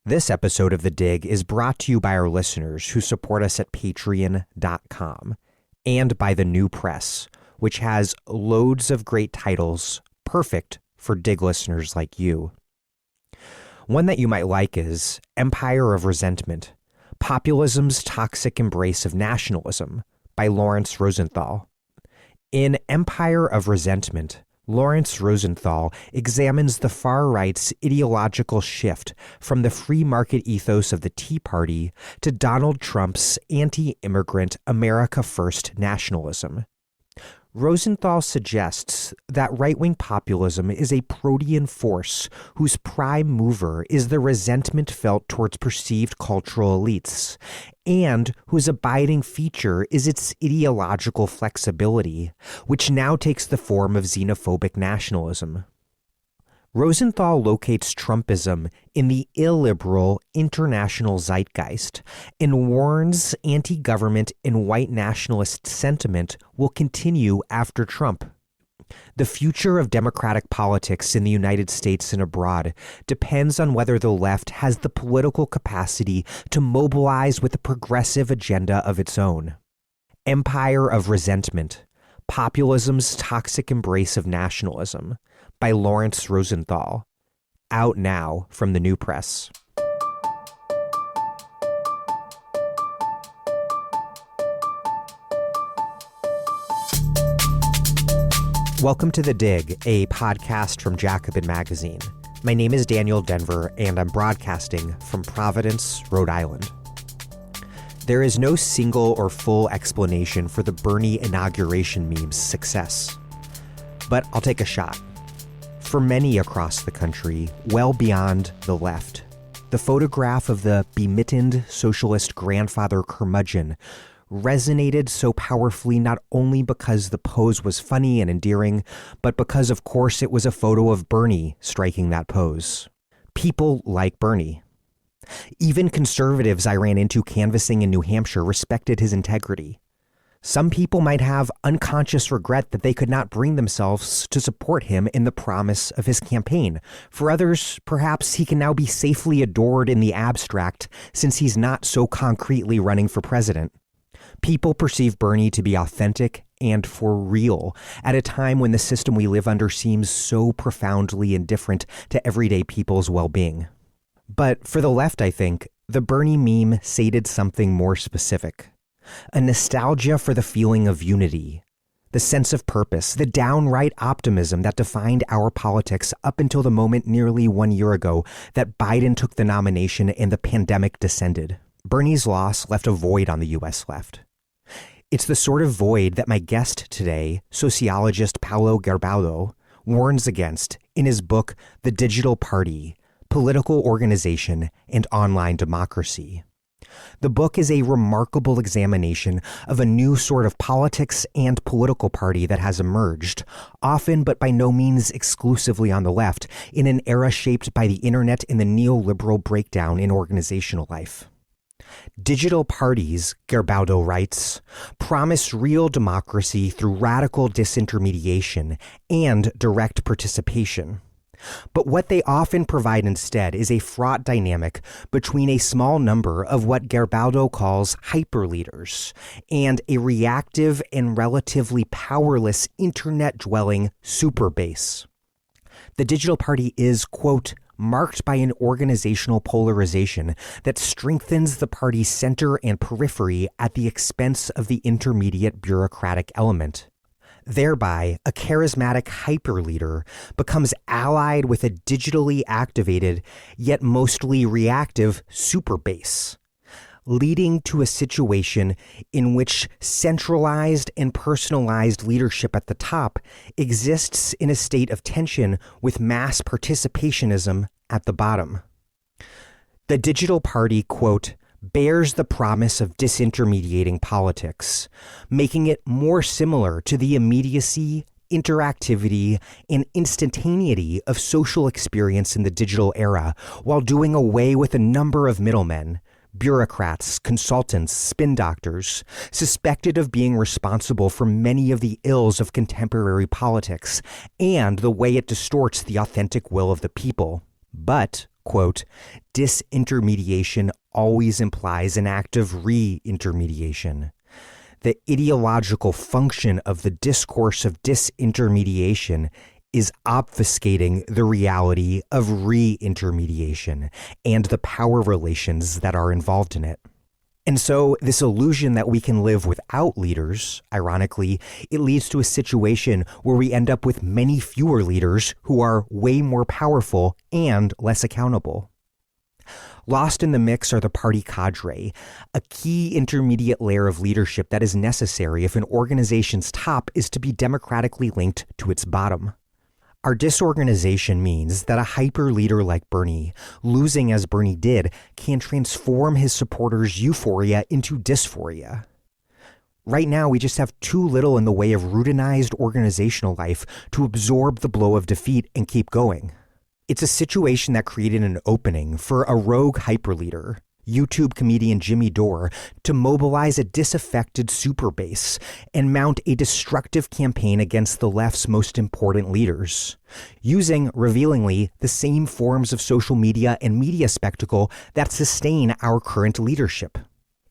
This episode of The Dig is brought to you by our listeners who support us at patreon.com and by the New Press, which has loads of great titles perfect for Dig listeners like you. One that you might like is Empire of Resentment, Populism's Toxic Embrace of Nationalism by Lawrence Rosenthal. In Empire of Resentment, Lawrence Rosenthal examines the far right's ideological shift from the free market ethos of the Tea Party to Donald Trump's anti-immigrant America First nationalism. Rosenthal suggests that right-wing populism is a protean force whose prime mover is the resentment felt towards perceived cultural elites, and whose abiding feature is its ideological flexibility, which now takes the form of xenophobic nationalism. Rosenthal locates Trumpism in the illiberal international zeitgeist and warns anti-government and white nationalist sentiment will continue after Trump. The future of democratic politics in the United States and abroad depends on whether the left has the political capacity to mobilize with a progressive agenda of its own. Empire of Resentment, Populism's Toxic Embrace of Nationalism by Lawrence Rosenthal, out now from the New Press. Welcome to The Dig, a podcast from Jacobin Magazine. My name is Daniel Denver, and I'm broadcasting from Providence, Rhode Island. There is no single or full explanation for the Bernie inauguration meme's success, but I'll take a shot. For many across the country, well beyond the left, the photograph of the bemittened socialist grandfather curmudgeon resonated so powerfully not only because the pose was funny and endearing, but because, of course, it was a photo of Bernie striking that pose. People like Bernie. Even conservatives I ran into canvassing in New Hampshire respected his integrity. Some people might have unconscious regret that they could not bring themselves to support him in the promise of his campaign. For others, perhaps he can now be safely adored in the abstract since he's not so concretely running for president. People perceive Bernie to be authentic and for real at a time when the system we live under seems so profoundly indifferent to everyday people's well-being. But for the left, I think, the Bernie meme sated something more specific. A nostalgia for the feeling of unity, the sense of purpose, the downright optimism that defined our politics up until the moment nearly 1 year ago that Biden took the nomination and the pandemic descended. Bernie's loss left a void on the U.S. left. It's the sort of void that my guest today, sociologist Paolo Gerbaudo, warns against in his book, The Digital Party, Political Organization and Online Democracy. The book is a remarkable examination of a new sort of politics and political party that has emerged, often but by no means exclusively on the left, in an era shaped by the internet and the neoliberal breakdown in organizational life. Digital parties, Gerbaudo writes, promise real democracy through radical disintermediation and direct participation. But what they often provide instead is a fraught dynamic between a small number of what Gerbaudo calls hyperleaders and a reactive and relatively powerless internet-dwelling superbase. The digital party is, quote, marked by an organizational polarization that strengthens the party's center and periphery at the expense of the intermediate bureaucratic element. Thereby, a charismatic hyperleader becomes allied with a digitally activated, yet mostly reactive superbase, leading to a situation in which centralized and personalized leadership at the top exists in a state of tension with mass participationism at the bottom. The digital party, quote, bears the promise of disintermediating politics, making it more similar to the immediacy, interactivity, and instantaneity of social experience in the digital era, while doing away with a number of middlemen, bureaucrats, consultants, spin doctors, suspected of being responsible for many of the ills of contemporary politics and the way it distorts the authentic will of the people. But quote, disintermediation always implies an act of re-intermediation. The ideological function of the discourse of disintermediation is obfuscating the reality of re-intermediation and the power relations that are involved in it. And so this illusion that we can live without leaders, ironically, it leads to a situation where we end up with many fewer leaders who are way more powerful and less accountable. Lost in the mix are the party cadre, a key intermediate layer of leadership that is necessary if an organization's top is to be democratically linked to its bottom. Our disorganization means that a hyper leader like Bernie, losing as Bernie did, can transform his supporters' euphoria into dysphoria. Right now, we just have too little in the way of routinized organizational life to absorb the blow of defeat and keep going. It's a situation that created an opening for a rogue hyperleader, YouTube comedian Jimmy Dore, to mobilize a disaffected super base and mount a destructive campaign against the left's most important leaders, using, revealingly, the same forms of social media and media spectacle that sustain our current leadership.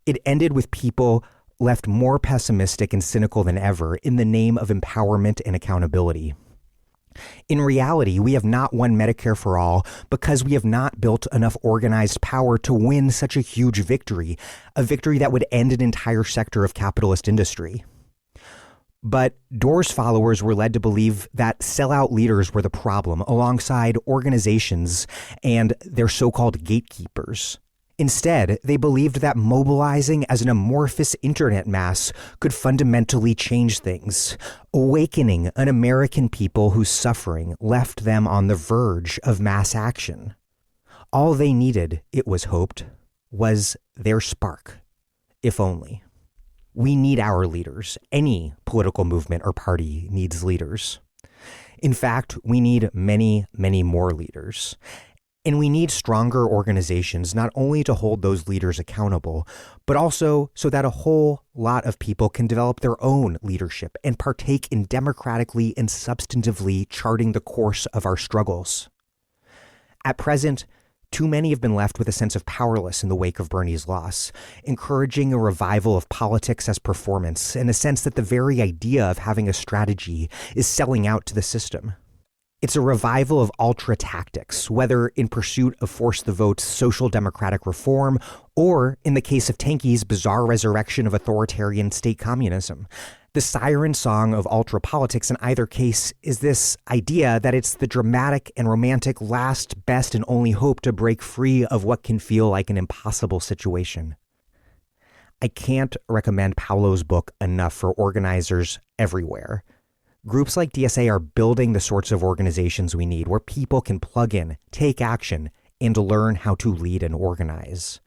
It ended with people left more pessimistic and cynical than ever in the name of empowerment and accountability. In reality, we have not won Medicare for all because we have not built enough organized power to win such a huge victory, a victory that would end an entire sector of capitalist industry. But Dore's followers were led to believe that sellout leaders were the problem, alongside organizations and their so-called gatekeepers. Instead, they believed that mobilizing as an amorphous internet mass could fundamentally change things, awakening an American people whose suffering left them on the verge of mass action. All they needed, it was hoped, was their spark, if only. We need our leaders. Any political movement or party needs leaders. In fact, we need many, many more leaders. And we need stronger organizations not only to hold those leaders accountable, but also so that a whole lot of people can develop their own leadership and partake in democratically and substantively charting the course of our struggles. At present, too many have been left with a sense of powerless in the wake of Bernie's loss, encouraging a revival of politics as performance and a sense that the very idea of having a strategy is selling out to the system. It's a revival of ultra tactics, whether in pursuit of force the vote's social democratic reform, or in the case of Tanky's bizarre resurrection of authoritarian state communism. The siren song of ultra politics in either case is this idea that it's the dramatic and romantic last, best, and only hope to break free of what can feel like an impossible situation. I can't recommend Paolo's book enough for organizers everywhere. Groups like DSA are building the sorts of organizations we need, where people can plug in, take action, and learn how to lead and organize.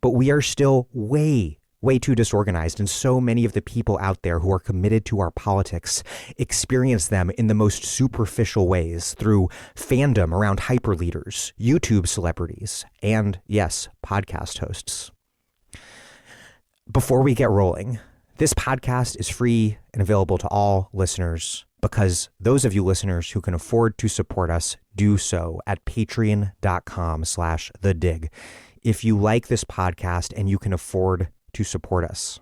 But we are still way too disorganized, and so many of the people out there who are committed to our politics experience them in the most superficial ways through fandom around hyperleaders, YouTube celebrities, and, yes, podcast hosts. Before we get rolling, this podcast is free and available to all listeners because those of you listeners who can afford to support us do so at patreon.com/thedig. If you like this podcast and you can afford to support us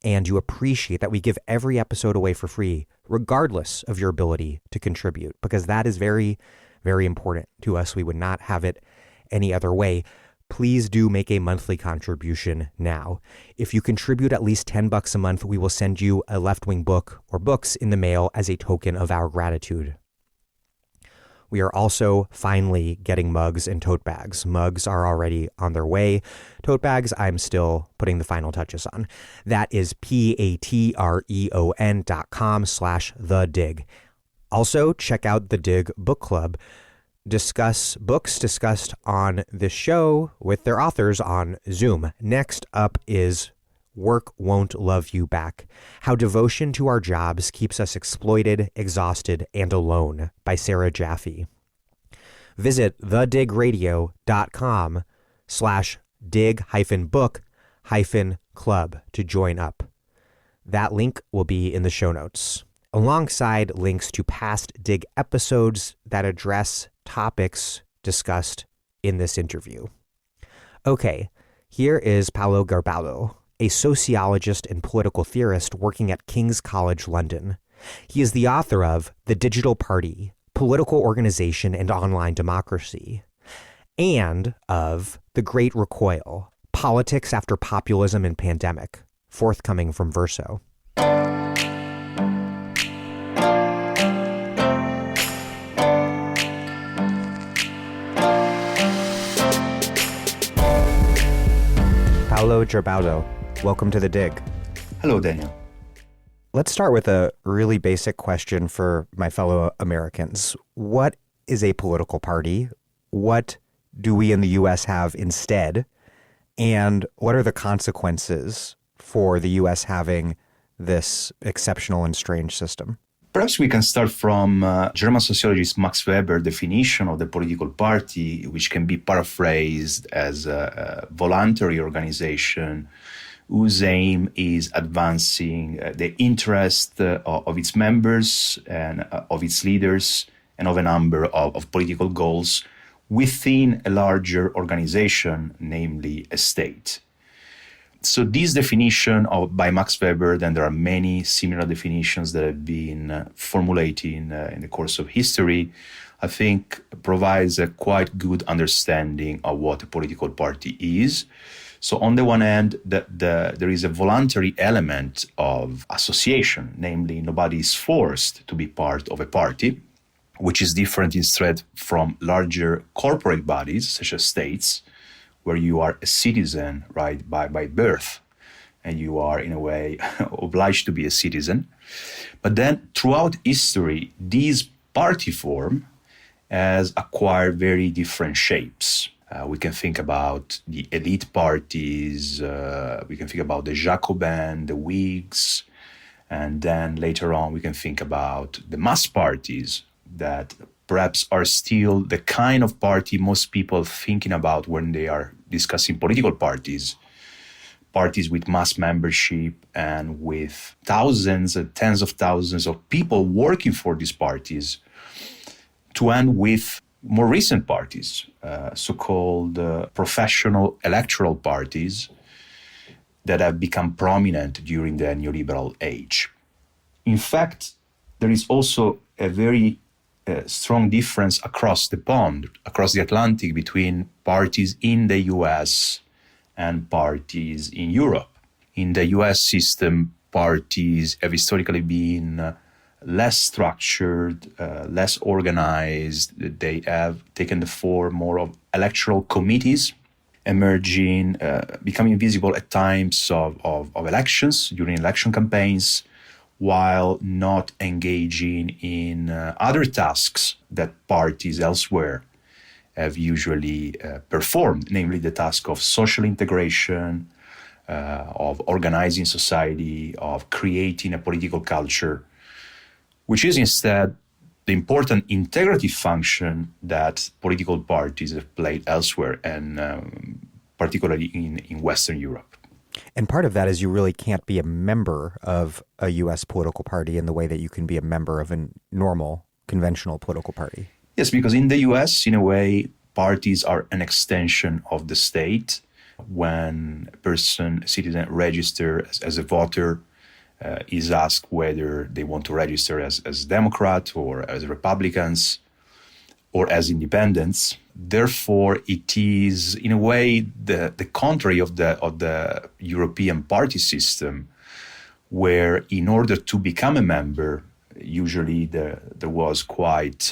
and you appreciate that we give every episode away for free, regardless of your ability to contribute, because that is very, very important to us. We would not have it any other way. Please do make a monthly contribution now. If you contribute at least $10 a month, we will send you a left-wing book or books in the mail as a token of our gratitude. We are also finally getting mugs and tote bags. Mugs are already on their way. Tote bags, I'm still putting the final touches on. That is patreon.com/thedig. Also, check out the Dig Book Club. Discuss books discussed on this show with their authors on Zoom. Next up is Work Won't Love You Back: How Devotion to Our Jobs Keeps Us Exploited, Exhausted, and Alone by Sarah Jaffe. Visit thedigradio.com/dig-book-club to join up. That link will be in the show notes, alongside links to past Dig episodes that address topics discussed in this interview. Okay, here is Paolo Gerbaudo, a sociologist and political theorist working at King's College London. He is the author of The Digital Party, Political Organization and Online Democracy, and of The Great Recoil, Politics After Populism and Pandemic, forthcoming from Verso. Paolo Gerbaudo, welcome to The Dig. Hello, Daniel. Let's start with a really basic question for my fellow Americans. What is a political party? What do we in the U.S. have instead? And what are the consequences for the U.S. having this exceptional and strange system? Perhaps we can start from German sociologist Max Weber's definition of the political party, which can be paraphrased as a voluntary organization whose aim is advancing the interest of its members and of its leaders and of a number of political goals within a larger organization, namely a state. So this definition by Max Weber, then there are many similar definitions that have been formulated in the course of history, I think provides a quite good understanding of what a political party is. So on the one hand, there is a voluntary element of association, namely nobody is forced to be part of a party, which is different instead from larger corporate bodies such as states, where you are a citizen, right, by birth, and you are, in a way, obliged to be a citizen. But then, throughout history, this party form has acquired very different shapes. We can think about the elite parties, we can think about the Jacobins, the Whigs, and then later on we can think about the mass parties that perhaps are still the kind of party most people thinking about when they are discussing political parties with mass membership and with thousands and tens of thousands of people working for these parties, to end with more recent parties, so-called professional electoral parties that have become prominent during the neoliberal age. In fact, there is also a very strong difference across the pond, across the Atlantic, between parties in the US and parties in Europe. In the US system, parties have historically been less structured, less organized. They have taken the form more of electoral committees, emerging, becoming visible at times of elections, during election campaigns, while not engaging in other tasks that parties elsewhere have usually performed, namely the task of social integration, of organizing society, of creating a political culture, which is instead the important integrative function that political parties have played elsewhere, and particularly in Western Europe. And part of that is you really can't be a member of a U.S. political party in the way that you can be a member of a normal, conventional political party. Yes, because in the U.S., in a way, parties are an extension of the state. When a citizen registers as a voter, is asked whether they want to register as Democrat or as Republicans or as independents. Therefore, it is, in a way, the contrary of the European party system, where in order to become a member, usually there was quite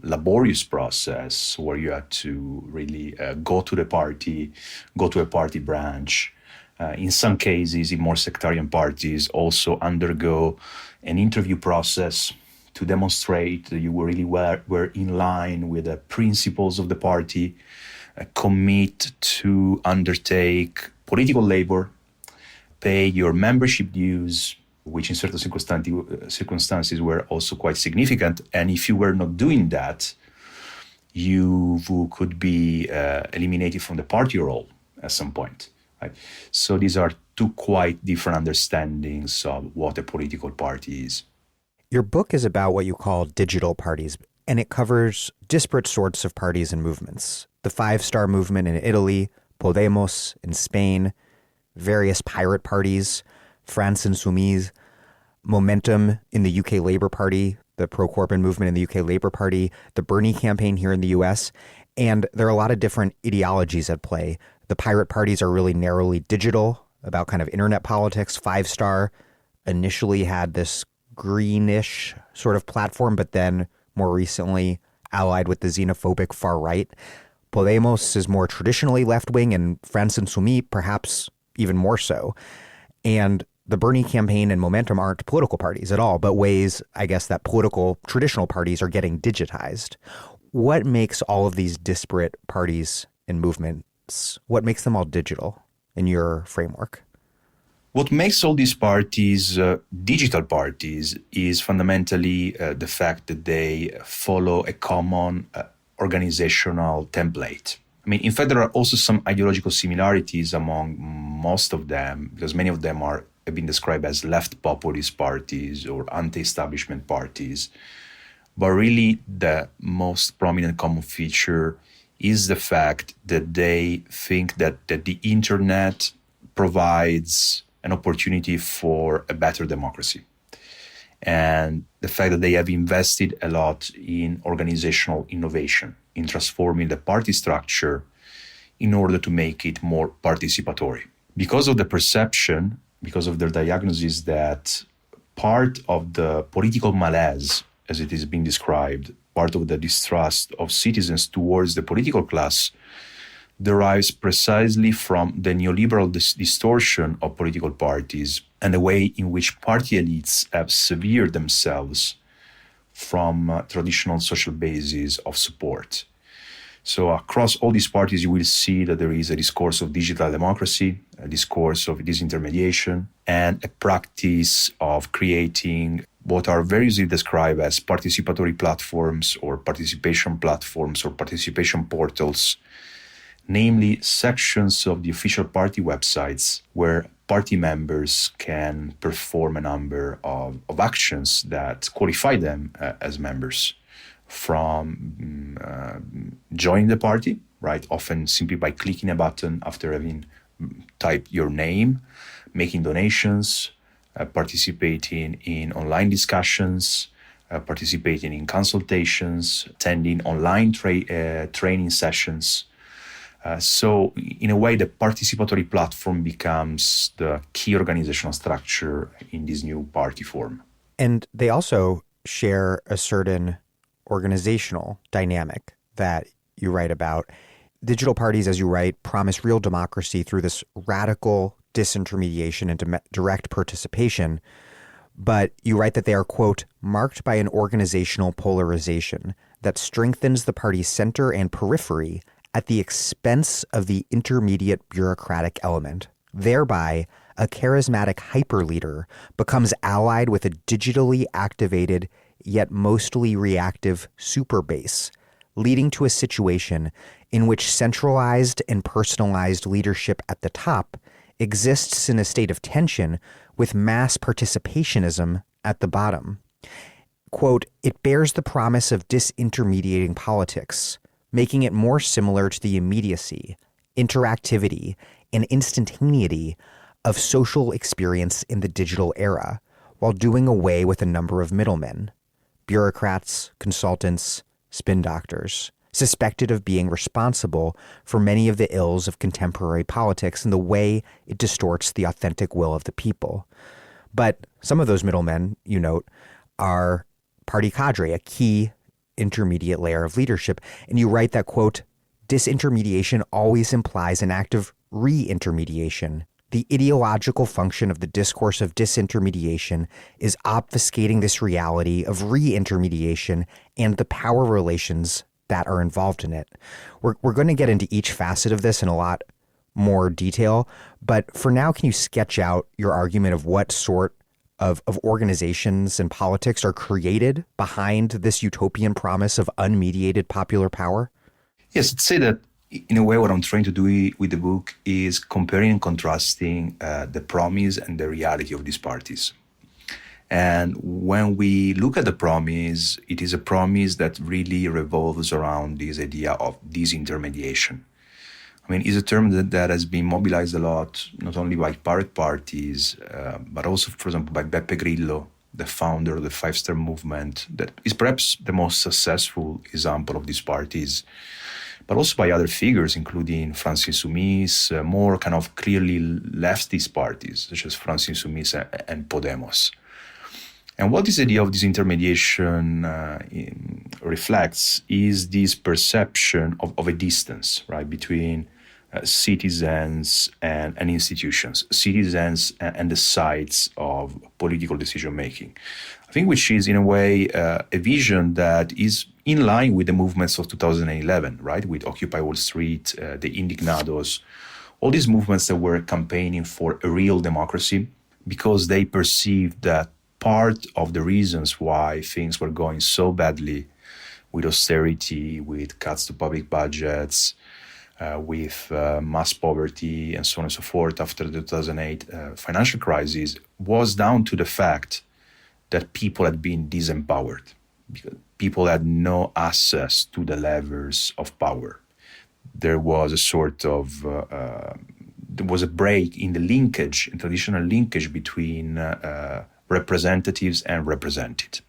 laborious process where you had to really go to the party, go to a party branch. In some cases, in more sectarian parties, also undergo an interview process to demonstrate that you really were in line with the principles of the party, commit to undertake political labor, pay your membership dues, which in certain circumstances were also quite significant. And if you were not doing that, you could be eliminated from the party roll at some point. Right? So these are two quite different understandings of what a political party is. Your book is about what you call digital parties. and it covers disparate sorts of parties and movements. The Five-Star Movement in Italy, Podemos in Spain, various pirate parties, France Insoumise, Momentum in the UK Labour Party, the pro-Corbyn movement in the UK Labour Party, the Bernie campaign here in the US, and there are a lot of different ideologies at play. The pirate parties are really narrowly digital, about kind of internet politics. Five-Star initially had this greenish sort of platform, but then more recently allied with the xenophobic far right. Podemos is more traditionally left-wing, and France Insoumise perhaps even more so. And the Bernie campaign and Momentum aren't political parties at all, but ways, I guess, that political traditional parties are getting digitized. What makes all of these disparate parties and movements, what makes them all digital in your framework? What makes all these parties digital parties is fundamentally the fact that they follow a common organizational template. I mean, in fact, there are also some ideological similarities among most of them, because many of them have been described as left populist parties or anti-establishment parties. But really, the most prominent common feature is the fact that they think that the internet provides an opportunity for a better democracy. And the fact that they have invested a lot in organizational innovation, in transforming the party structure in order to make it more participatory. Because of the perception, because of their diagnosis that part of the political malaise, as it is being described, part of the distrust of citizens towards the political class derives precisely from the neoliberal distortion of political parties and the way in which party elites have severed themselves from traditional social bases of support. So across all these parties, you will see that there is a discourse of digital democracy, a discourse of disintermediation, and a practice of creating what are variously described as participatory platforms or participation portals, namely sections of the official party websites where party members can perform a number of actions that qualify them as members, from joining the party, right? Often simply by clicking a button after having typed your name, making donations, participating in online discussions, participating in consultations, attending online training sessions. So in a way, the participatory platform becomes the key organizational structure in this new party form. And they also share a certain organizational dynamic that you write about. Digital parties, as you write, promise real democracy through this radical disintermediation and direct participation. But you write that they are, quote, marked by an organizational polarization that strengthens the party's center and periphery at the expense of the intermediate bureaucratic element. Thereby, a charismatic hyperleader becomes allied with a digitally activated yet mostly reactive superbase, leading to a situation in which centralized and personalized leadership at the top exists in a state of tension with mass participationism at the bottom. Quote, it bears the promise of disintermediating politics, making it more similar to the immediacy, interactivity, and instantaneity of social experience in the digital era, while doing away with a number of middlemen, bureaucrats, consultants, spin doctors, suspected of being responsible for many of the ills of contemporary politics and the way it distorts the authentic will of the people. But some of those middlemen, you note, are party cadre, a key intermediate layer of leadership. And you write that, quote, disintermediation always implies an act of re-intermediation. The ideological function of the discourse of disintermediation is obfuscating this reality of re-intermediation and the power relations that are involved in it. We're going to get into each facet of this in a lot more detail, but for now, can you sketch out your argument of what sort of organizations and politics are created behind this utopian promise of unmediated popular power? Yes, I'd say that in a way, what I'm trying to do with the book is comparing and contrasting the promise and the reality of these parties. And when we look at the promise, it is a promise that really revolves around this idea of disintermediation. I mean, it's a term that has been mobilized a lot, not only by pirate parties, but also, for example, by Beppe Grillo, the founder of the Five Star Movement, that is perhaps the most successful example of these parties, but also by other figures, including Francis Sumis, more kind of clearly leftist parties, such as Francis Sumis and Podemos. And what this idea of disintermediation reflects is this perception of a distance, right, between citizens and institutions, citizens and the sites of political decision-making. I think which is, in a way, a vision that is in line with the movements of 2011, right, with Occupy Wall Street, the Indignados, all these movements that were campaigning for a real democracy because they perceived that part of the reasons why things were going so badly with austerity, with cuts to public budgets, with mass poverty and so on and so forth after the 2008 financial crisis was down to the fact that people had been disempowered. Because people had no access to the levers of power. There was a sort of, there was a break in the linkage, in traditional linkage between representatives and represented.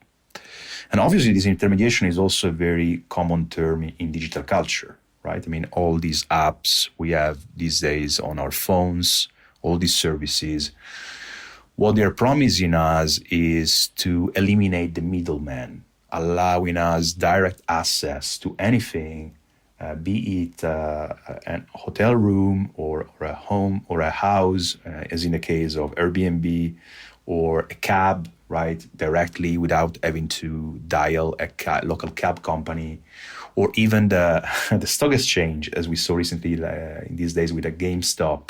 And obviously this intermediation is also a very common term in digital culture, right? I mean, all these apps we have these days on our phones, all these services, what they're promising us is to eliminate the middleman, allowing us direct access to anything, be it a hotel room or a home or a house, as in the case of Airbnb, or a cab, right, directly without having to dial a local cab company, or even the stock exchange, as we saw recently in these days with a GameStop,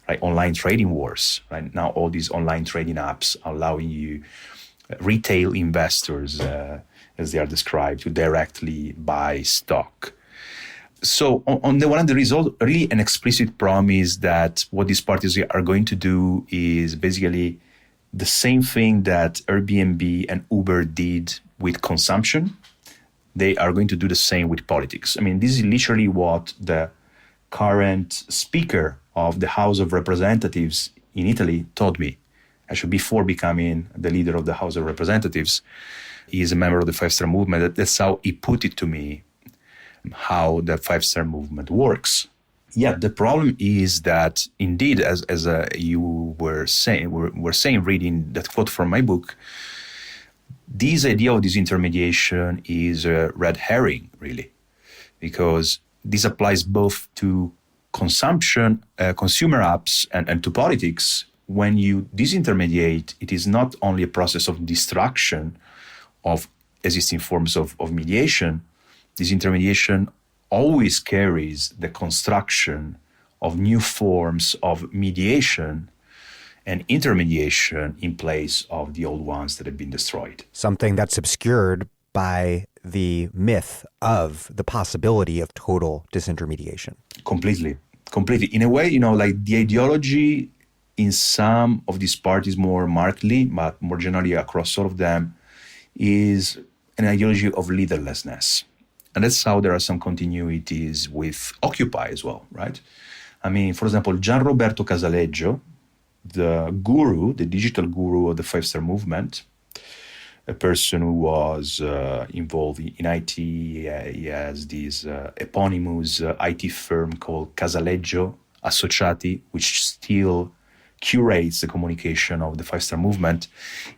right, online trading wars, right? Now all these online trading apps allowing you, retail investors, as they are described, to directly buy stock. So on the one hand, there is really an explicit promise that what these parties are going to do is basically the same thing that Airbnb and Uber did with consumption. They are going to do the same with politics. I mean, this is literally what the current speaker of the House of Representatives in Italy told me. Actually, before becoming the leader of the House of Representatives, he is a member of the Five Star Movement. That's how he put it to me, how the Five Star Movement works. Yeah, the problem is that indeed, as you were saying, reading that quote from my book, this idea of disintermediation is a red herring, really, because this applies both to consumption, consumer apps, and to politics. When you disintermediate, it is not only a process of destruction of existing forms of mediation. Disintermediation always carries the construction of new forms of mediation and intermediation in place of the old ones that have been destroyed. Something that's obscured by the myth of the possibility of total disintermediation. Completely. In a way, like the ideology in some of these parties more markedly, but more generally across all of them, is an ideology of leaderlessness. And that's how there are some continuities with Occupy as well, right? I mean, for example, Gianroberto Casaleggio, the guru, the digital guru of the Five Star Movement, a person who was involved in IT. He has this eponymous IT firm called Casaleggio Associati, which still curates the communication of the Five Star Movement.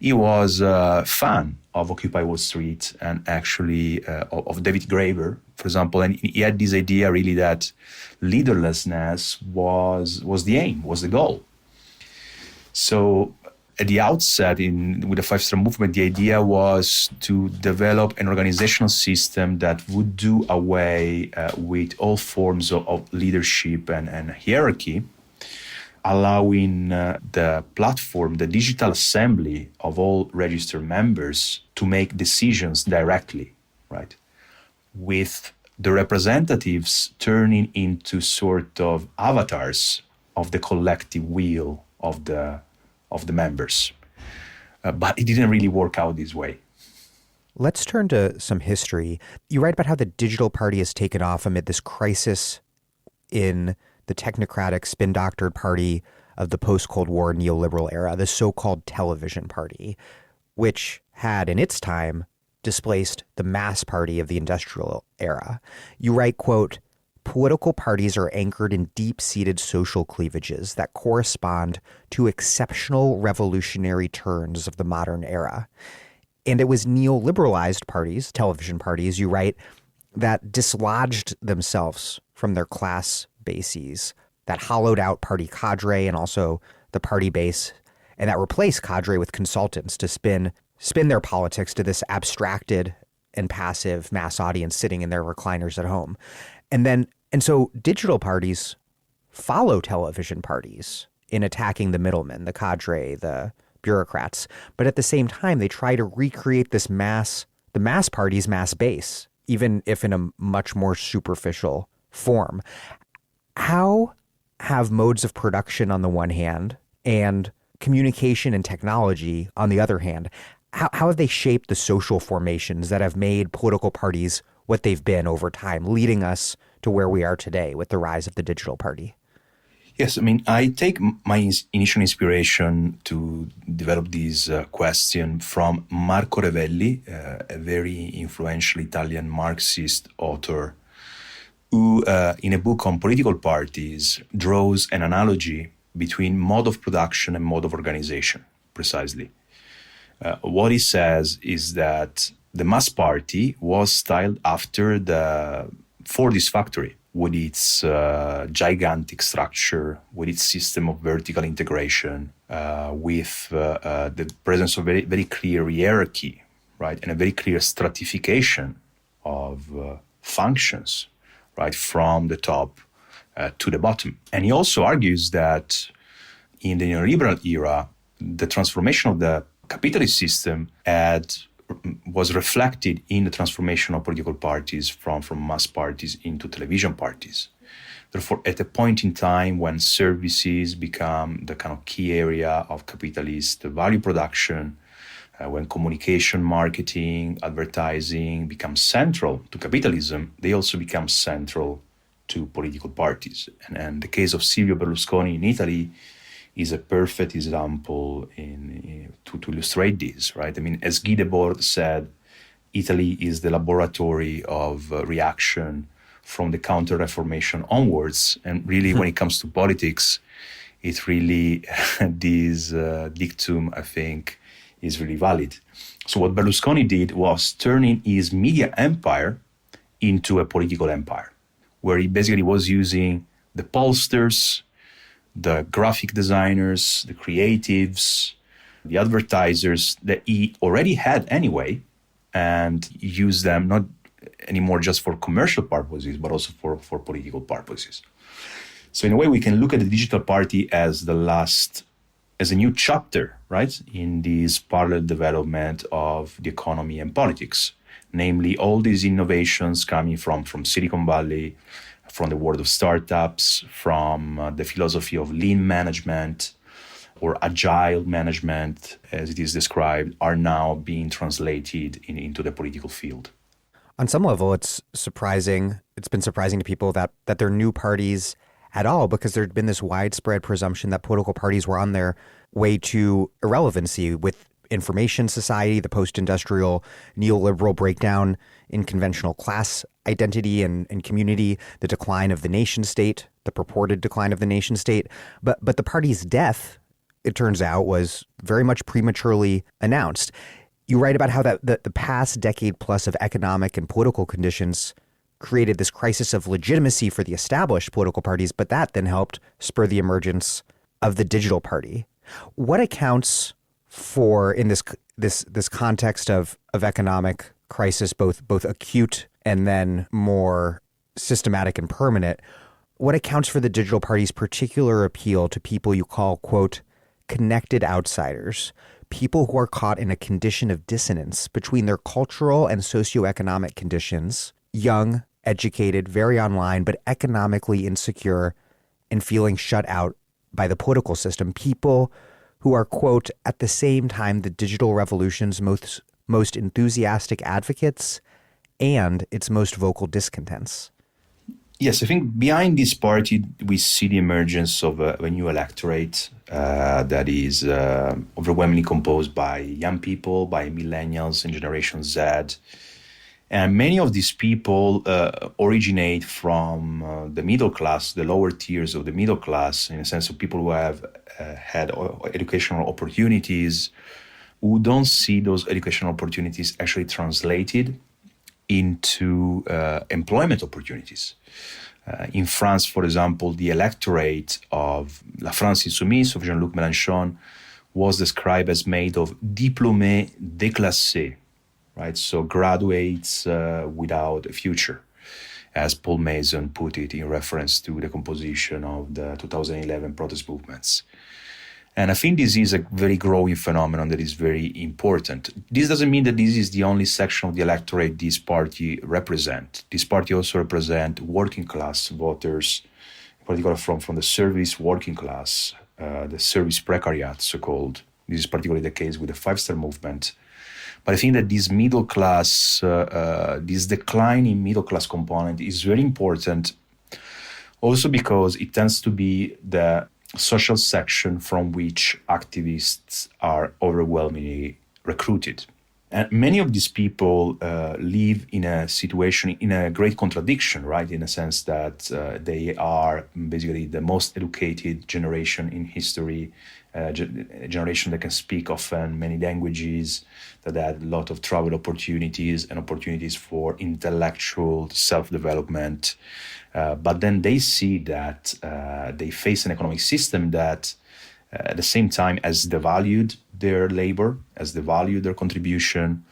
He was a fan of Occupy Wall Street and actually of David Graeber, for example. And he had this idea really that leaderlessness was the aim, was the goal. So at the outset with the Five Star Movement, the idea was to develop an organizational system that would do away with all forms of leadership and hierarchy, allowing the platform, the digital assembly of all registered members to make decisions directly, right? With the representatives turning into sort of avatars of the collective will of the members. But it didn't really work out this way. Let's turn to some history. You write about how the digital party has taken off amid this crisis in the technocratic, spin-doctored party of the post-Cold War neoliberal era, the so-called television party, which had in its time displaced the mass party of the industrial era. You write, quote, political parties are anchored in deep-seated social cleavages that correspond to exceptional revolutionary turns of the modern era. And it was neoliberalized parties, television parties, you write, that dislodged themselves from their class bases, that hollowed out party cadre and also the party base, and that replaced cadre with consultants to spin their politics to this abstracted and passive mass audience sitting in their recliners at home. And so digital parties follow television parties in attacking the middlemen, the cadre, the bureaucrats. But at the same time, they try to recreate the mass party's mass base, even if in a much more superficial form. How have modes of production on the one hand and communication and technology on the other hand, how have they shaped the social formations that have made political parties what they've been over time, leading us to where we are today with the rise of the digital party? Yes, I mean, I take my initial inspiration to develop this question from Marco Revelli, a very influential Italian Marxist author, who, in a book on political parties, draws an analogy between mode of production and mode of organization, precisely. What he says is that the mass party was styled after the Fordist factory, with its gigantic structure, with its system of vertical integration, with the presence of very, very clear hierarchy, right, and a very clear stratification of functions, right, from the top to the bottom. And he also argues that in the neoliberal era, the transformation of the capitalist system was reflected in the transformation of political parties from mass parties into television parties. Therefore, at a point in time when services become the kind of key area of capitalist value production, when communication, marketing, advertising become central to capitalism, they also become central to political parties. And the case of Silvio Berlusconi in Italy is a perfect example to illustrate this, right? I mean, as Guy Debord said, Italy is the laboratory of reaction from the Counter-Reformation onwards. And really, when it comes to politics, it really, this dictum, I think, is really valid. So what Berlusconi did was turning his media empire into a political empire, where he basically was using the pollsters, the graphic designers, the creatives, the advertisers that he already had anyway, and use them not anymore just for commercial purposes, but also for political purposes. So in a way, we can look at the digital party as as a new chapter, right, in this parallel development of the economy and politics, namely all these innovations coming from Silicon Valley, from the world of startups, from the philosophy of lean management or agile management, as it is described, are now being translated into the political field. On some level, it's surprising. It's been surprising to people that there are new parties at all, because there'd been this widespread presumption that political parties were on their way to irrelevancy with information society, the post-industrial neoliberal breakdown in conventional class identity and community, the decline of the nation state, the purported decline of the nation state. But the party's death, it turns out, was very much prematurely announced. You write about how the past decade plus of economic and political conditions created this crisis of legitimacy for the established political parties, but that then helped spur the emergence of the digital party. What accounts for, in this context of economic crisis, both acute and then more systematic and permanent, what accounts for the digital party's particular appeal to people you call, quote, connected outsiders, people who are caught in a condition of dissonance between their cultural and socioeconomic conditions, young, educated, very online, but economically insecure and feeling shut out by the political system, people who are, quote, at the same time the digital revolution's most enthusiastic advocates and its most vocal discontents. Yes, I think behind this party, we see the emergence of a new electorate that is overwhelmingly composed by young people, by millennials and Generation Z. And many of these people originate from the middle class, the lower tiers of the middle class, in a sense of people who have had educational opportunities, who don't see those educational opportunities actually translated into employment opportunities. In France, for example, the electorate of La France Insoumise of Jean-Luc Mélenchon was described as made of diplômés déclassés, right? So graduates without a future, as Paul Mason put it in reference to the composition of the 2011 protest movements. And I think this is a very growing phenomenon that is very important. This doesn't mean that this is the only section of the electorate this party represents. This party also represents working class voters, in particular from the service working class, the service precariat, so-called. This is particularly the case with the five-star movement. But I think that this middle class, this decline in middle class component is very important also because it tends to be the social section from which activists are overwhelmingly recruited. And many of these people live in a situation, in a great contradiction, right? In a sense that they are basically the most educated generation in history, a generation that can speak often many languages, that had a lot of travel opportunities and opportunities for intellectual self-development. But then they see that they face an economic system that at the same time has devalued their labor, has devalued their contribution,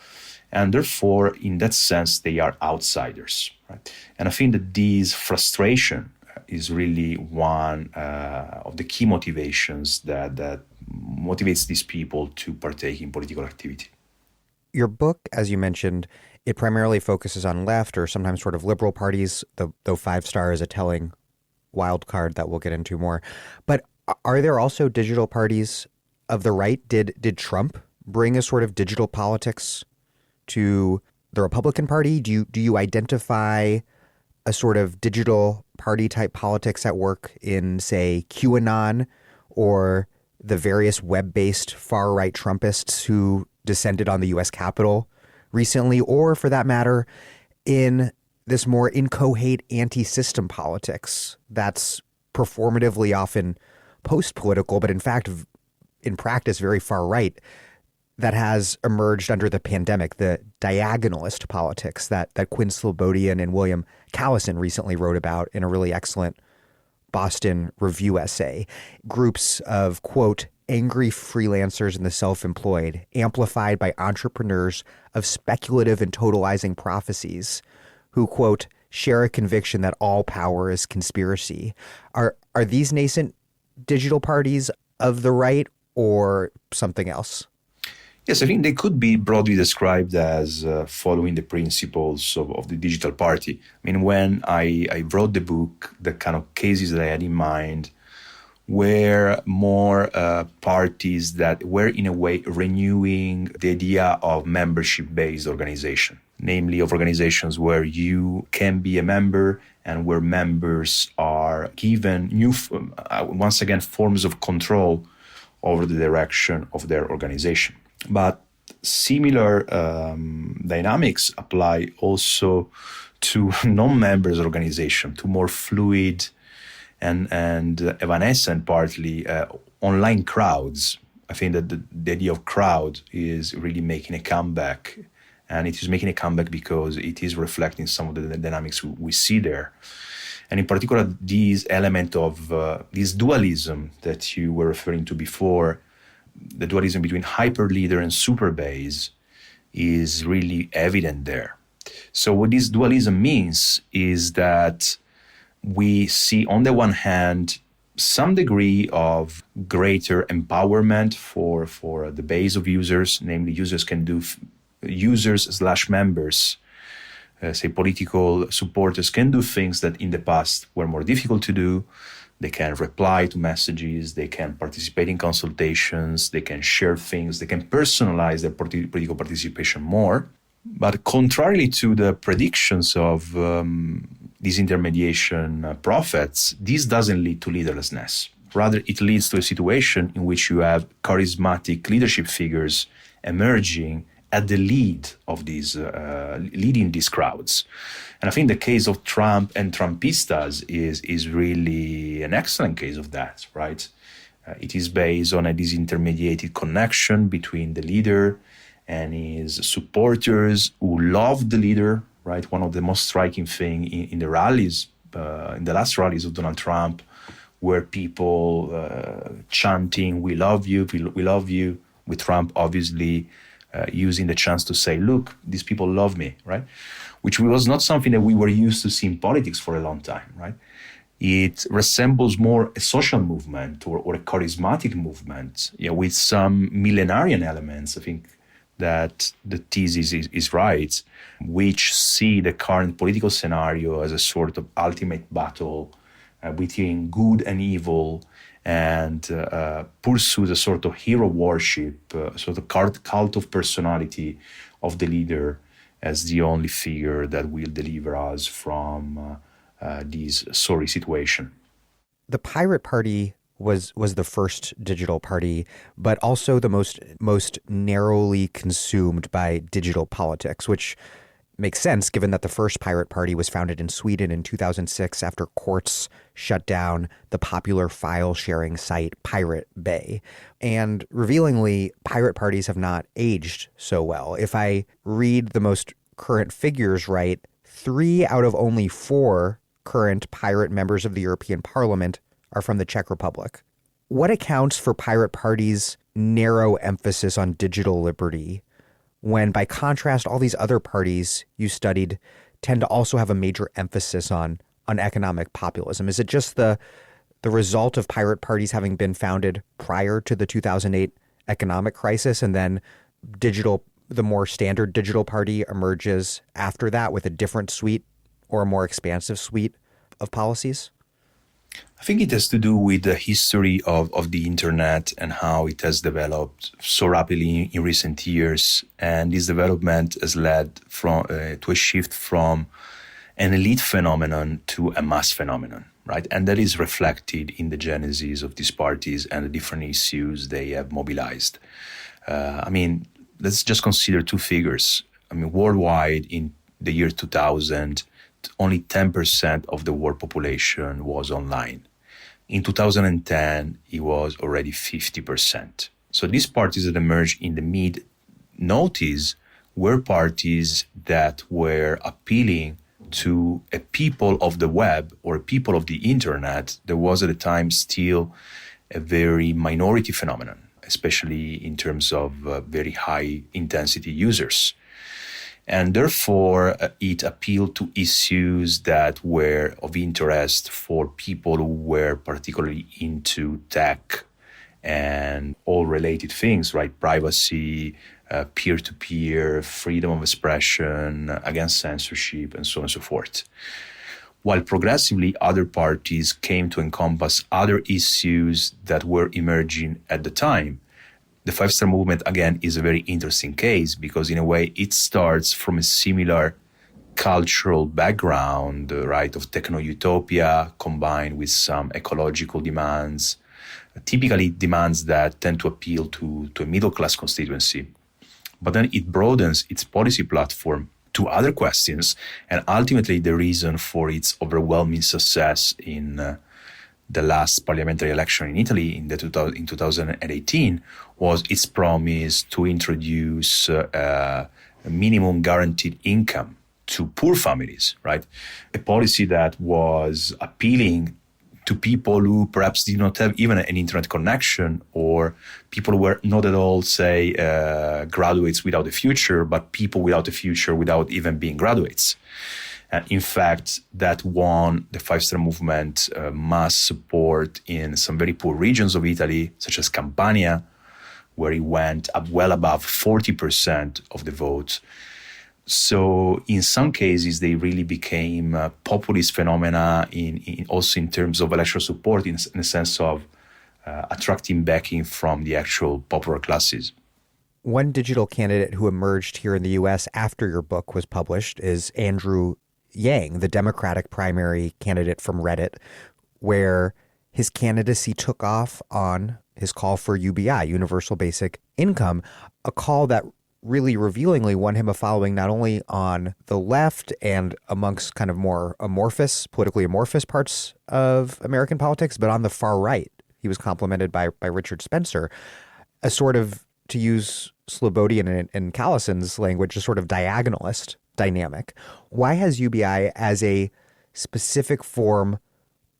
and therefore, in that sense, they are outsiders. Right? And I think that this frustration is really one of the key motivations that motivates these people to partake in political activity. Your book, as you mentioned, it primarily focuses on left or sometimes sort of liberal parties, though Five Star is a telling wild card that we'll get into more. But are there also digital parties of the right? Did Trump bring a sort of digital politics to the Republican Party? Do you identify a sort of digital party type politics at work in, say, QAnon or the various web-based far-right Trumpists who descended on the U.S. Capitol recently, or for that matter, in this more inchoate anti-system politics that's performatively often post-political, but in fact, in practice, very far-right, that has emerged under the pandemic, the diagonalist politics that Quinn Slobodian and William Callison recently wrote about in a really excellent Boston Review essay. Groups of, quote, angry freelancers and the self-employed, amplified by entrepreneurs of speculative and totalizing prophecies, who, quote, share a conviction that all power is conspiracy. Are these nascent digital parties of the right or something else? Yes, I think they could be broadly described as following the principles of the digital party. I mean, when I wrote the book, the kind of cases that I had in mind were more parties that were in a way renewing the idea of membership-based organization, namely of organizations where you can be a member and where members are given new, once again, forms of control over the direction of their organization. But similar dynamics apply also to non-members organization, to more fluid and evanescent, partly online crowds. I think that the idea of crowd is really making a comeback, and it is making a comeback because it is reflecting some of the dynamics we see there. And in particular, this element of this dualism that you were referring to before, the dualism between hyperleader and superbase, is really evident there. So what this dualism means is that we see, on the one hand, some degree of greater empowerment for the base of users, namely users/members, say political supporters can do things that in the past were more difficult to do. They can reply to messages, they can participate in consultations, they can share things, they can personalize their political participation more. But contrarily to the predictions of disintermediation prophets, this doesn't lead to leaderlessness. Rather, it leads to a situation in which you have charismatic leadership figures emerging at the lead of these, leading these crowds. And I think the case of Trump and Trumpistas is really an excellent case of that, right? It is based on a disintermediated connection between the leader and his supporters who love the leader, right? One of the most striking things in the rallies, in the last rallies of Donald Trump, were people chanting, "We love you, we love you," with Trump obviously using the chance to say, "Look, these people love me," right? Which was not something that we were used to see in politics for a long time, right? It resembles more a social movement or a charismatic movement, with some millenarian elements. I think that the thesis is right, which see the current political scenario as a sort of ultimate battle between good and evil, and pursues a sort of hero worship, sort of cult of personality of the leader as the only figure that will deliver us from this sorry situation. The Pirate Party was the first digital party, but also the most narrowly consumed by digital politics, which makes sense given that the first Pirate Party was founded in Sweden in 2006 after courts shut down the popular file-sharing site Pirate Bay. And revealingly, pirate parties have not aged so well. If I read the most current figures right, 3 out of only 4 current pirate members of the European Parliament are from the Czech Republic. What accounts for pirate parties' narrow emphasis on digital liberty, when, by contrast, all these other parties you studied tend to also have a major emphasis on economic populism? Is it just the result of pirate parties having been founded prior to the 2008 economic crisis, and then the more standard digital party emerges after that with a different suite or a more expansive suite of policies? I think it has to do with the history of the internet and how it has developed so rapidly in recent years. And this development has led to a shift from an elite phenomenon to a mass phenomenon, right? And that is reflected in the genesis of these parties and the different issues they have mobilized. Let's just consider 2 figures. Worldwide in the year 2000, only 10% of the world population was online. In 2010, it was already 50%. So these parties that emerged in the mid-noughties were parties that were appealing to a people of the web or a people of the internet that was at the time still a very minority phenomenon, especially in terms of very high intensity users. And therefore, it appealed to issues that were of interest for people who were particularly into tech and all related things, right? Privacy, peer-to-peer, freedom of expression, against censorship, and so on and so forth. While progressively other parties came to encompass other issues that were emerging at the time. The Five Star Movement, again, is a very interesting case because in a way it starts from a similar cultural background, right, of techno-utopia combined with some ecological demands, typically demands that tend to appeal to a middle-class constituency. But then it broadens its policy platform to other questions, and ultimately the reason for its overwhelming success in the last parliamentary election in Italy in 2018 was its promise to introduce a minimum guaranteed income to poor families, right? A policy that was appealing to people who perhaps did not have even an internet connection, or people who were not at all, say, graduates without a future, but people without a future without even being graduates. And in fact, that won the Five Star Movement mass support in some very poor regions of Italy, such as Campania, where it went up well above 40% of the vote. So in some cases, they really became populist phenomena also in terms of electoral support, in the sense of attracting backing from the actual popular classes. One digital candidate who emerged here in the U.S. after your book was published is Andrew Yang, the Democratic primary candidate from Reddit, where his candidacy took off on his call for UBI, Universal Basic Income, a call that really revealingly won him a following not only on the left and amongst kind of more politically amorphous parts of American politics, but on the far right. He was complimented by Richard Spencer, a sort of, to use Slobodian and Callison's language, a sort of diagonalist dynamic. Why has UBI as a specific form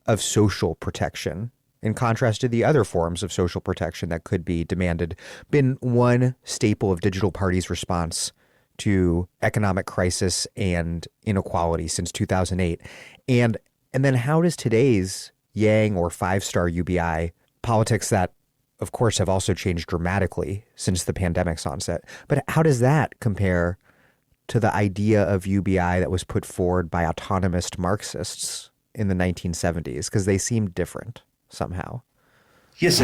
of social protection, in contrast to the other forms of social protection that could be demanded, been one staple of digital parties' response to economic crisis and inequality since 2008? And then how does today's Yang or five-star UBI, politics that of course have also changed dramatically since the pandemic's onset, but how does that compare to the idea of UBI that was put forward by autonomist Marxists in the 1970s? Because they seem different somehow. Yes,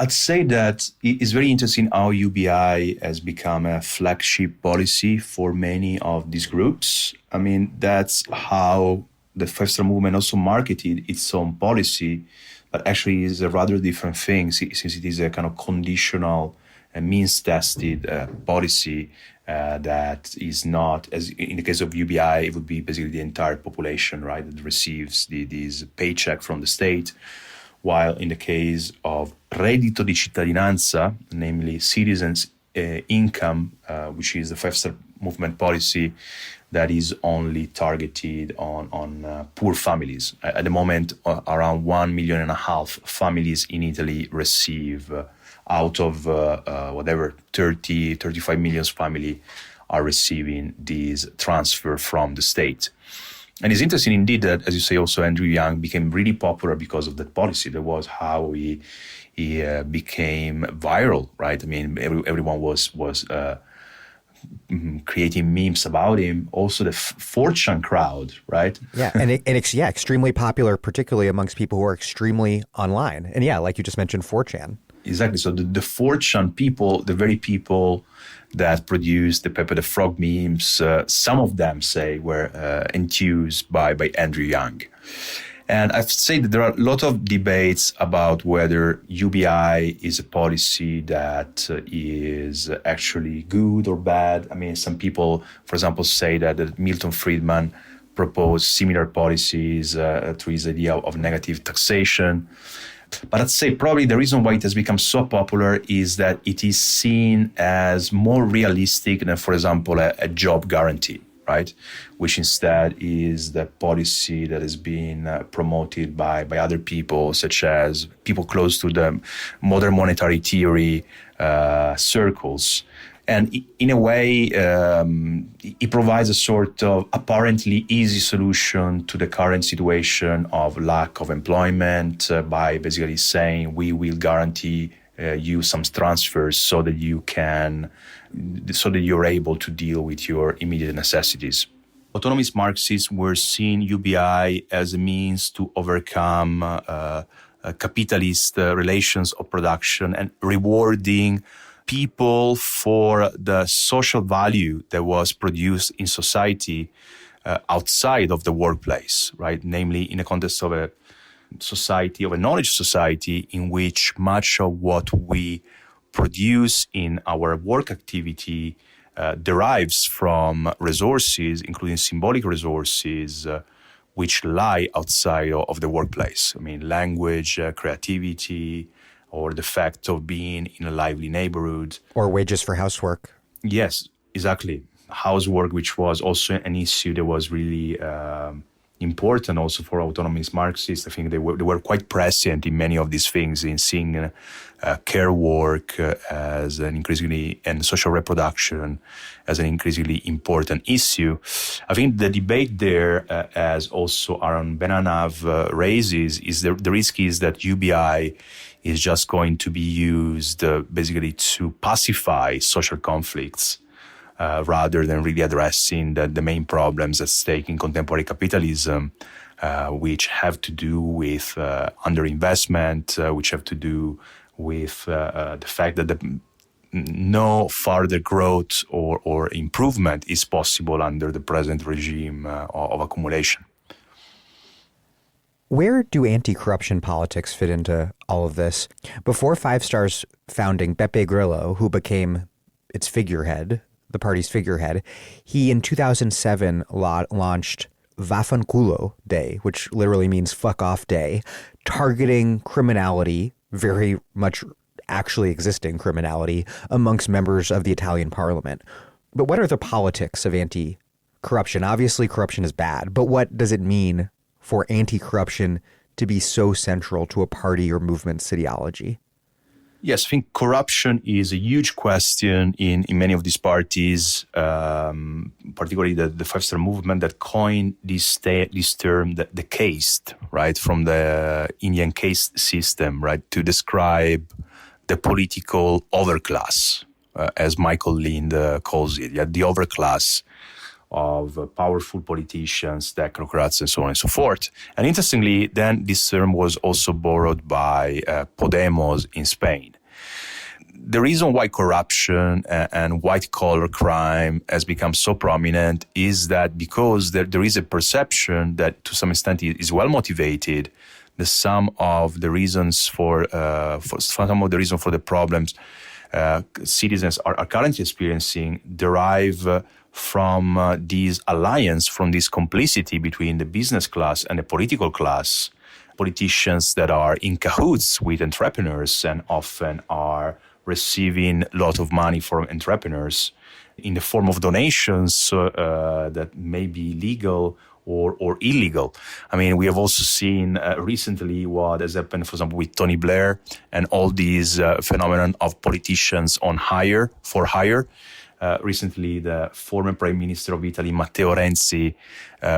I'd say that it's very interesting how UBI has become a flagship policy for many of these groups. I mean, that's how the Five-Star Movement also marketed its own policy, but actually is a rather different thing, since it is a kind of conditional and means-tested policy that is not, as in the case of UBI, it would be basically the entire population, right, that receives this paycheck from the state, while in the case of reddito di cittadinanza, namely citizens' income, which is the Five-Star Movement policy, that is only targeted on poor families. At the moment, around 1.5 million families in Italy receive, out of 35 million families are receiving this transfer from the state. And it's interesting indeed that, as you say, also Andrew Yang became really popular because of that policy. That was how he became viral, right? I mean, everyone was creating memes about him. Also the 4chan crowd, right? Yeah, and extremely popular, particularly amongst people who are extremely online. And yeah, like you just mentioned, 4chan. Exactly. So the 4chan people, the very people that produced the Pepe the Frog memes, some of them say were enthused by Andrew Yang. And I've said that there are a lot of debates about whether UBI is a policy that is actually good or bad. I mean, some people, for example, say that Milton Friedman proposed similar policies through his idea of negative taxation. But I'd say probably the reason why it has become so popular is that it is seen as more realistic than, for example, a job guarantee, right? Which instead is the policy that is being promoted by other people, such as people close to the modern monetary theory circles. And in a way, it provides a sort of apparently easy solution to the current situation of lack of employment by basically saying we will guarantee you some transfers so that you're able to deal with your immediate necessities. Autonomist Marxists were seeing UBI as a means to overcome capitalist relations of production and rewarding people for the social value that was produced in society outside of the workplace, right? Namely, in the context of a society, of a knowledge society, in which much of what we produce in our work activity derives from resources, including symbolic resources, which lie outside of the workplace. I mean, language, creativity, or the fact of being in a lively neighborhood. Or wages for housework. Yes, exactly. Housework, which was also an issue that was really important also for autonomist Marxists. I think they were quite prescient in many of these things, in seeing care work as an increasingly, and social reproduction as an increasingly important issue. I think the debate there, as also Aaron Benanav raises, is the risk is that UBI is just going to be used basically to pacify social conflicts rather than really addressing the main problems at stake in contemporary capitalism, which have to do with underinvestment, which have to do with the fact that no further growth or improvement is possible under the present regime of accumulation. Where do anti-corruption politics fit into all of this? Before Five Star's founding, Beppe Grillo, who became its figurehead, the party's figurehead, he in 2007 launched Vaffanculo Day, which literally means fuck off day, targeting criminality, very much actually existing criminality, amongst members of the Italian parliament. But what are the politics of anti-corruption? Obviously, corruption is bad, but what does it mean for anti-corruption to be so central to a party or movement's ideology? Yes, I think corruption is a huge question in many of these parties, particularly the Five Star Movement that coined this term, the caste, right, from the Indian caste system, right, to describe the political overclass, as Michael Lind calls it, the overclass of powerful politicians, technocrats, and so on and so forth. And interestingly, then this term was also borrowed by Podemos in Spain. The reason why corruption and white-collar crime has become so prominent is that because there is a perception that to some extent is well-motivated, that some of the reasons for the problems citizens are currently experiencing derive from this alliance, from this complicity between the business class and the political class, politicians that are in cahoots with entrepreneurs and often are receiving a lot of money from entrepreneurs in the form of donations that may be legal or illegal. I mean, we have also seen recently what has happened, for example, with Tony Blair and all these phenomenon of politicians for hire. Recently, the former Prime Minister of Italy, Matteo Renzi,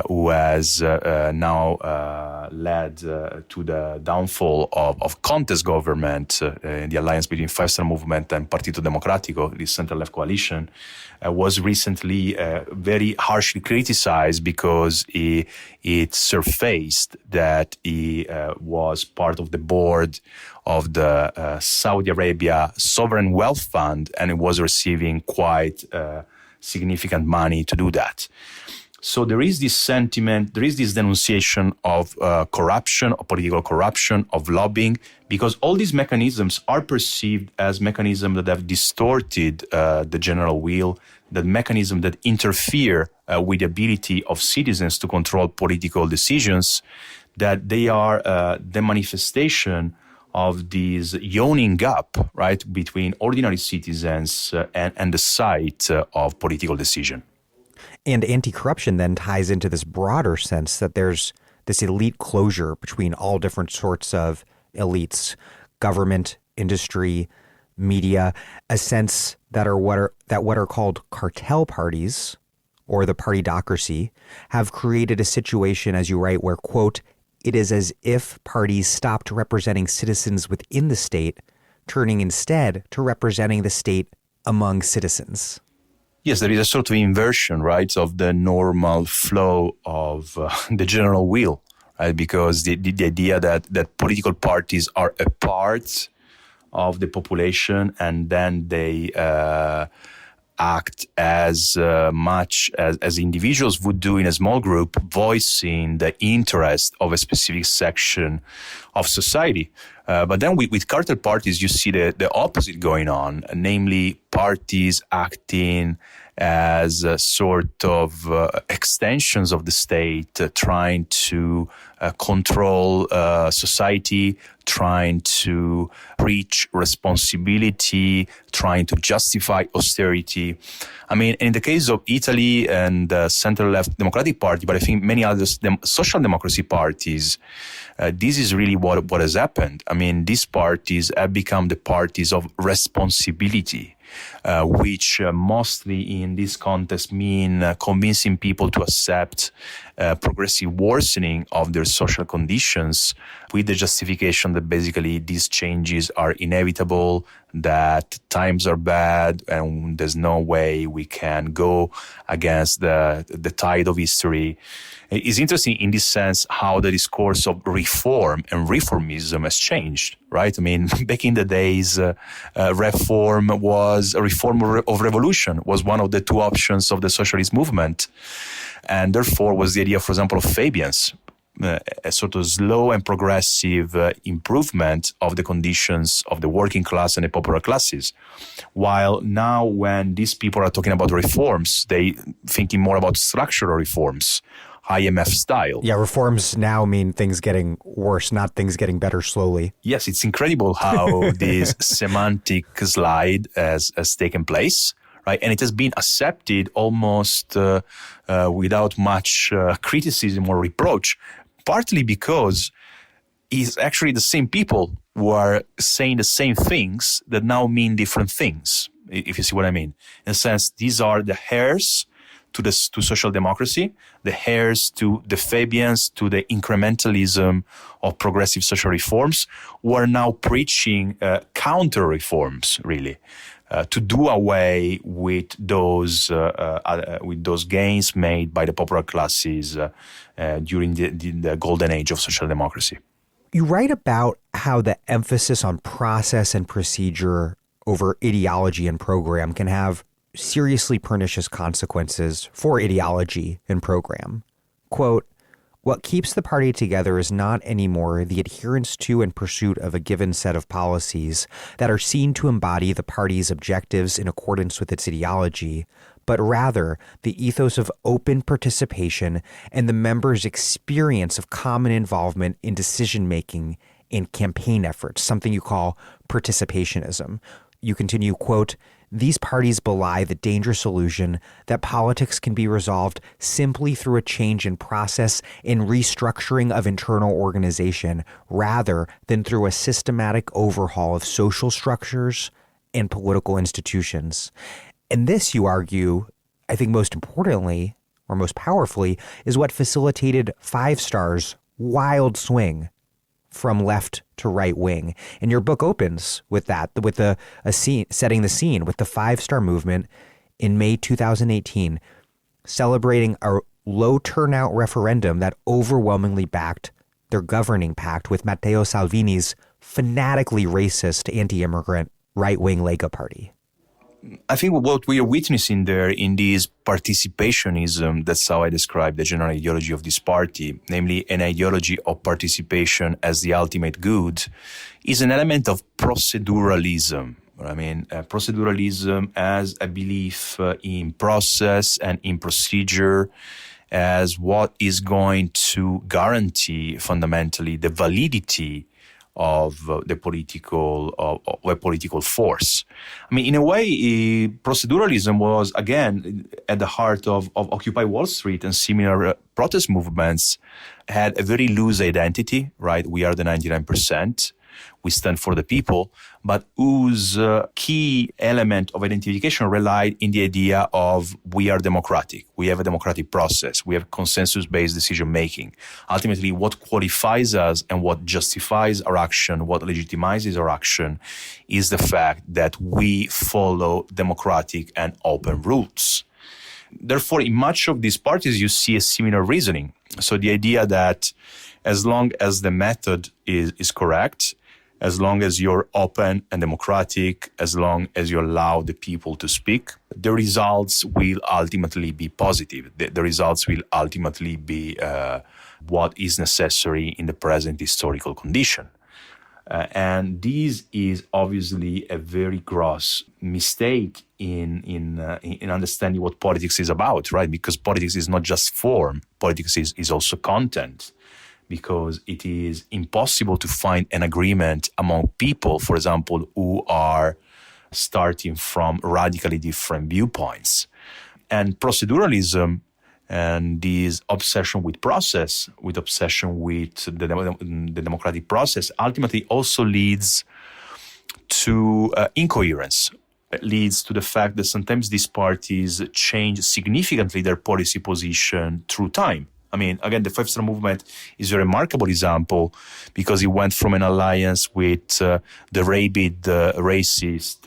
who has now led to the downfall of Conte's government, the alliance between Five Star Movement and Partito Democratico, the center-left coalition, was recently very harshly criticized because it surfaced that he was part of the board of the Saudi Arabia Sovereign Wealth Fund, and it was receiving quite significant money to do that. So there is this sentiment, there is this denunciation of corruption, of political corruption, of lobbying, because all these mechanisms are perceived as mechanisms that have distorted the general will, the mechanisms that interfere with the ability of citizens to control political decisions, that they are the manifestation of this yawning gap, right, between ordinary citizens and the site of political decision. And anti-corruption then ties into this broader sense that there's this elite closure between all different sorts of elites, government, industry, media, a sense that what are called cartel parties, or the partydocracy, have created a situation, as you write, where, quote, it is as if parties stopped representing citizens within the state, turning instead to representing the state among citizens. Yes, there is a sort of inversion, right, of the normal flow of the general will, right? Because the idea that political parties are a part of the population and then they act as much as individuals would do in a small group, voicing the interest of a specific section of society. But then with cartel parties, you see the opposite going on, namely parties acting as a sort of extensions of the state, trying to control society, trying to preach responsibility, trying to justify austerity. I mean, in the case of Italy and the center-left Democratic Party, but I think many other social democracy parties, this is really what has happened. I mean, these parties have become the parties of responsibility, which mostly in this context mean convincing people to accept progressive worsening of their social conditions with the justification that basically these changes are inevitable, that times are bad, and there's no way we can go against the tide of history. It's interesting in this sense how the discourse of reform and reformism has changed, right? I mean, back in the days, reform of revolution was one of the two options of the socialist movement. And therefore was the idea, for example, of Fabians, a sort of slow and progressive improvement of the conditions of the working class and the popular classes. While now when these people are talking about reforms, they thinking more about structural reforms, IMF style. Yeah, reforms now mean things getting worse, not things getting better slowly. Yes, it's incredible how this semantic slide has taken place. Right, and it has been accepted almost without much criticism or reproach, partly because it's actually the same people who are saying the same things that now mean different things, if you see what I mean. In a sense, these are the heirs to social democracy, the heirs to the Fabians, to the incrementalism of progressive social reforms, who are now preaching counter reforms, really. To do away with those gains made by the popular classes during the golden age of social democracy. You write about how the emphasis on process and procedure over ideology and program can have seriously pernicious consequences for ideology and program. Quote, "What keeps the party together is not anymore the adherence to and pursuit of a given set of policies that are seen to embody the party's objectives in accordance with its ideology, but rather the ethos of open participation and the members' experience of common involvement in decision-making and campaign efforts," something you call participationism. You continue, quote, "These parties belie the dangerous illusion that politics can be resolved simply through a change in process and restructuring of internal organization rather than through a systematic overhaul of social structures and political institutions." And this, you argue, I think most importantly, or most powerfully, is what facilitated Five Star's wild swing from left to right wing. And your book opens with that, with a scene, setting the scene with the Five Star movement in May 2018, celebrating a low turnout referendum that overwhelmingly backed their governing pact with Matteo Salvini's fanatically racist anti-immigrant right-wing Lega Party. I think what we are witnessing there in this participationism, that's how I describe the general ideology of this party, namely an ideology of participation as the ultimate good, is an element of proceduralism. I mean, proceduralism as a belief in process and in procedure as what is going to guarantee fundamentally the validity of the political force. I mean, in a way, proceduralism was, again, at the heart of Occupy Wall Street and similar protest movements, had a very loose identity, right? We are the 99%. We stand for the people, but whose key element of identification relied in the idea of we are democratic. We have a democratic process. We have consensus-based decision-making. Ultimately, what qualifies us and what justifies our action, what legitimizes our action, is the fact that we follow democratic and open rules. Therefore, in much of these parties, you see a similar reasoning. So the idea that as long as the method is correct, as long as you're open and democratic, as long as you allow the people to speak, the results will ultimately be positive. The results will ultimately be what is necessary in the present historical condition. And this is obviously a very gross mistake in understanding what politics is about, right? Because politics is not just form. Politics is also content. Because it is impossible to find an agreement among people, for example, who are starting from radically different viewpoints. And proceduralism and this obsession with process, with obsession with the democratic process, ultimately also leads to incoherence. It leads to the fact that sometimes these parties change significantly their policy position through time. I mean, again, the Five Star Movement is a remarkable example because it went from an alliance with the rabid racist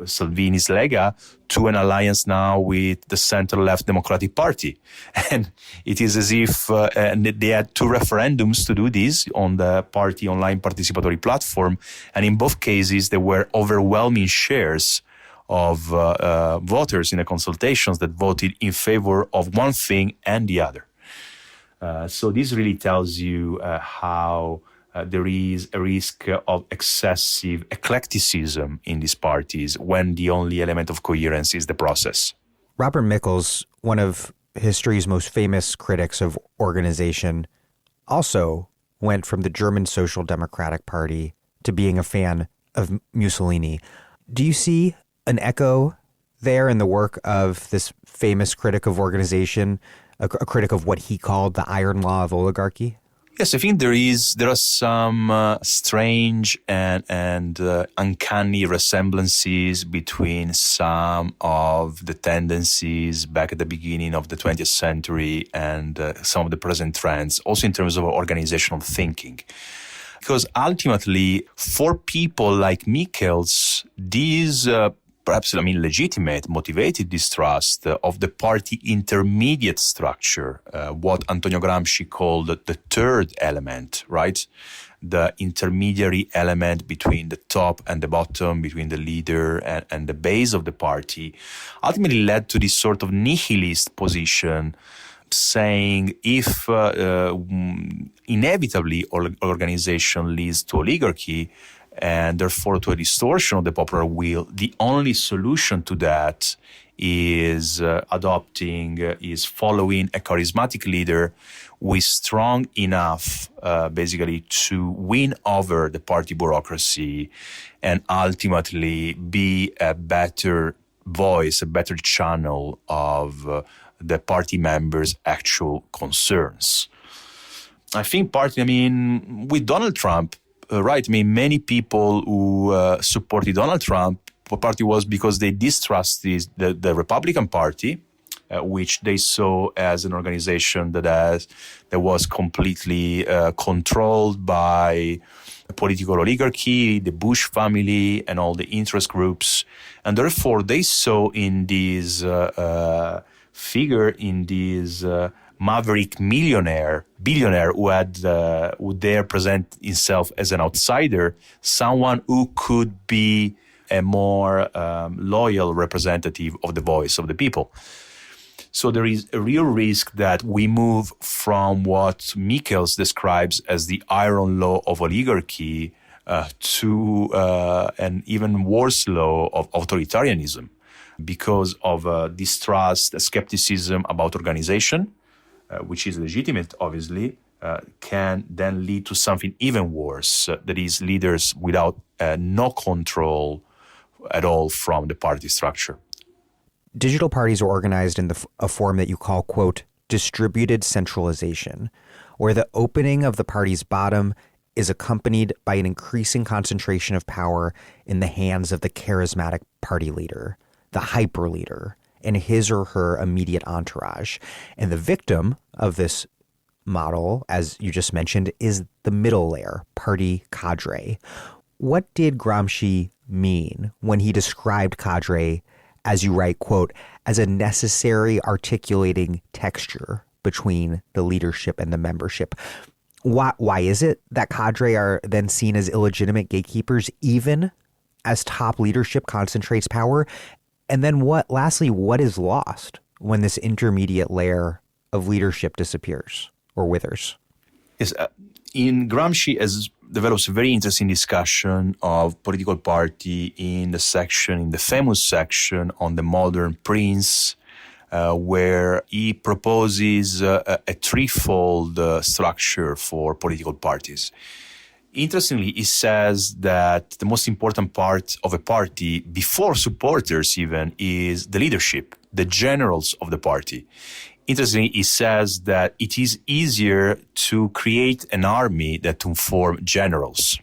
Salvini's Lega to an alliance now with the center-left Democratic Party. And it is as if and they had two referendums to do this on the party online participatory platform. And in both cases, there were overwhelming shares of voters in the consultations that voted in favor of one thing and the other. So this really tells you how there is a risk of excessive eclecticism in these parties when the only element of coherence is the process. Robert Michels, one of history's most famous critics of organization, also went from the German Social Democratic Party to being a fan of Mussolini. Do you see an echo there in the work of this famous critic of organization, a critic of what he called the iron law of oligarchy? Yes, I think there are some strange and uncanny resemblances between some of the tendencies back at the beginning of the 20th century and some of the present trends, also in terms of organizational thinking. Because ultimately, for people like Michels, these perhaps, legitimate, motivated distrust of the party intermediate structure, what Antonio Gramsci called the third element, right? The intermediary element between the top and the bottom, between the leader and the base of the party, ultimately led to this sort of nihilist position, saying if inevitably organization leads to oligarchy, and therefore to a distortion of the popular will, the only solution to that is following a charismatic leader who is strong enough basically to win over the party bureaucracy and ultimately be a better voice, a better channel of the party members' actual concerns. I think with Donald Trump, right. Many people who supported Donald Trump, party was because they distrusted the Republican Party, which they saw as an organization that was completely controlled by a political oligarchy, the Bush family, and all the interest groups. And therefore, they saw in this figure, in this maverick billionaire who dare present himself as an outsider, someone who could be a more loyal representative of the voice of the people. So there is a real risk that we move from what Michels describes as the iron law of oligarchy to an even worse law of authoritarianism because of distrust, skepticism about organization, which is legitimate, obviously, can then lead to something even worse, that is leaders without no control at all from the party structure. Digital parties are organized in a form that you call, quote, distributed centralization, where the opening of the party's bottom is accompanied by an increasing concentration of power in the hands of the charismatic party leader, the hyper leader, and his or her immediate entourage. And the victim of this model, as you just mentioned, is the middle layer, party cadre. What did Gramsci mean when he described cadre, as you write, quote, as a necessary articulating texture between the leadership and the membership? Why is it that cadre are then seen as illegitimate gatekeepers, even as top leadership concentrates power? And then lastly, what is lost when this intermediate layer of leadership disappears or withers? Yes, in Gramsci develops a very interesting discussion of political party in the famous section on the modern prince, where he proposes a threefold structure for political parties. Interestingly, he says that the most important part of a party, before supporters even, is the leadership, the generals of the party. Interestingly, he says that it is easier to create an army than to form generals.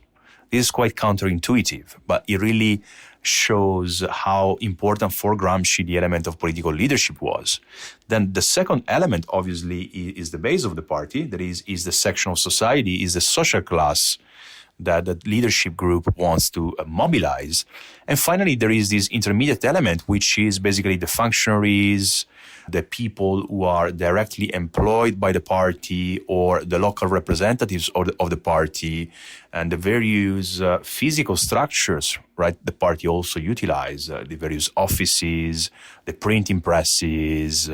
This is quite counterintuitive, but it really shows how important for Gramsci the element of political leadership was. Then the second element, obviously, is the base of the party. That is the section of society, is the social class that the leadership group wants to mobilize. And finally, there is this intermediate element, which is basically the functionaries, the people who are directly employed by the party or the local representatives of the party, and the various physical structures, right? The party also utilize the various offices, the printing presses,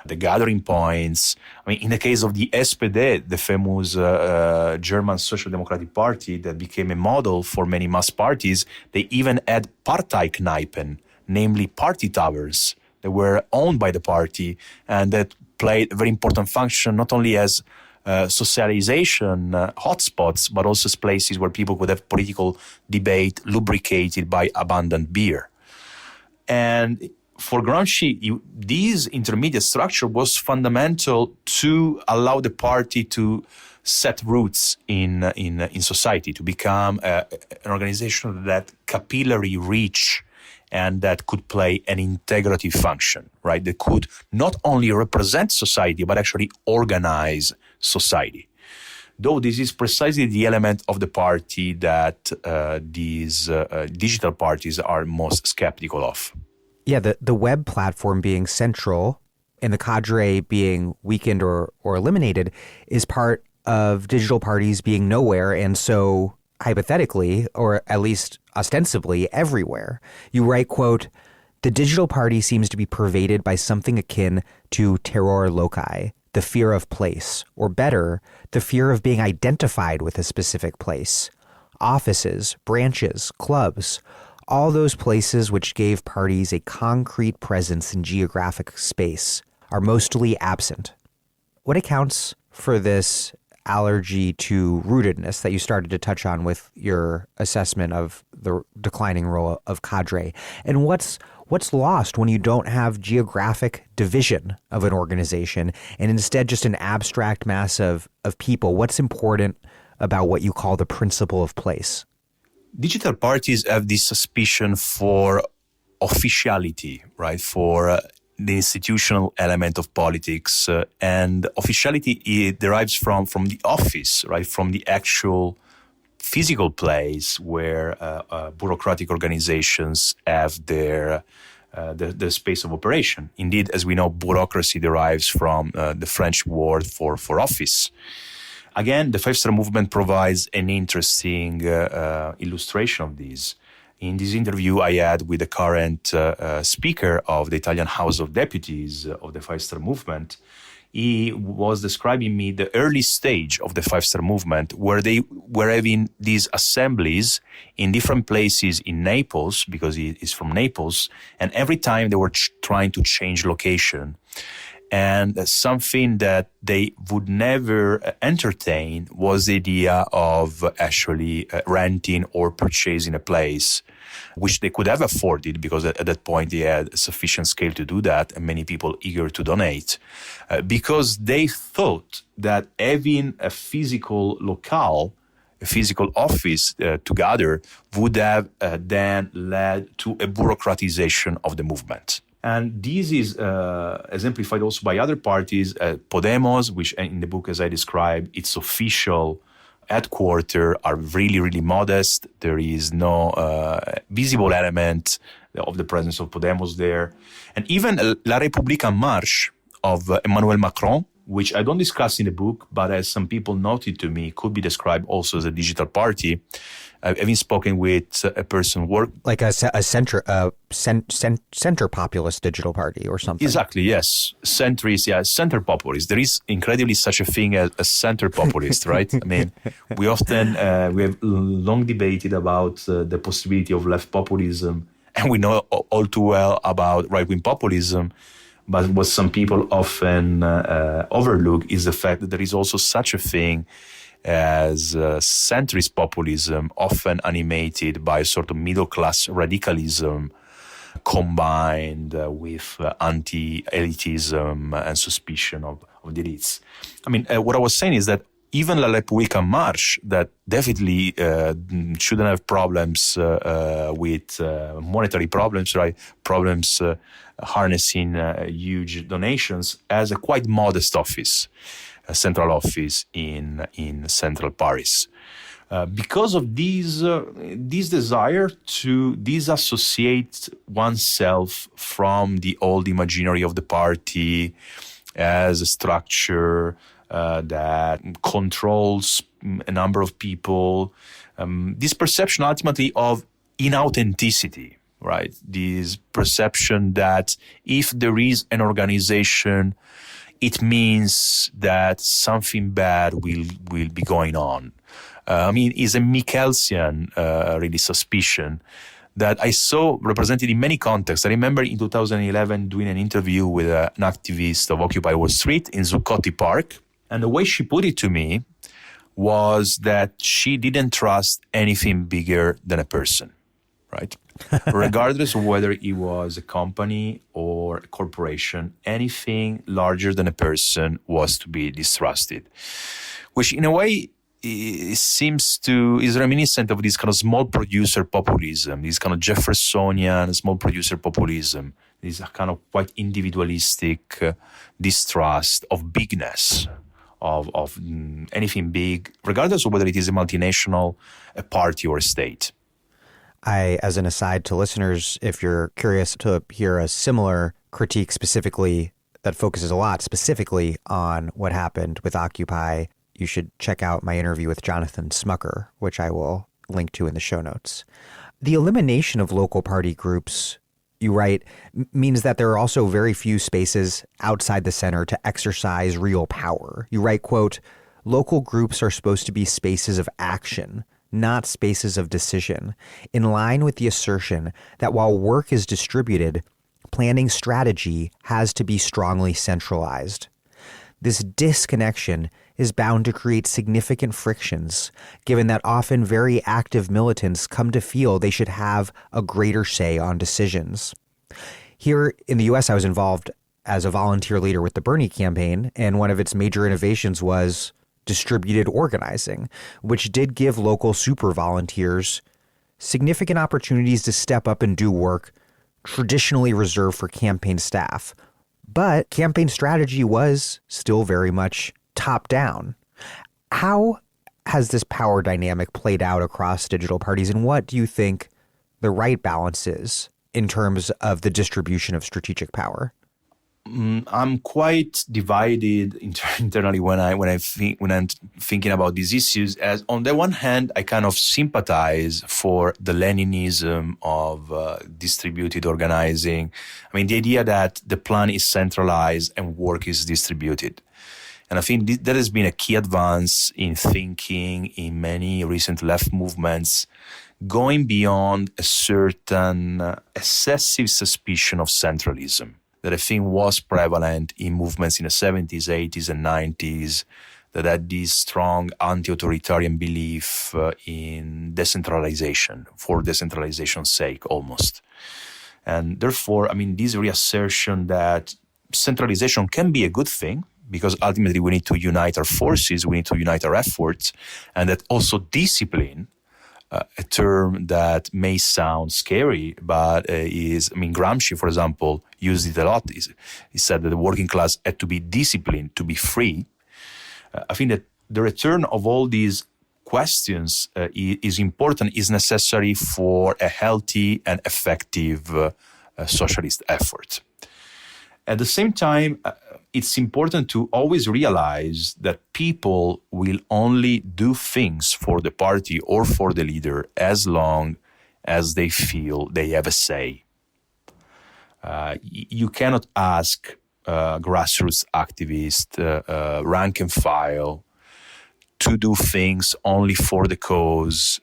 the gathering points. I mean, in the case of the SPD, the famous German Social Democratic Party that became a model for many mass parties, they even had Parteikneipen, namely party taverns, that were owned by the party and that played a very important function not only as socialization hotspots, but also as places where people could have political debate lubricated by abundant beer. And for Gramsci, this intermediate structure was fundamental to allow the party to set roots in society, to become an organization that capillary reach and that could play an integrative function, right? That could not only represent society, but actually organize society. Though this is precisely the element of the party that these digital parties are most skeptical of. Yeah, the web platform being central and the cadre being weakened or eliminated is part of digital parties being nowhere, and so hypothetically, or at least ostensibly, everywhere. You write, quote, "The digital party seems to be pervaded by something akin to terror loci, the fear of place, or better, the fear of being identified with a specific place. Offices, branches, clubs, all those places which gave parties a concrete presence in geographic space are mostly absent." What accounts for this allergy to rootedness that you started to touch on with your assessment of the declining role of cadre? And what's lost when you don't have geographic division of an organization and instead just an abstract mass of people? What's important about what you call the principle of place? Digital parties have this suspicion for officiality, right? For the institutional element of politics, and officiality it derives from the office, right? From the actual physical place where bureaucratic organizations have their space of operation. Indeed, as we know, bureaucracy derives from the French word for office. Again, the Five Star Movement provides an interesting illustration of this. In this interview I had with the current speaker of the Italian House of Deputies of the Five Star Movement, he was describing me the early stage of the Five Star Movement, where they were having these assemblies in different places in Naples, because he is from Naples, and every time they were trying to change location. And something that they would never entertain was the idea of actually renting or purchasing a place, which they could have afforded because at that point they had sufficient scale to do that and many people eager to donate, because they thought that having a physical locale, a physical office to gather would have then led to a bureaucratization of the movement. And this is exemplified also by other parties, Podemos, which in the book, as I described, its official headquarters are really, really modest. There is no visible element of the presence of Podemos there. And even La République en Marche of Emmanuel Macron, which I don't discuss in the book, but as some people noted to me, could be described also as a digital party. Having spoken with a person like a center populist digital party or something. Exactly, yes. Centrist, yeah, center populist. There is incredibly such a thing as a center populist, right? I mean, we often, we have long debated about the possibility of left populism, and we know all too well about right-wing populism. But what some people often overlook is the fact that there is also such a thing as centrist populism, often animated by a sort of middle-class radicalism combined with anti-elitism and suspicion of the elites. I mean, what I was saying is that even La Repubblica March, that definitely shouldn't have problems with monetary problems, right? Problems harnessing huge donations, as a quite modest office, a central office in central Paris. Because of this desire to disassociate oneself from the old imaginary of the party as a structure that controls a number of people, this perception ultimately of inauthenticity, right? This perception that if there is an organization, it means that something bad will be going on. It's a Michelsian really suspicion that I saw represented in many contexts. I remember in 2011 doing an interview with an activist of Occupy Wall Street in Zuccotti Park. And the way she put it to me was that she didn't trust anything bigger than a person, right? Regardless of whether it was a company or a corporation, anything larger than a person was to be distrusted, which in a way is reminiscent of this kind of small producer populism, this kind of Jeffersonian small producer populism, this kind of quite individualistic distrust of bigness, of anything big, regardless of whether it is a multinational, a party, or a state. As an aside to listeners, if you're curious to hear a similar critique specifically that focuses a lot specifically on what happened with Occupy, you should check out my interview with Jonathan Smucker, which I will link to in the show notes. The elimination of local party groups, you write, means that there are also very few spaces outside the center to exercise real power. You write, quote, "Local groups are supposed to be spaces of action, not spaces of decision, in line with the assertion that while work is distributed, planning strategy has to be strongly centralized. This disconnection is bound to create significant frictions, given that often very active militants come to feel they should have a greater say on decisions." Here in the U.S., I was involved as a volunteer leader with the Bernie campaign, and one of its major innovations was distributed organizing, which did give local super volunteers significant opportunities to step up and do work traditionally reserved for campaign staff. But campaign strategy was still very much top down. How has this power dynamic played out across digital parties, and what do you think the right balance is in terms of the distribution of strategic power? I'm quite divided internally when I'm thinking about these issues. As on the one hand, I kind of sympathize for the Leninism of distributed organizing. The idea that the plan is centralized and work is distributed. And I think that has been a key advance in thinking in many recent left movements, going beyond a certain excessive suspicion of centralism that I think was prevalent in movements in the 70s, 80s, and 90s, that had this strong anti-authoritarian belief in decentralization, for decentralization's sake almost. And therefore, this reassertion that centralization can be a good thing, because ultimately we need to unite our forces, we need to unite our efforts, and that also discipline, a term that may sound scary, but Gramsci, for example, used it a lot. He said that the working class had to be disciplined to be free. I think that the return of all these questions is important, is necessary for a healthy and effective socialist effort. At the same time, it's important to always realize that people will only do things for the party or for the leader as long as they feel they have a say. You cannot ask grassroots activists, rank and file, to do things only for the cause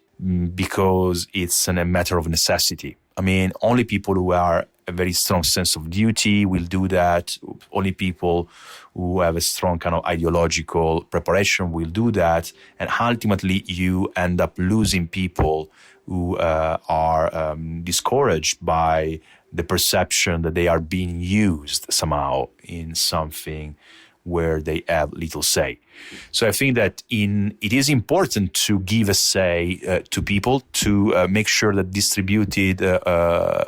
because it's a matter of necessity. Only people who are a very strong sense of duty will do that. Only people who have a strong kind of ideological preparation will do that. And ultimately, you end up losing people who are discouraged by the perception that they are being used somehow in something where they have little say. So I think that it is important to give a say to people, to make sure that distributed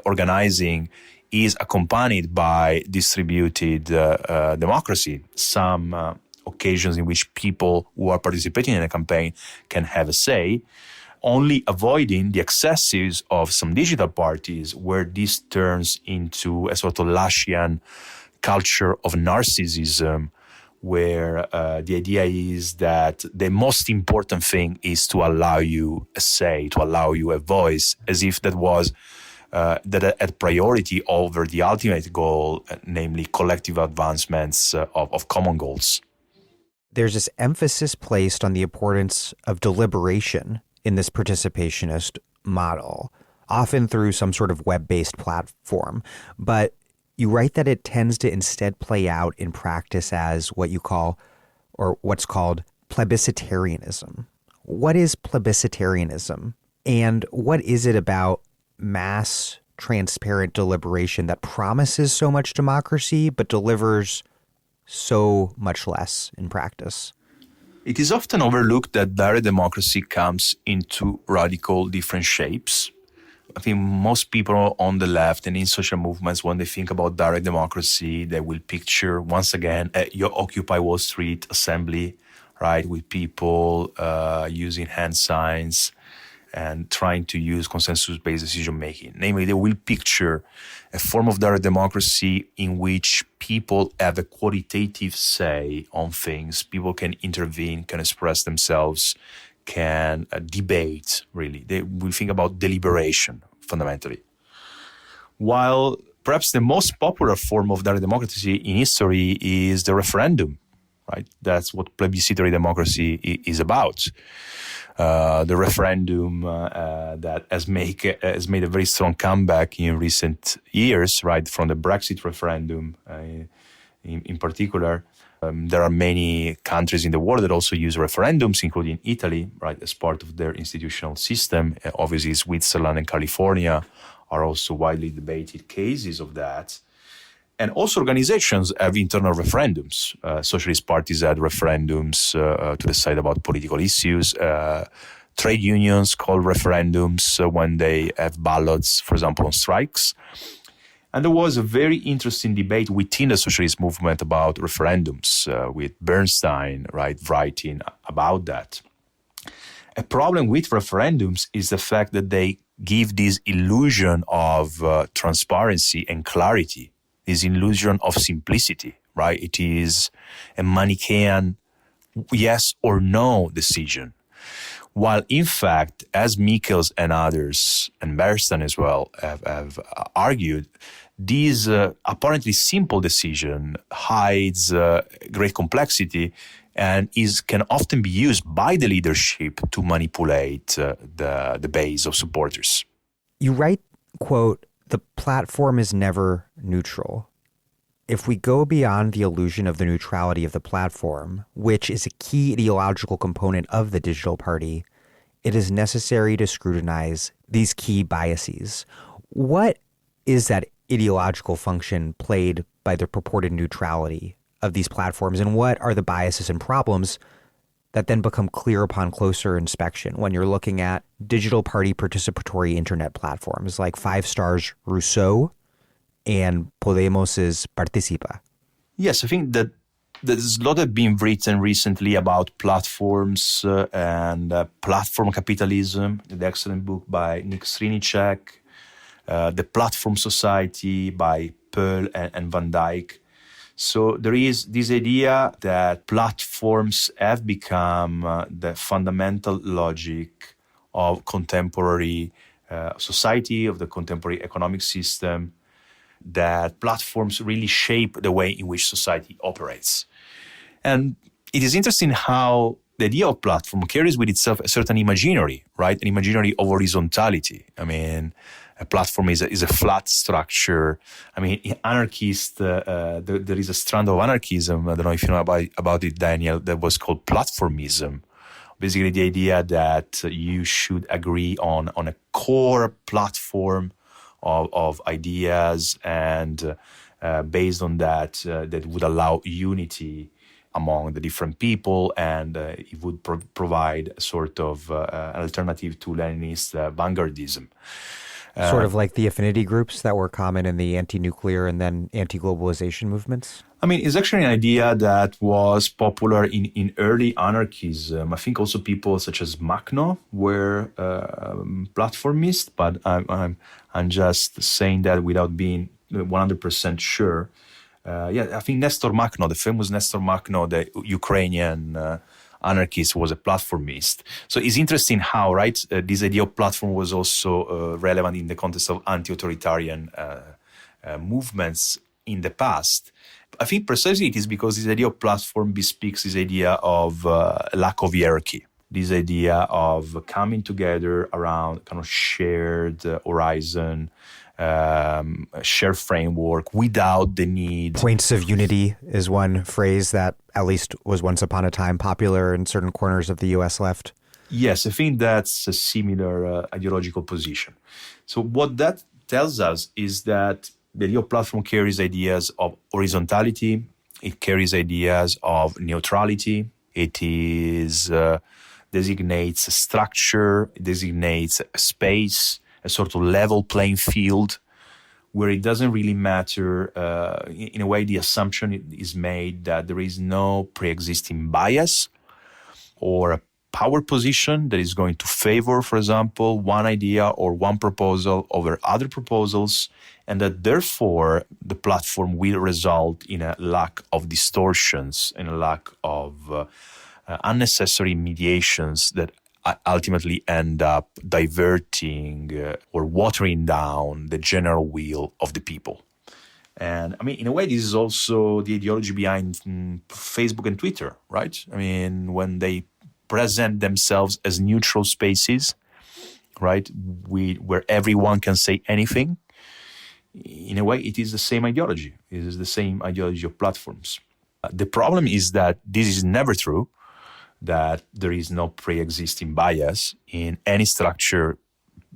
organizing is accompanied by distributed democracy. Some occasions in which people who are participating in a campaign can have a say, only avoiding the excesses of some digital parties where this turns into a sort of Lashian culture of narcissism, where the idea is that the most important thing is to allow you a say, to allow you a voice, as if that was that had priority over the ultimate goal, namely collective advancements of common goals. There's this emphasis placed on the importance of deliberation in this participationist model, often through some sort of web-based platform. But you write that it tends to instead play out in practice as what you call, or what's called, plebiscitarianism. What is plebiscitarianism? And what is it about mass, transparent deliberation that promises so much democracy but delivers so much less in practice? It is often overlooked that direct democracy comes into radical different shapes. I think most people on the left and in social movements, when they think about direct democracy, they will picture, once again, your Occupy Wall Street assembly, right, with people using hand signs and trying to use consensus-based decision-making. Namely, they will picture a form of direct democracy in which people have a qualitative say on things. People can intervene, can express themselves, can debate, really. They will think about deliberation, fundamentally. While perhaps the most popular form of direct democracy in history is the referendum, right? That's what plebiscitary democracy is about. The referendum that has made a very strong comeback in recent years, right, from the Brexit referendum in particular. There are many countries in the world that also use referendums, including Italy, right, as part of their institutional system. Obviously, Switzerland and California are also widely debated cases of that. And also organizations have internal referendums. Socialist parties had referendums to decide about political issues. Trade unions call referendums when they have ballots, for example, on strikes. And there was a very interesting debate within the socialist movement about referendums, with Bernstein, right, writing about that. A problem with referendums is the fact that they give this illusion of transparency and clarity, this illusion of simplicity, right? It is a Manichaean yes or no decision. While in fact, as Michels and others, and Bernstein as well, have argued, this apparently simple decision hides great complexity and can often be used by the leadership to manipulate the base of supporters. You write, quote, "The platform is never neutral. If we go beyond the illusion of the neutrality of the platform, which is a key ideological component of the digital party, it is necessary to scrutinize these key biases." What is that ideological function played by the purported neutrality of these platforms, and what are the biases and problems that then become clear upon closer inspection when you're looking at digital party participatory internet platforms like 5 Stars Rousseau and Podemos's Participa? Yes, I think that there's a lot that been written recently about platforms and platform capitalism. The excellent book by Nick Srinicek, The Platform Society by Pearl and Van Dyck. So there is this idea that platforms have become the fundamental logic of contemporary society, of the contemporary economic system, that platforms really shape the way in which society operates. And it is interesting how the idea of platform carries with itself a certain imaginary, right? An imaginary of horizontality. I mean, a platform is a flat structure. I mean, in anarchist, there is a strand of anarchism, I don't know if you know about it, Daniel, that was called platformism. Basically, the idea that you should agree on a core platform of ideas, and based on that, that would allow unity among the different people, and it would provide a sort of an alternative to Leninist vanguardism. Sort of like the affinity groups that were common in the anti-nuclear and then anti-globalization movements? I mean, it's actually an idea that was popular in early anarchism. I think also people such as Makhno were platformist, but I'm just saying that without being 100% sure. I think Nestor Makhno, the famous Nestor Makhno, the Ukrainian anarchist, was a platformist. So it's interesting how, right, this idea of platform was also relevant in the context of anti-authoritarian movements in the past. I think precisely it is because this idea of platform bespeaks this idea of lack of hierarchy, this idea of coming together around kind of shared horizon, shared framework without the need. Points of unity is one phrase that at least was once upon a time popular in certain corners of the U.S. left. Yes, I think that's a similar ideological position. So what that tells us is that the idea of platform carries ideas of horizontality. It carries ideas of neutrality. It designates a structure, it designates a space, a sort of level playing field where it doesn't really matter. In a way, the assumption is made that there is no pre-existing bias or a power position that is going to favor, for example, one idea or one proposal over other proposals, and that therefore the platform will result in a lack of distortions and a lack of unnecessary mediations that ultimately end up diverting or watering down the general will of the people. And I mean, in a way, this is also the ideology behind Facebook and Twitter, right? I mean, when they present themselves as neutral spaces, right, where everyone can say anything, in a way, it is the same ideology. It is the same ideology of platforms. The problem is that this is never true, that there is no pre-existing bias in any structure.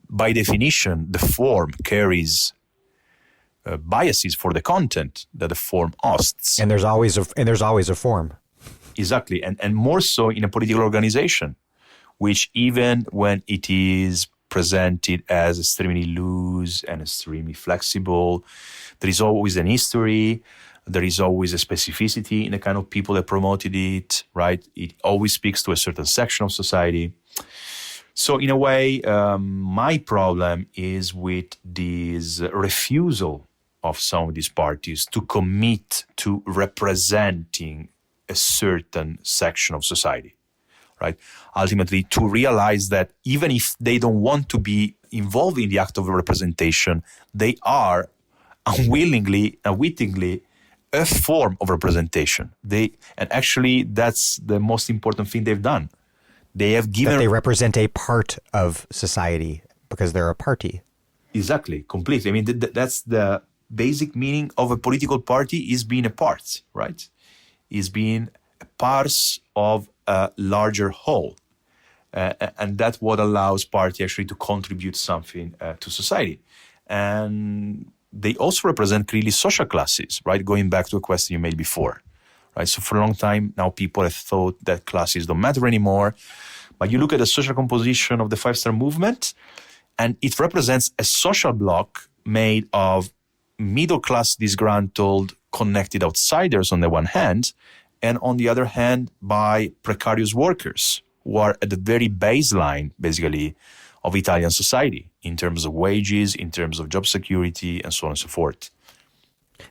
By definition, the form carries biases for the content that the form hosts. And there's always a form. Exactly. And more so in a political organization, which even when it is presented as extremely loose and extremely flexible, there is always an history. There is always a specificity in the kind of people that promoted it, right? It always speaks to a certain section of society. So in a way, my problem is with this refusal of some of these parties to commit to representing a certain section of society, right? Ultimately, to realize that even if they don't want to be involved in the act of representation, they are unwittingly a form of representation. And actually, that's the most important thing they've done. They have given... That they represent a part of society because they're a party. Exactly, completely. I mean, that's the basic meaning of a political party, is being a part, right? Is being a part of a larger whole. And that's what allows party actually to contribute something to society. And they also represent clearly social classes, right? Going back to a question you made before, right? So for a long time now, people have thought that classes don't matter anymore. But you look at the social composition of the Five-Star Movement, and it represents a social bloc made of middle-class disgruntled, connected outsiders on the one hand, and on the other hand, by precarious workers who are at the very baseline, basically, of Italian society in terms of wages, in terms of job security, and so on and so forth.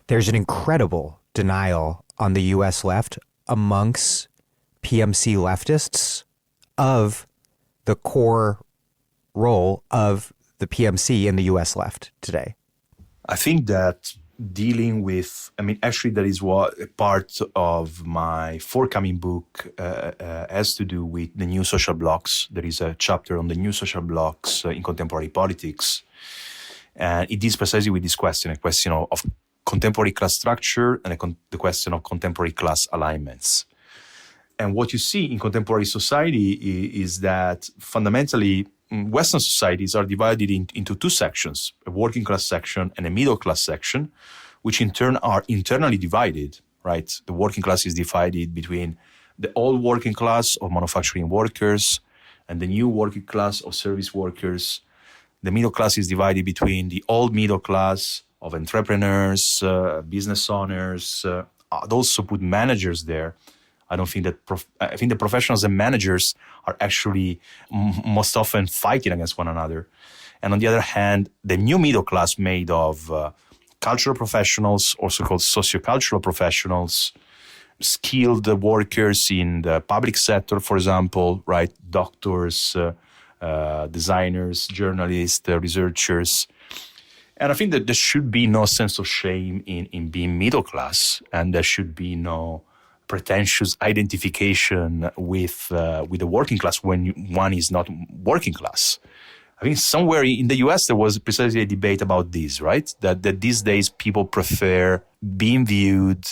There's an incredible denial on the U.S. left amongst PMC leftists of the core role of the PMC in the U.S. left today. I think that dealing with, actually that is what a part of my forthcoming book has to do with the new social blocks. There is a chapter on the new social blocks in contemporary politics. And it deals precisely with this question, a question of contemporary class structure and the question of contemporary class alignments. And what you see in contemporary society is that fundamentally Western societies are divided into two sections, a working class section and a middle class section, which in turn are internally divided, right? The working class is divided between the old working class of manufacturing workers and the new working class of service workers. The middle class is divided between the old middle class of entrepreneurs, business owners. I'd also put managers there. I don't think that. I think the professionals and managers are actually most often fighting against one another. And on the other hand, the new middle class made of cultural professionals, also called sociocultural professionals, skilled workers in the public sector, for example, right? Doctors, designers, journalists, researchers. And I think that there should be no sense of shame in being middle class, and there should be no pretentious identification with the working class when one is not working class. I think somewhere in the US there was precisely a debate about this, right? That these days people prefer being viewed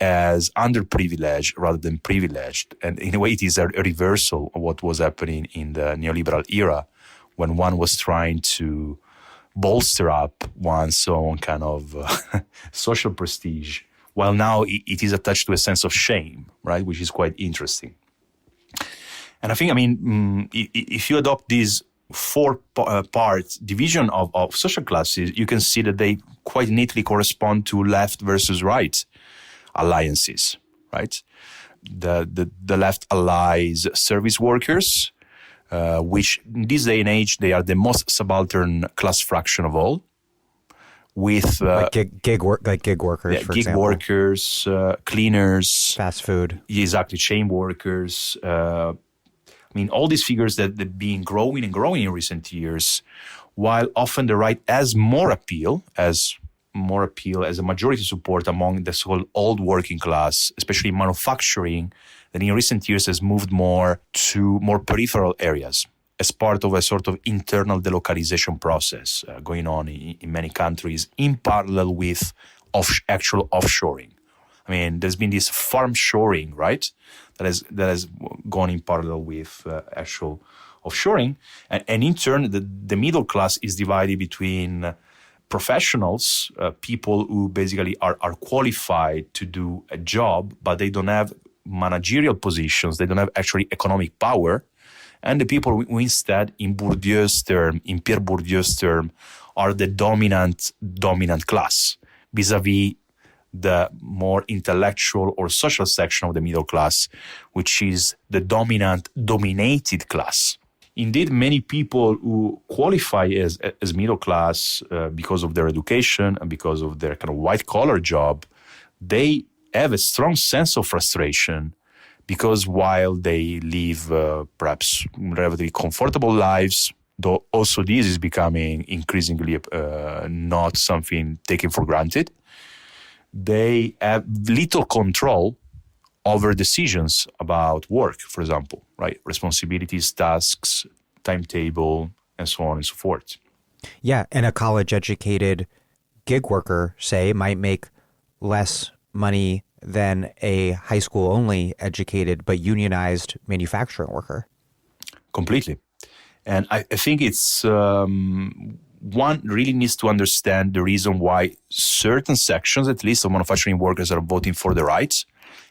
as underprivileged rather than privileged. And in a way it is a reversal of what was happening in the neoliberal era, when one was trying to bolster up one's own kind of social prestige, while now it is attached to a sense of shame, right? Which is quite interesting. And I think, if you adopt these four-part division of social classes, you can see that they quite neatly correspond to left versus right alliances, right? The left allies service workers, which in this day and age, they are the most subaltern class fraction of all. With like gig workers, for gig example. workers, cleaners, fast food, exactly, chain workers. All these figures that have been growing and growing in recent years, while often the right has more appeal as a majority support among the so-called old working class, especially manufacturing, that in recent years has moved more to more peripheral areas as part of a sort of internal delocalization process going on in many countries in parallel with actual offshoring. There's been this farm shoring, right? That has gone in parallel with actual offshoring. And in turn, the middle class is divided between professionals, people who basically are qualified to do a job, but they don't have managerial positions, they don't have actually economic power, and the people who instead, in Pierre Bourdieu's term, are the dominant class, vis-a-vis the more intellectual or social section of the middle class, which is the dominated class. Indeed, many people who qualify as middle class because of their education and because of their kind of white-collar job, they have a strong sense of frustration because while they live perhaps relatively comfortable lives, though also this is becoming increasingly not something taken for granted, they have little control over decisions about work, for example, right? Responsibilities, tasks, timetable, and so on and so forth. Yeah, and a college-educated gig worker, say, might make less money than a high school-only educated but unionized manufacturing worker. Completely. And I think it's one really needs to understand the reason why certain sections, at least of manufacturing workers, are voting for the right,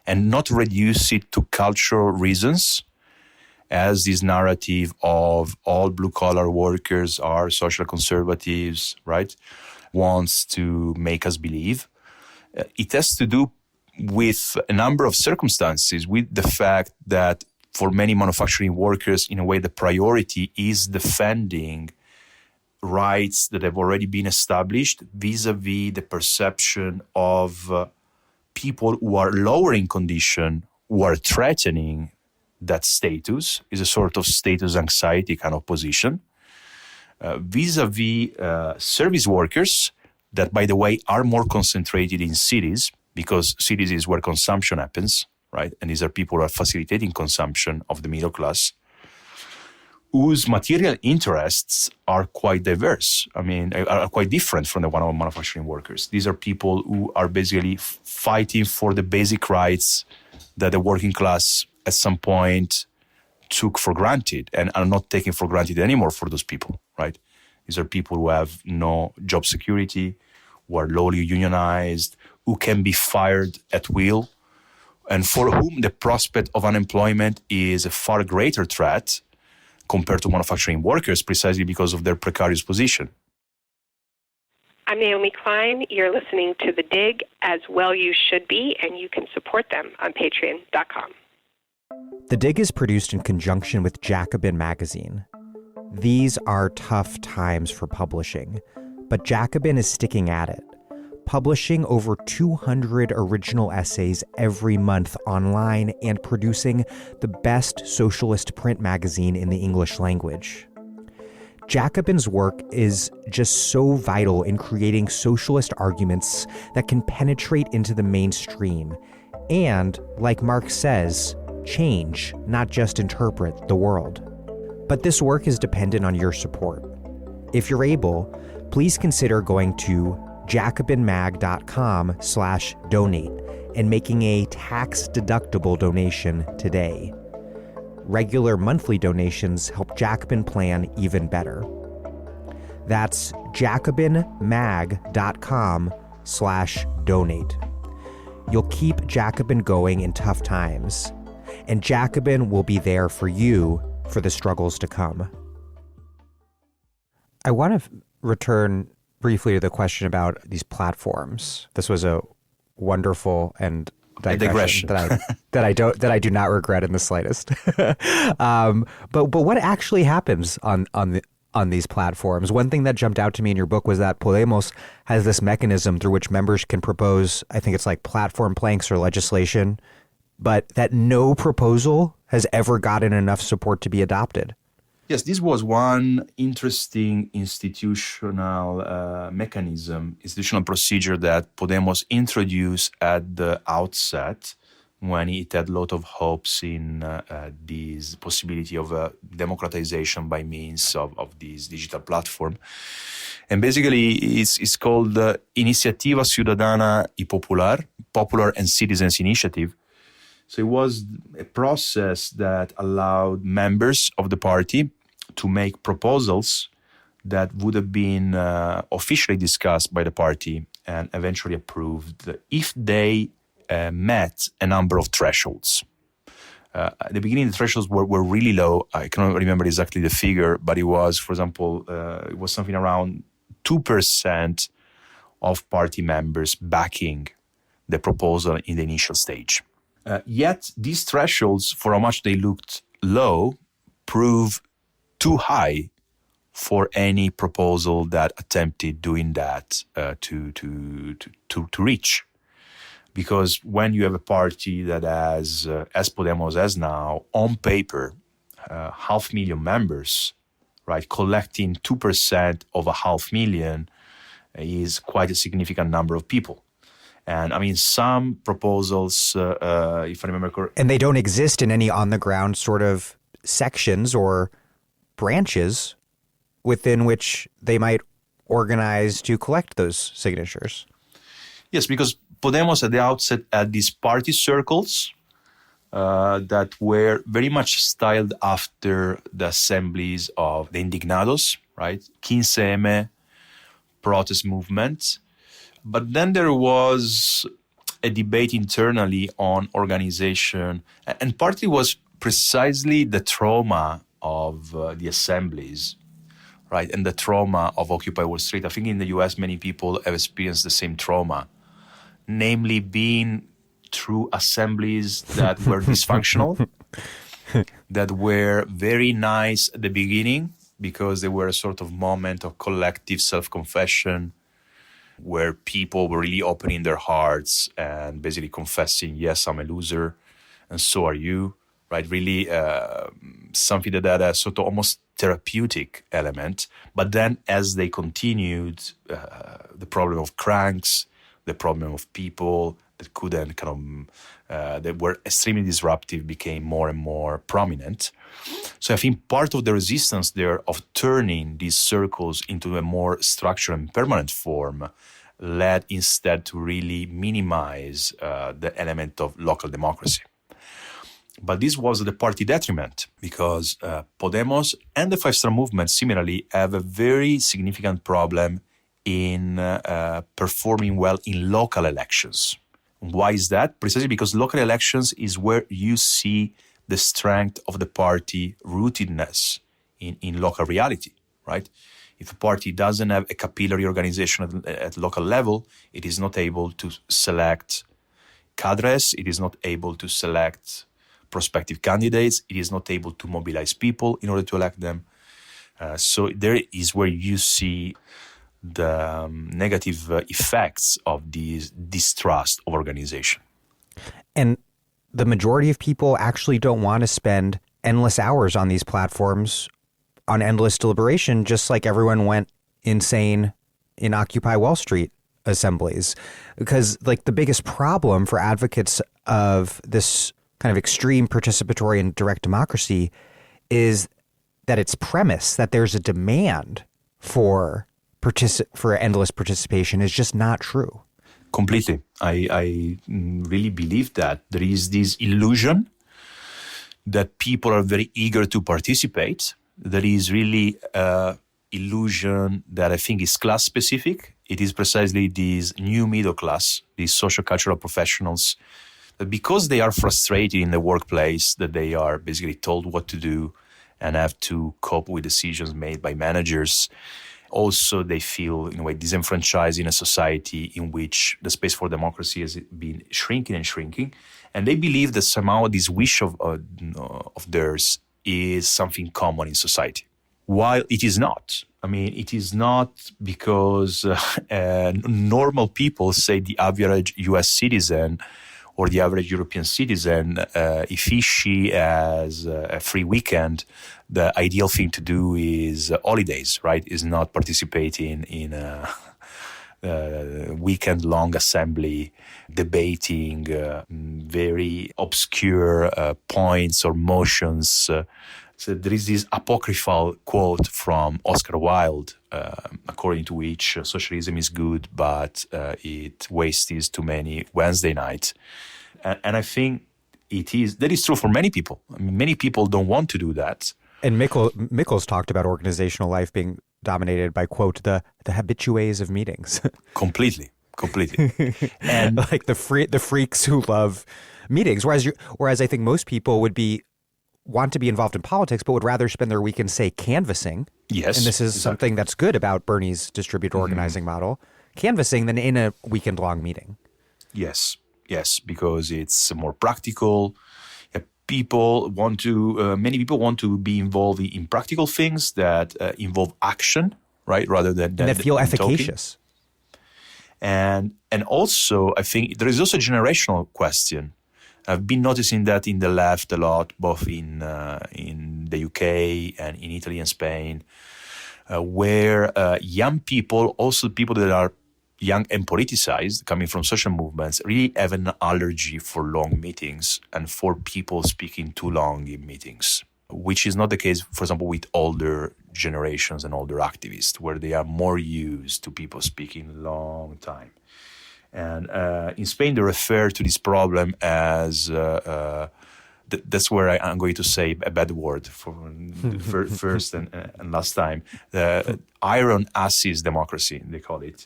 and not reduce it to cultural reasons, as this narrative of all blue-collar workers are social conservatives, right, wants to make us believe. It has to do with a number of circumstances, with the fact that for many manufacturing workers, in a way, the priority is defending rights that have already been established vis-a-vis the perception of people who are lower in condition, who are threatening that status, is a sort of status anxiety kind of position, vis-a-vis service workers that, by the way, are more concentrated in cities, because cities is where consumption happens, right? And these are people who are facilitating consumption of the middle class, whose material interests are quite diverse. Are quite different from the one of manufacturing workers. These are people who are basically fighting for the basic rights that the working class at some point took for granted and are not taken for granted anymore for those people, right? These are people who have no job security, who are lowly unionized, who can be fired at will, and for whom the prospect of unemployment is a far greater threat compared to manufacturing workers precisely because of their precarious position. I'm Naomi Klein. You're listening to The Dig, as well you should be, and you can support them on patreon.com. The Dig is produced in conjunction with Jacobin magazine. These are tough times for publishing, but Jacobin is sticking at it, publishing over 200 original essays every month online and producing the best socialist print magazine in the English language. Jacobin's work is just so vital in creating socialist arguments that can penetrate into the mainstream and, like Marx says, change, not just interpret, the world. But this work is dependent on your support. If you're able, please consider going to jacobinmag.com/donate and making a tax-deductible donation today. Regular monthly donations help Jacobin plan even better. That's jacobinmag.com/donate. You'll keep Jacobin going in tough times, and Jacobin will be there for you for the struggles to come. I want to return briefly to the question about these platforms. This was a wonderful and digression that I do not regret in the slightest. But what actually happens on these platforms? One thing that jumped out to me in your book was that Podemos has this mechanism through which members can propose, I think it's like platform planks or legislation, but that no proposal has ever gotten enough support to be adopted. Yes, this was one interesting institutional institutional procedure that Podemos introduced at the outset when it had a lot of hopes in this possibility of democratization by means of this digital platform. And basically, it's called Iniciativa Ciudadana y Popular, Popular and Citizens Initiative. So it was a process that allowed members of the party to make proposals that would have been officially discussed by the party and eventually approved if they met a number of thresholds. At the beginning, the thresholds were really low. I cannot remember exactly the figure, but it was, for example, it was something around 2% of party members backing the proposal in the initial stage. Yet these thresholds, for how much they looked low, prove too high for any proposal that attempted doing that to reach. Because when you have a party that has, as Podemos has now, on paper, 500,000 members, right, collecting 2% of 500,000 is quite a significant number of people. And I mean, some proposals, if I remember correctly. And they don't exist in any on-the-ground sort of sections or branches within which they might organize to collect those signatures. Yes, because Podemos at the outset had these party circles that were very much styled after the assemblies of the Indignados, right? 15M, protest movement. But then there was a debate internally on organization, and partly was precisely the trauma of the assemblies, right, and the trauma of Occupy Wall Street. I think in the US, many people have experienced the same trauma, namely being through assemblies that were dysfunctional, that were very nice at the beginning because they were a sort of moment of collective self-confession where people were really opening their hearts and basically confessing, yes, I'm a loser, and so are you, right? Really something that had a sort of almost therapeutic element. But then as they continued, the problem of cranks, the problem of people that couldn't that were extremely disruptive became more and more prominent. So I think part of the resistance there of turning these circles into a more structured and permanent form led instead to really minimize the element of local democracy. But this was the party detriment because Podemos and the Five Star Movement similarly have a very significant problem in performing well in local elections. Why is that? Precisely because local elections is where you see the strength of the party rootedness in local reality, right? If a party doesn't have a capillary organization at local level, it is not able to select cadres, it is not able to select prospective candidates, it is not able to mobilize people in order to elect them. So there is where you see the negative effects of this distrust of organization. And the majority of people actually don't want to spend endless hours on these platforms on endless deliberation, just like everyone went insane in Occupy Wall Street assemblies. Because like the biggest problem for advocates of this kind of extreme participatory and direct democracy is that its premise that there's a demand for endless participation is just not true. Completely. I really believe that there is this illusion that people are very eager to participate. There is really an illusion that I think is class specific. It is precisely this new middle class, these social cultural professionals, that because they are frustrated in the workplace, that they are basically told what to do and have to cope with decisions made by managers. Also, they feel, in a way, disenfranchised in a society in which the space for democracy has been shrinking and shrinking. And they believe that somehow this wish of theirs is something common in society, while it is not. I mean, it is not because normal people, say the average US citizen or the average European citizen, if she has a free weekend, the ideal thing to do is holidays, right? Is not participating in a weekend-long assembly, debating very obscure points or motions. So there is this apocryphal quote from Oscar Wilde, according to which socialism is good, but it wastes too many Wednesday nights. And I think that is true for many people. I mean, many people don't want to do that. And Mikkels talked about organizational life being dominated by, quote, the habitués of meetings. Completely. And like the freaks who love meetings. Whereas I think most people want to be involved in politics, but would rather spend their weekend, say, canvassing. Yes. And this is something that's good about Bernie's distributed organizing model, canvassing than in a weekend-long meeting. Yes, because it's more practical. Many people want to be involved in practical things that involve action, right, rather than that feel Talking. efficacious. And also, I think there is also a generational question. I've been noticing that in the left a lot, both in the UK and in Italy and Spain, where young people, also people that are young and politicized, coming from social movements, really have an allergy for long meetings and for people speaking too long in meetings, which is not the case, for example, with older generations and older activists, where they are more used to people speaking a long time. And in Spain, they refer to this problem as, that's where I'm going to say a bad word for first and last time, the iron assist democracy, they call it.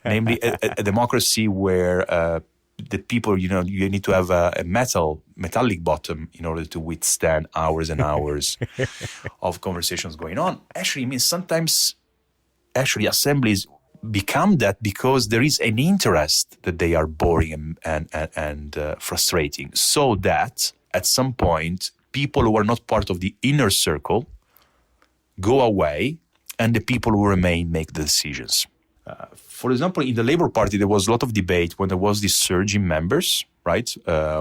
Namely a democracy where the people, you need to have a metallic bottom in order to withstand hours and hours of conversations going on. Actually, I mean, sometimes assemblies become that because there is an interest that they are boring and frustrating, so that at some point people who are not part of the inner circle go away and the people who remain make the decisions. For example, in the Labour Party, there was a lot of debate when there was this surge in members, right,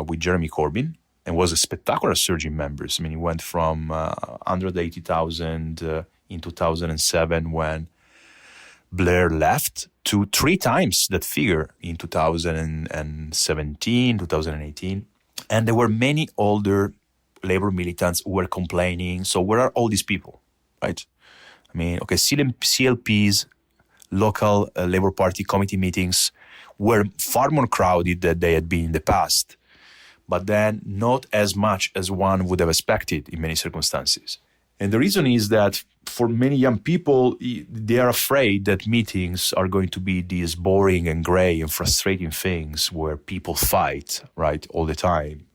with Jeremy Corbyn, and was a spectacular surge in members. I mean, it went from 180,000 in 2007 when Blair left to 3 times that figure in 2017, 2018. And there were many older Labour militants who were complaining, so where are all these people, right? I mean, okay, CLP's local Labour Party committee meetings were far more crowded than they had been in the past, but then not as much as one would have expected in many circumstances. And the reason is that for many young people, they are afraid that meetings are going to be these boring and gray and frustrating things where people fight, right, all the time.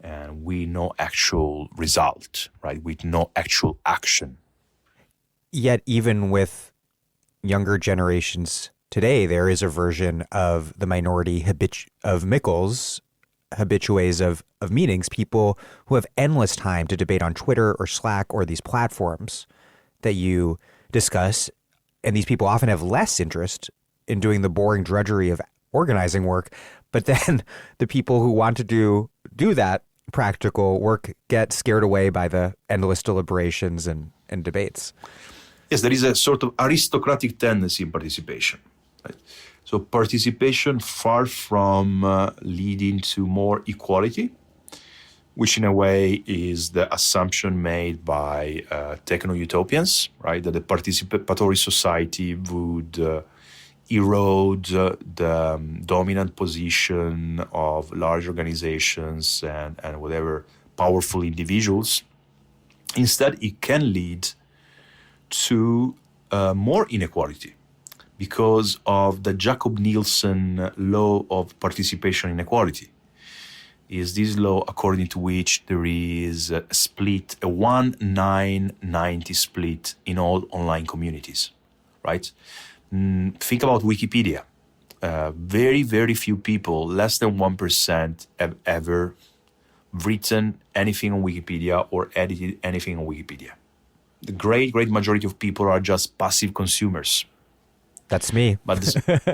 And with no actual result, right, with no actual action. Yet even with younger generations today, there is a version of the minority of Mickles, habitués of meetings, people who have endless time to debate on Twitter or Slack or these platforms that you discuss. And these people often have less interest in doing the boring drudgery of organizing work. But then the people who want to do that practical work get scared away by the endless deliberations and debates. Yes, there is a sort of aristocratic tendency in participation. Right? So participation, far from leading to more equality, which in a way is the assumption made by techno-utopians, right? That the participatory society would erode the dominant position of large organizations and whatever powerful individuals. Instead, it can lead to more inequality because of the Jacob Nielsen law of participation inequality. Is this law according to which there is a split, a 1-9-90 split in all online communities, right? Think about Wikipedia. Very, very few people, less than 1%, have ever written anything on Wikipedia or edited anything on Wikipedia. The great majority of people are just passive consumers. That's me. But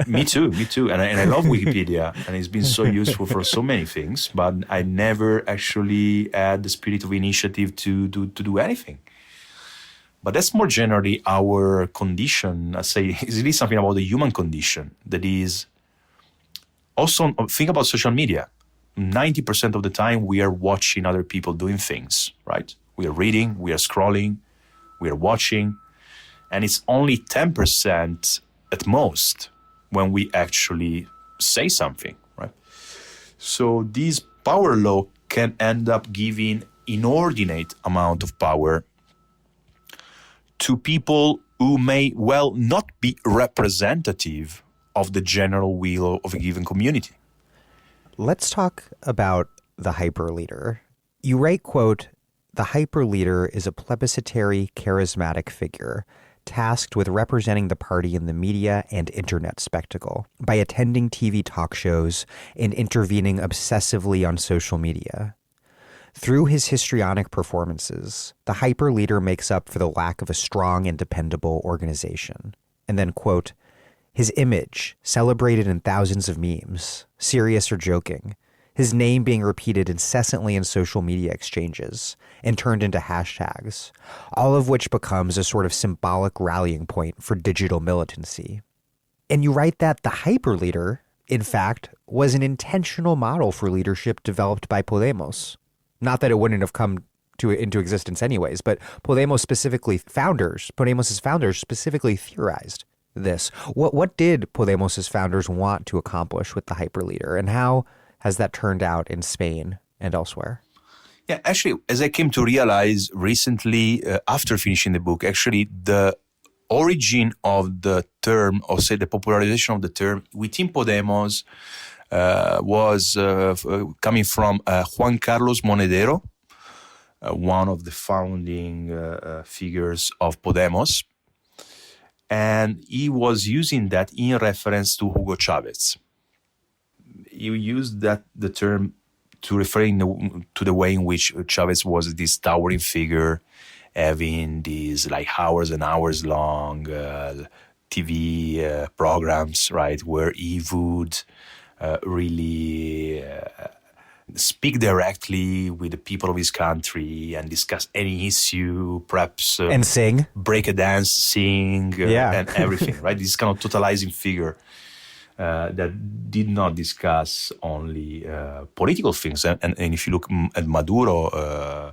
me too. And I love Wikipedia, and it's been so useful for so many things, but I never actually had the spirit of initiative to do anything. But that's more generally our condition. I say it is something about the human condition that is also, think about social media. 90% of the time we are watching other people doing things, right? We are reading, we are scrolling, we are watching, and it's only 10% at most when we actually say something, right? So this power law can end up giving inordinate amount of power to people who may well not be representative of the general will of a given community. Let's talk about the hyperleader. You write, quote, "The hyperleader is a plebiscitary, charismatic figure tasked with representing the party in the media and internet spectacle by attending TV talk shows and intervening obsessively on social media. Through his histrionic performances, the hyperleader makes up for the lack of a strong and dependable organization." And then, quote, "His image, celebrated in thousands of memes, serious or joking, his name being repeated incessantly in social media exchanges and turned into hashtags, all of which becomes a sort of symbolic rallying point for digital militancy." And you write that the hyperleader, in fact, was an intentional model for leadership developed by Podemos. Not that it wouldn't have come into existence anyways, but Podemos' founders specifically theorized this. What did Podemos' founders want to accomplish with the hyperleader, and how has that turned out in Spain and elsewhere? Yeah, actually, as I came to realize recently, after finishing the book, actually the origin of the term, or say the popularization of the term within Podemos was coming from Juan Carlos Monedero, one of the founding figures of Podemos. And he was using that in reference to Hugo Chavez. He used the term to referring to the way in which Chavez was this towering figure, having these like hours and hours long TV programs, right, where he would really speak directly with the people of his country and discuss any issue, perhaps and sing, break a dance, sing, and everything, right? This kind of totalizing figure that did not discuss only political things. And if you look at Maduro,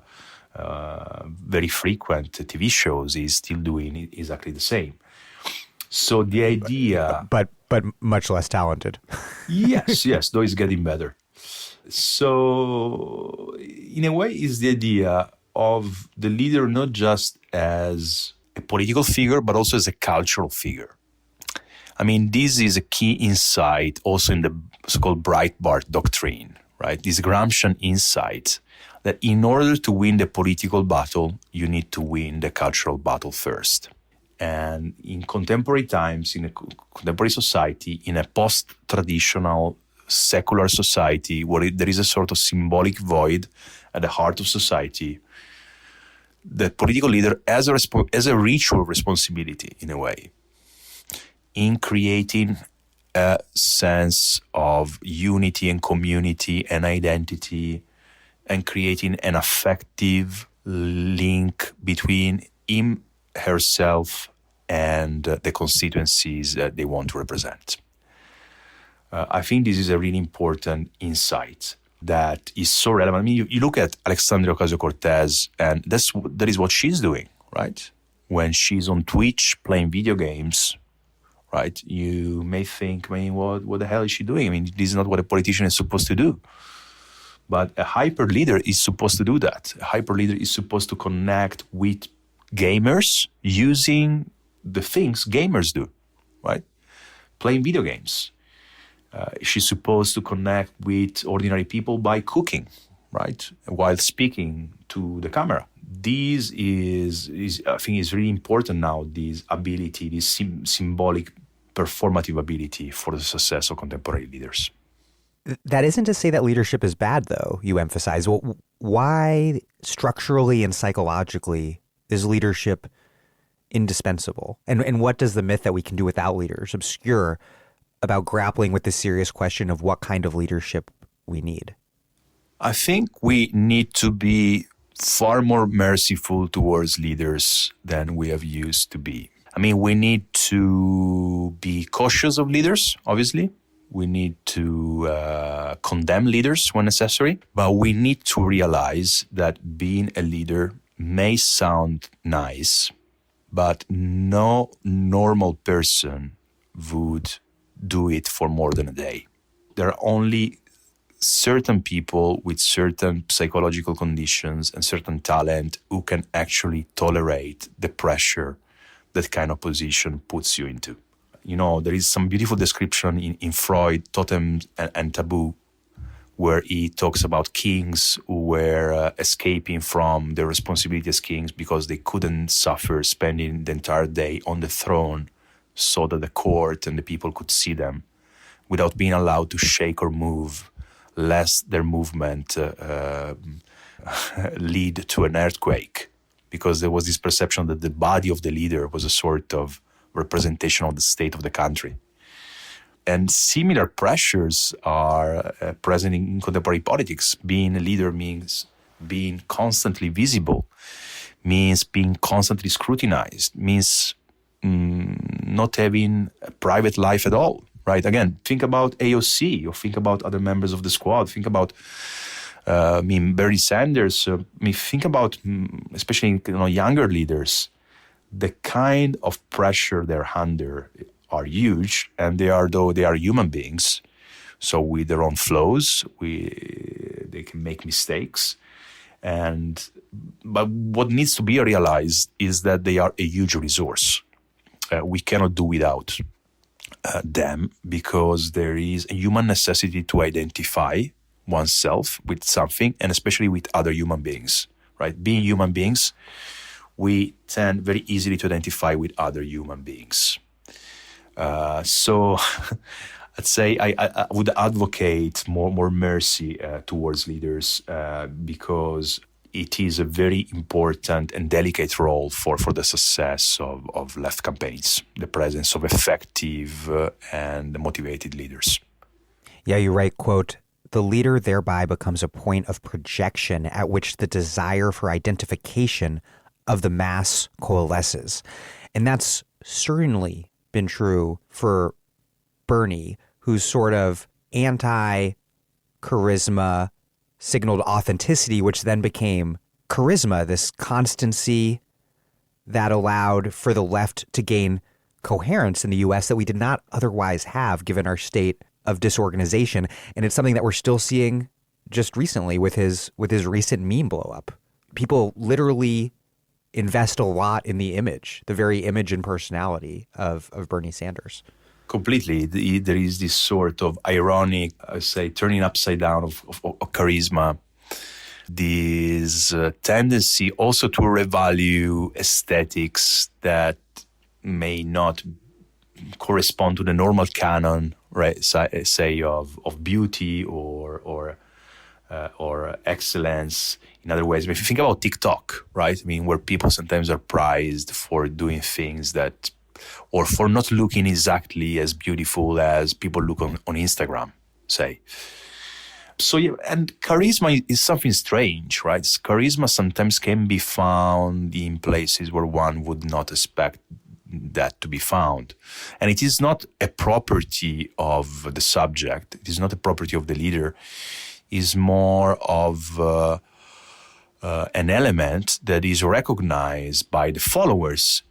very frequent TV shows, he's still doing exactly the same. So the idea... But much less talented. Yes, though he's getting better. So in a way, it's the idea of the leader not just as a political figure, but also as a cultural figure. I mean, this is a key insight also in the so-called Breitbart doctrine, right? This Gramscian insight that in order to win the political battle, you need to win the cultural battle first. And in contemporary times, in a contemporary society, in a post-traditional secular society where there is a sort of symbolic void at the heart of society, the political leader has a ritual responsibility, in a way, in creating a sense of unity and community and identity, and creating an affective link between him, herself, and the constituencies that they want to represent. I think this is a really important insight that is so relevant. I mean, you look at Alexandria Ocasio-Cortez, and that is what she's doing, right? When she's on Twitch playing video games, right? You may think, I mean, what the hell is she doing? I mean, this is not what a politician is supposed to do. But a hyper leader is supposed to do that. A hyper leader is supposed to connect with gamers using the things gamers do, right? Playing video games. She's supposed to connect with ordinary people by cooking, right? While speaking to the camera. This is I think is really important now, this ability, this symbolic performative ability for the success of contemporary leaders. That isn't to say that leadership is bad, though, you emphasize. Well, why structurally and psychologically is leadership indispensable? And what does the myth that we can do without leaders obscure about grappling with the serious question of what kind of leadership we need? I think we need to be far more merciful towards leaders than we have used to be. I mean, we need to be cautious of leaders, obviously. We need to condemn leaders when necessary. But we need to realize that being a leader may sound nice, but no normal person would do it for more than a day. There are only certain people with certain psychological conditions and certain talent who can actually tolerate the pressure that kind of position puts you into. You know, there is some beautiful description in Freud, Totem and Taboo, where he talks about kings who were escaping from their responsibility as kings because they couldn't suffer spending the entire day on the throne so that the court and the people could see them without being allowed to shake or move, lest their movement lead to an earthquake, because there was this perception that the body of the leader was a sort of representation of the state of the country. And similar pressures are present in contemporary politics. Being a leader means being constantly visible, means being constantly scrutinized, means not having a private life at all, right? Again, think about AOC, or think about other members of the squad, think about Bernie Sanders, think about, especially younger leaders, the kind of pressure they're under are huge, and they are human beings. So with their own flaws, they can make mistakes. But what needs to be realized is that they are a huge resource. We cannot do without them, because there is a human necessity to identify oneself with something, and especially with other human beings, right? Being human beings, we tend very easily to identify with other human beings. So I'd say I would advocate more mercy towards leaders, because it is a very important and delicate role for the success of left campaigns, the presence of effective and motivated leaders. Yeah, you write, quote, "The leader thereby becomes a point of projection at which the desire for identification of the mass coalesces." And that's certainly been true for Bernie, whose sort of anti-charisma signaled authenticity, which then became charisma, this constancy that allowed for the left to gain coherence in the U.S. that we did not otherwise have given our state of disorganization. And it's something that we're still seeing just recently with his recent meme blow up. People literally invest a lot in the image, the very image and personality of Bernie Sanders. Completely. There is this sort of ironic, turning upside down of charisma. This tendency also to revalue aesthetics that may not correspond to the normal canon, right? Say of beauty or excellence. In other ways, if you think about TikTok, right? I mean, where people sometimes are prized for doing things that, or for not looking exactly as beautiful as people look on Instagram, say. So, yeah, and charisma is something strange, right? Charisma sometimes can be found in places where one would not expect that to be found. And it is not a property of the subject. It is not a property of the leader. It is more of an element that is recognized by the followers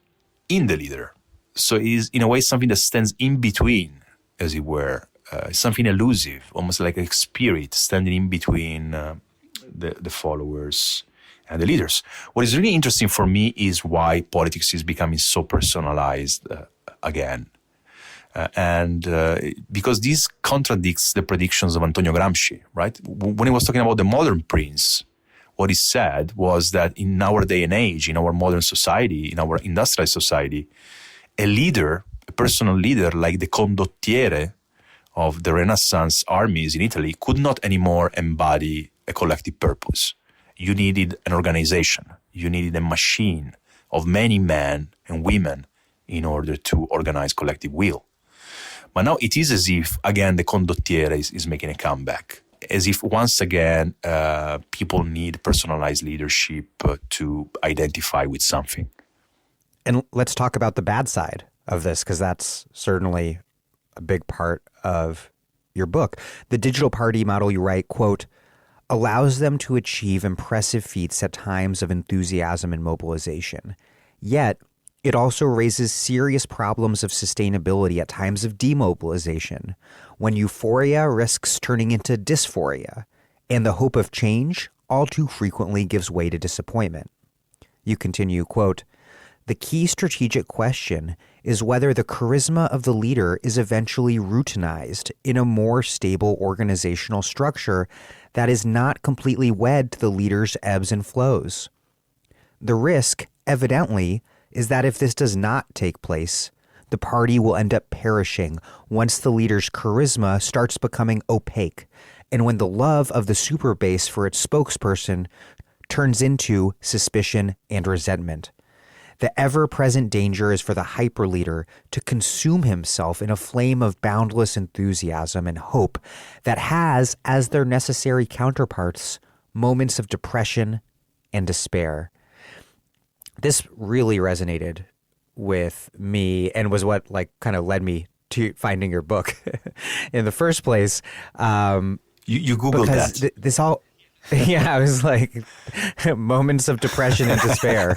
in the leader. So it is, in a way, something that stands in between, as it were. Something elusive, almost like a spirit standing in between the followers and the leaders. What is really interesting for me is why politics is becoming so personalized again. Because this contradicts the predictions of Antonio Gramsci, right? When he was talking about the modern prince, what he said was that in our day and age, in our modern society, in our industrialized society, a leader, a personal leader like the condottiere of the Renaissance armies in Italy could not anymore embody a collective purpose. You needed an organization. You needed a machine of many men and women in order to organize collective will. But now it is as if, again, the condottiere is making a comeback. As if, once again, people need personalized leadership to identify with something. And let's talk about the bad side of this, because that's certainly a big part of your book. The digital party model, you write, quote, allows them to achieve impressive feats at times of enthusiasm and mobilization. Yet, it also raises serious problems of sustainability at times of demobilization, when euphoria risks turning into dysphoria, and the hope of change all too frequently gives way to disappointment. You continue, quote, the key strategic question is whether the charisma of the leader is eventually routinized in a more stable organizational structure that is not completely wed to the leader's ebbs and flows. The risk, evidently, is that if this does not take place, the party will end up perishing once the leader's charisma starts becoming opaque, and when the love of the super base for its spokesperson turns into suspicion and resentment. The ever-present danger is for the hyperleader to consume himself in a flame of boundless enthusiasm and hope that has, as their necessary counterparts, moments of depression and despair. This really resonated with me and was what kind of led me to finding your book in the first place. You Googled that. This all... Yeah, I was like, moments of depression and despair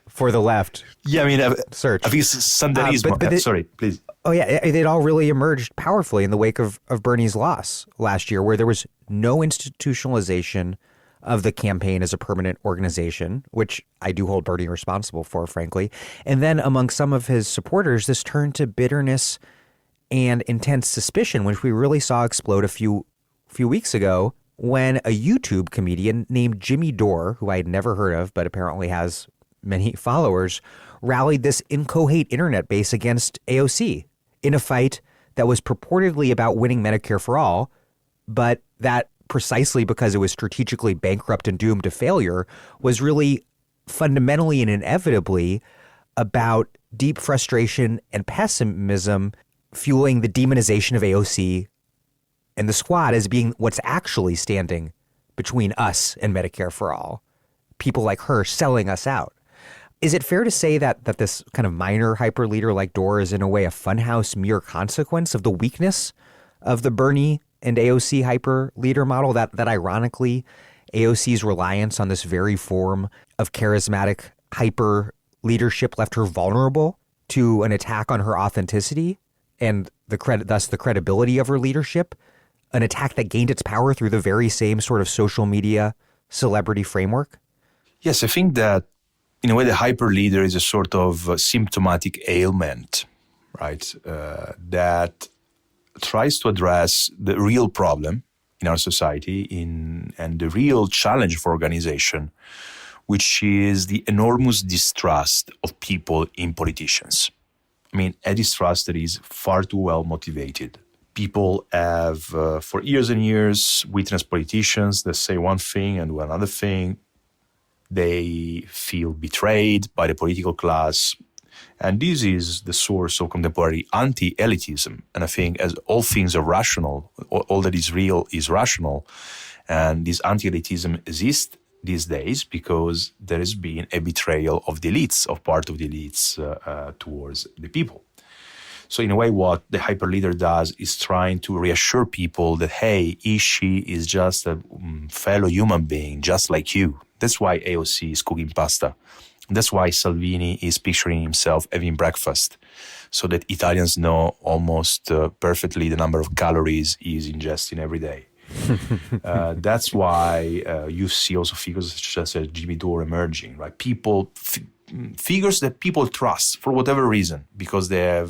for the left. Yeah, I mean, search. I think it's Sanderismo. Sorry, please. Oh, yeah, it all really emerged powerfully in the wake of Bernie's loss last year, where there was no institutionalization of the campaign as a permanent organization, which I do hold Bernie responsible for, frankly. And then among some of his supporters, this turned to bitterness and intense suspicion, which we really saw explode a few weeks ago, when a YouTube comedian named Jimmy Dore, who I had never heard of but apparently has many followers, rallied this inchoate internet base against AOC in a fight that was purportedly about winning Medicare for all, but that precisely because it was strategically bankrupt and doomed to failure was really fundamentally and inevitably about deep frustration and pessimism fueling the demonization of AOC and the squad as being what's actually standing between us and Medicare for all. People like her selling us out. Is it fair to say that this kind of minor hyper leader like Dore is in a way a funhouse mere consequence of the weakness of the Bernie and AOC hyper leader model, that ironically AOC's reliance on this very form of charismatic hyper leadership left her vulnerable to an attack on her authenticity and thus the credibility of her leadership? An attack that gained its power through the very same sort of social media celebrity framework? Yes, I think that in a way, the hyper leader is a sort of symptomatic ailment, right? That tries to address the real problem in our society and the real challenge for organization, which is the enormous distrust of people in politicians. I mean, a distrust that is far too well motivated. People have, for years and years, witnessed politicians that say one thing and do another thing. They feel betrayed by the political class. And this is the source of contemporary anti-elitism. And I think as all things are rational, all that is real is rational. And this anti-elitism exists these days because there has been a betrayal of the elites, of part of the elites towards the people. So in a way, what the hyper leader does is trying to reassure people that, hey, she is just a fellow human being, just like you. That's why AOC is cooking pasta. That's why Salvini is picturing himself having breakfast, so that Italians know almost perfectly the number of calories he's ingesting every day. That's why you see also figures such as Jimmy Dore emerging, right? Figures that people trust for whatever reason, because they're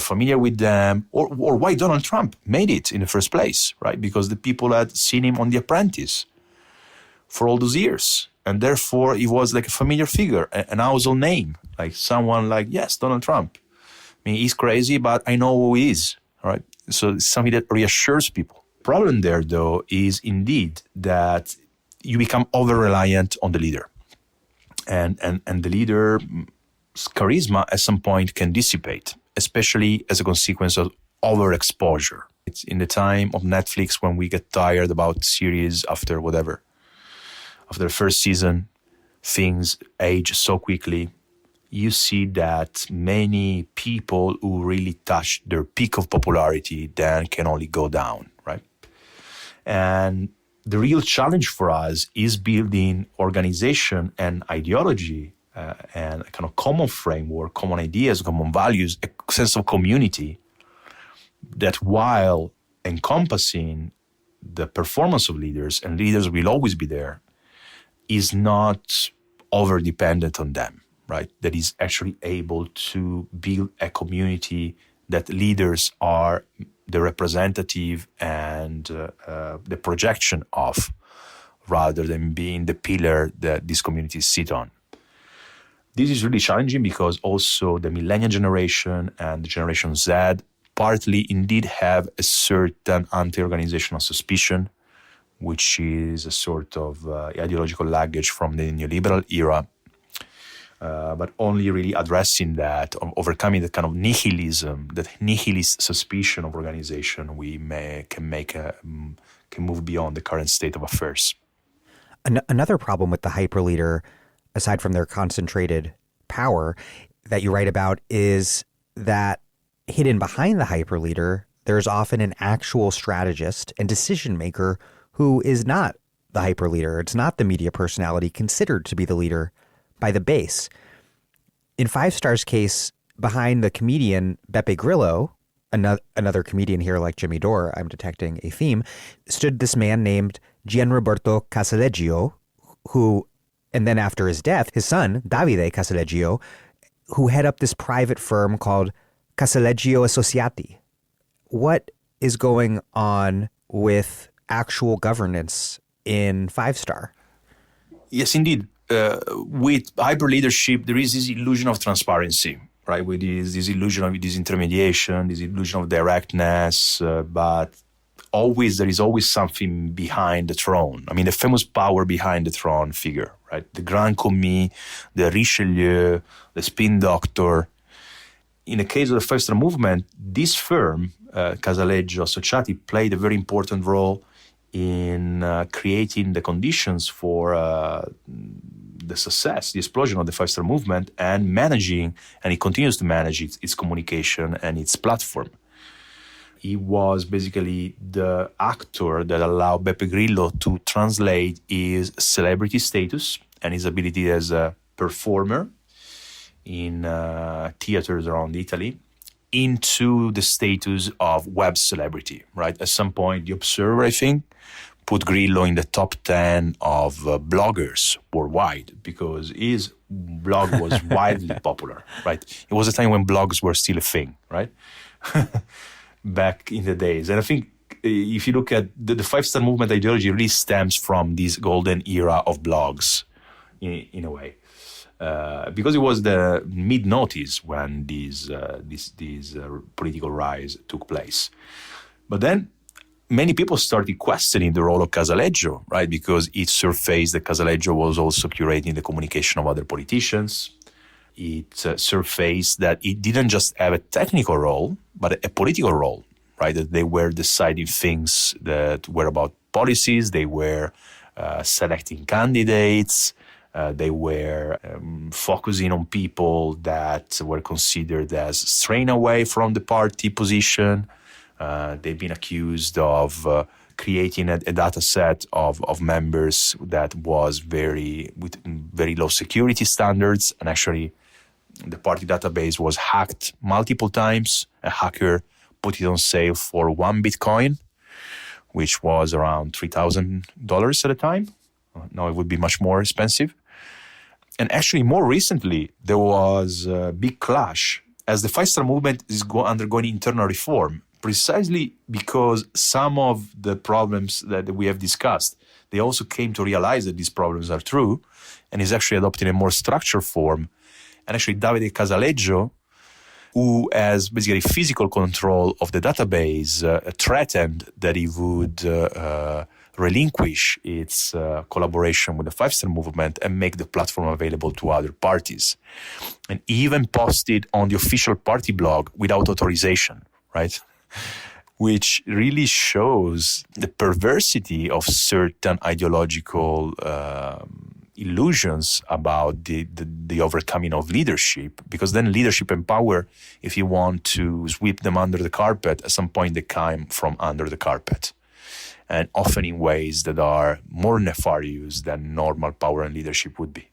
familiar with them, or why Donald Trump made it in the first place, right? Because the people had seen him on The Apprentice for all those years. And therefore, he was like a familiar figure, an household name, like someone like, yes, Donald Trump. I mean, he's crazy, but I know who he is, right? So it's something that reassures people. Problem there, though, is indeed that you become over-reliant on the leader. And the leader's charisma at some point can dissipate, especially as a consequence of overexposure. It's in the time of Netflix when we get tired about series after whatever. After the first season, things age so quickly. You see that many people who really touch their peak of popularity then can only go down, right? And the real challenge for us is building organization and ideology and a kind of common framework, common ideas, common values, a sense of community that, while encompassing the performance of leaders, and leaders will always be there, is not over-dependent on them, right? That is actually able to build a community that leaders are the representative and the projection of, rather than being the pillar that these communities sit on. This is really challenging because also the millennial generation and the Generation Z partly indeed have a certain anti-organizational suspicion, which is a sort of ideological luggage from the neoliberal era, but only really addressing that, overcoming that kind of nihilism, that nihilist suspicion of organization, can move beyond the current state of affairs. Another problem with the hyperleader, aside from their concentrated power that you write about, is that hidden behind the hyperleader, there's often an actual strategist and decision maker who is not the hyperleader. It's not the media personality considered to be the leader by the base. In Five Star's case, behind the comedian Beppe Grillo, another comedian here like Jimmy Dore, I'm detecting a theme, stood this man named Gianroberto Casaleggio, who, and then after his death, his son, Davide Casaleggio, who head up this private firm called Casaleggio Associati. What is going on with actual governance in Five Star? Yes, indeed. With hyper leadership, there is this illusion of transparency, right? With this illusion of disintermediation, this illusion of directness, but there is always something behind the throne. I mean, the famous power behind the throne figure, right? The Grand Commis, the Richelieu, the spin doctor. In the case of the Five Star movement, this firm, Casaleggio Associati, played a very important role in creating the conditions for the success, the explosion of the Five Star movement, and managing, and it continues to manage its communication and its platform. He was basically the actor that allowed Beppe Grillo to translate his celebrity status and his ability as a performer in theaters around Italy into the status of web celebrity, right? At some point, The Observer, I think, put Grillo in the top 10 of bloggers worldwide because his blog was wildly popular, right? It was a time when blogs were still a thing, right? Back in the days. And I think if you look at the five-star movement ideology really stems from this golden era of blogs in a way. Because it was the mid-noughties when this political rise took place. But then many people started questioning the role of Casaleggio, right? Because it surfaced that Casaleggio was also curating the communication of other politicians. It surfaced that it didn't just have a technical role, but a political role, right? That they were deciding things that were about policies, they were selecting candidates, they were focusing on people that were considered as straying away from the party position. They've been accused of creating a data set of members that was with very low security standards. And actually, the party database was hacked multiple times. A hacker put it on sale for 1 Bitcoin, which was around $3,000 at the time. Now it would be much more expensive. And actually, more recently, there was a big clash as the five-star movement is undergoing internal reform, precisely because some of the problems that we have discussed, they also came to realize that these problems are true and is actually adopting a more structured form. And actually, Davide Casaleggio, who has basically physical control of the database, threatened that he would relinquish its collaboration with the five-star movement and make the platform available to other parties. And even posted on the official party blog without authorization, right? Which really shows the perversity of certain ideological illusions about the overcoming of leadership, because then leadership and power, if you want to sweep them under the carpet, at some point they come from under the carpet, and often in ways that are more nefarious than normal power and leadership would be.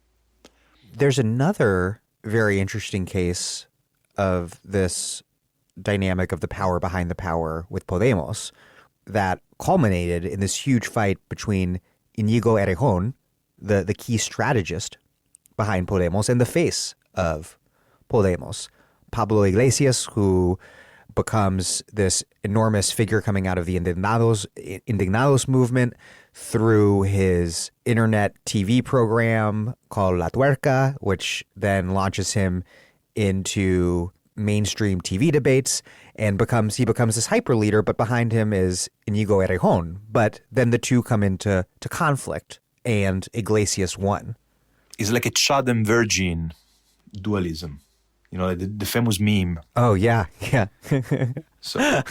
There's another very interesting case of this dynamic of the power behind the power with Podemos that culminated in this huge fight between Íñigo Errejón, the key strategist behind Podemos, and the face of Podemos, Pablo Iglesias, who becomes this enormous figure coming out of the Indignados movement through his internet TV program called La Tuerca, which then launches him into mainstream TV debates and he becomes this hyper leader, but behind him is Íñigo Errejón. But then the two come into conflict and Iglesias won. It's like a child and virgin dualism. You know, the famous meme. Oh, yeah. So, yeah.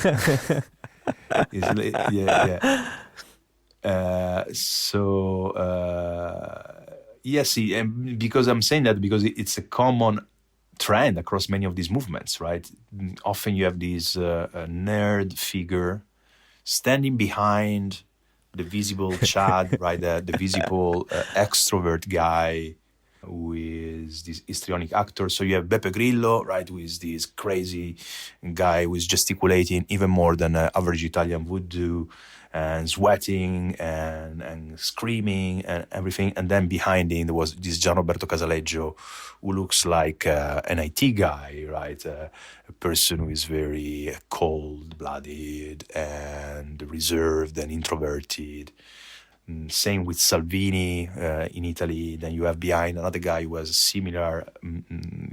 Yes, and because I'm saying that because it's a common trend across many of these movements, right? Often you have this nerd figure standing behind the visible Chad, right? The visible extrovert guy who is this histrionic actor. So you have Beppe Grillo, right, who is this crazy guy who is gesticulating even more than an average Italian would do, and sweating and screaming and everything. And then behind him there was this Gianroberto Casaleggio, who looks like an IT guy, right? A person who is very cold-blooded and reserved and introverted. Same with Salvini in Italy. Then you have behind another guy who has similar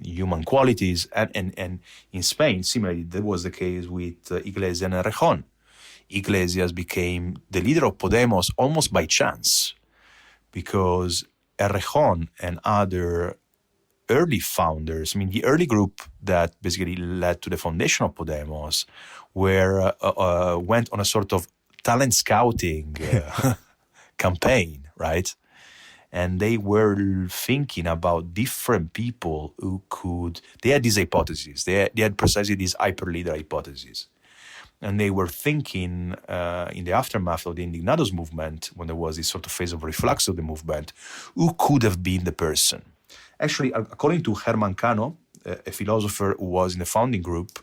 human qualities. And in Spain, similarly, that was the case with Iglesias and Errejón. Iglesias became the leader of Podemos almost by chance, because Errejón and other early founders, the early group that basically led to the foundation of Podemos, went on a sort of talent scouting campaign, right? And they were thinking about different people they had these hypotheses. They had precisely this hyper-leader hypothesis. And they were thinking in the aftermath of the Indignados movement, when there was this sort of phase of reflux of the movement, who could have been the person? Actually, according to Herman Cano, a philosopher who was in this founding group,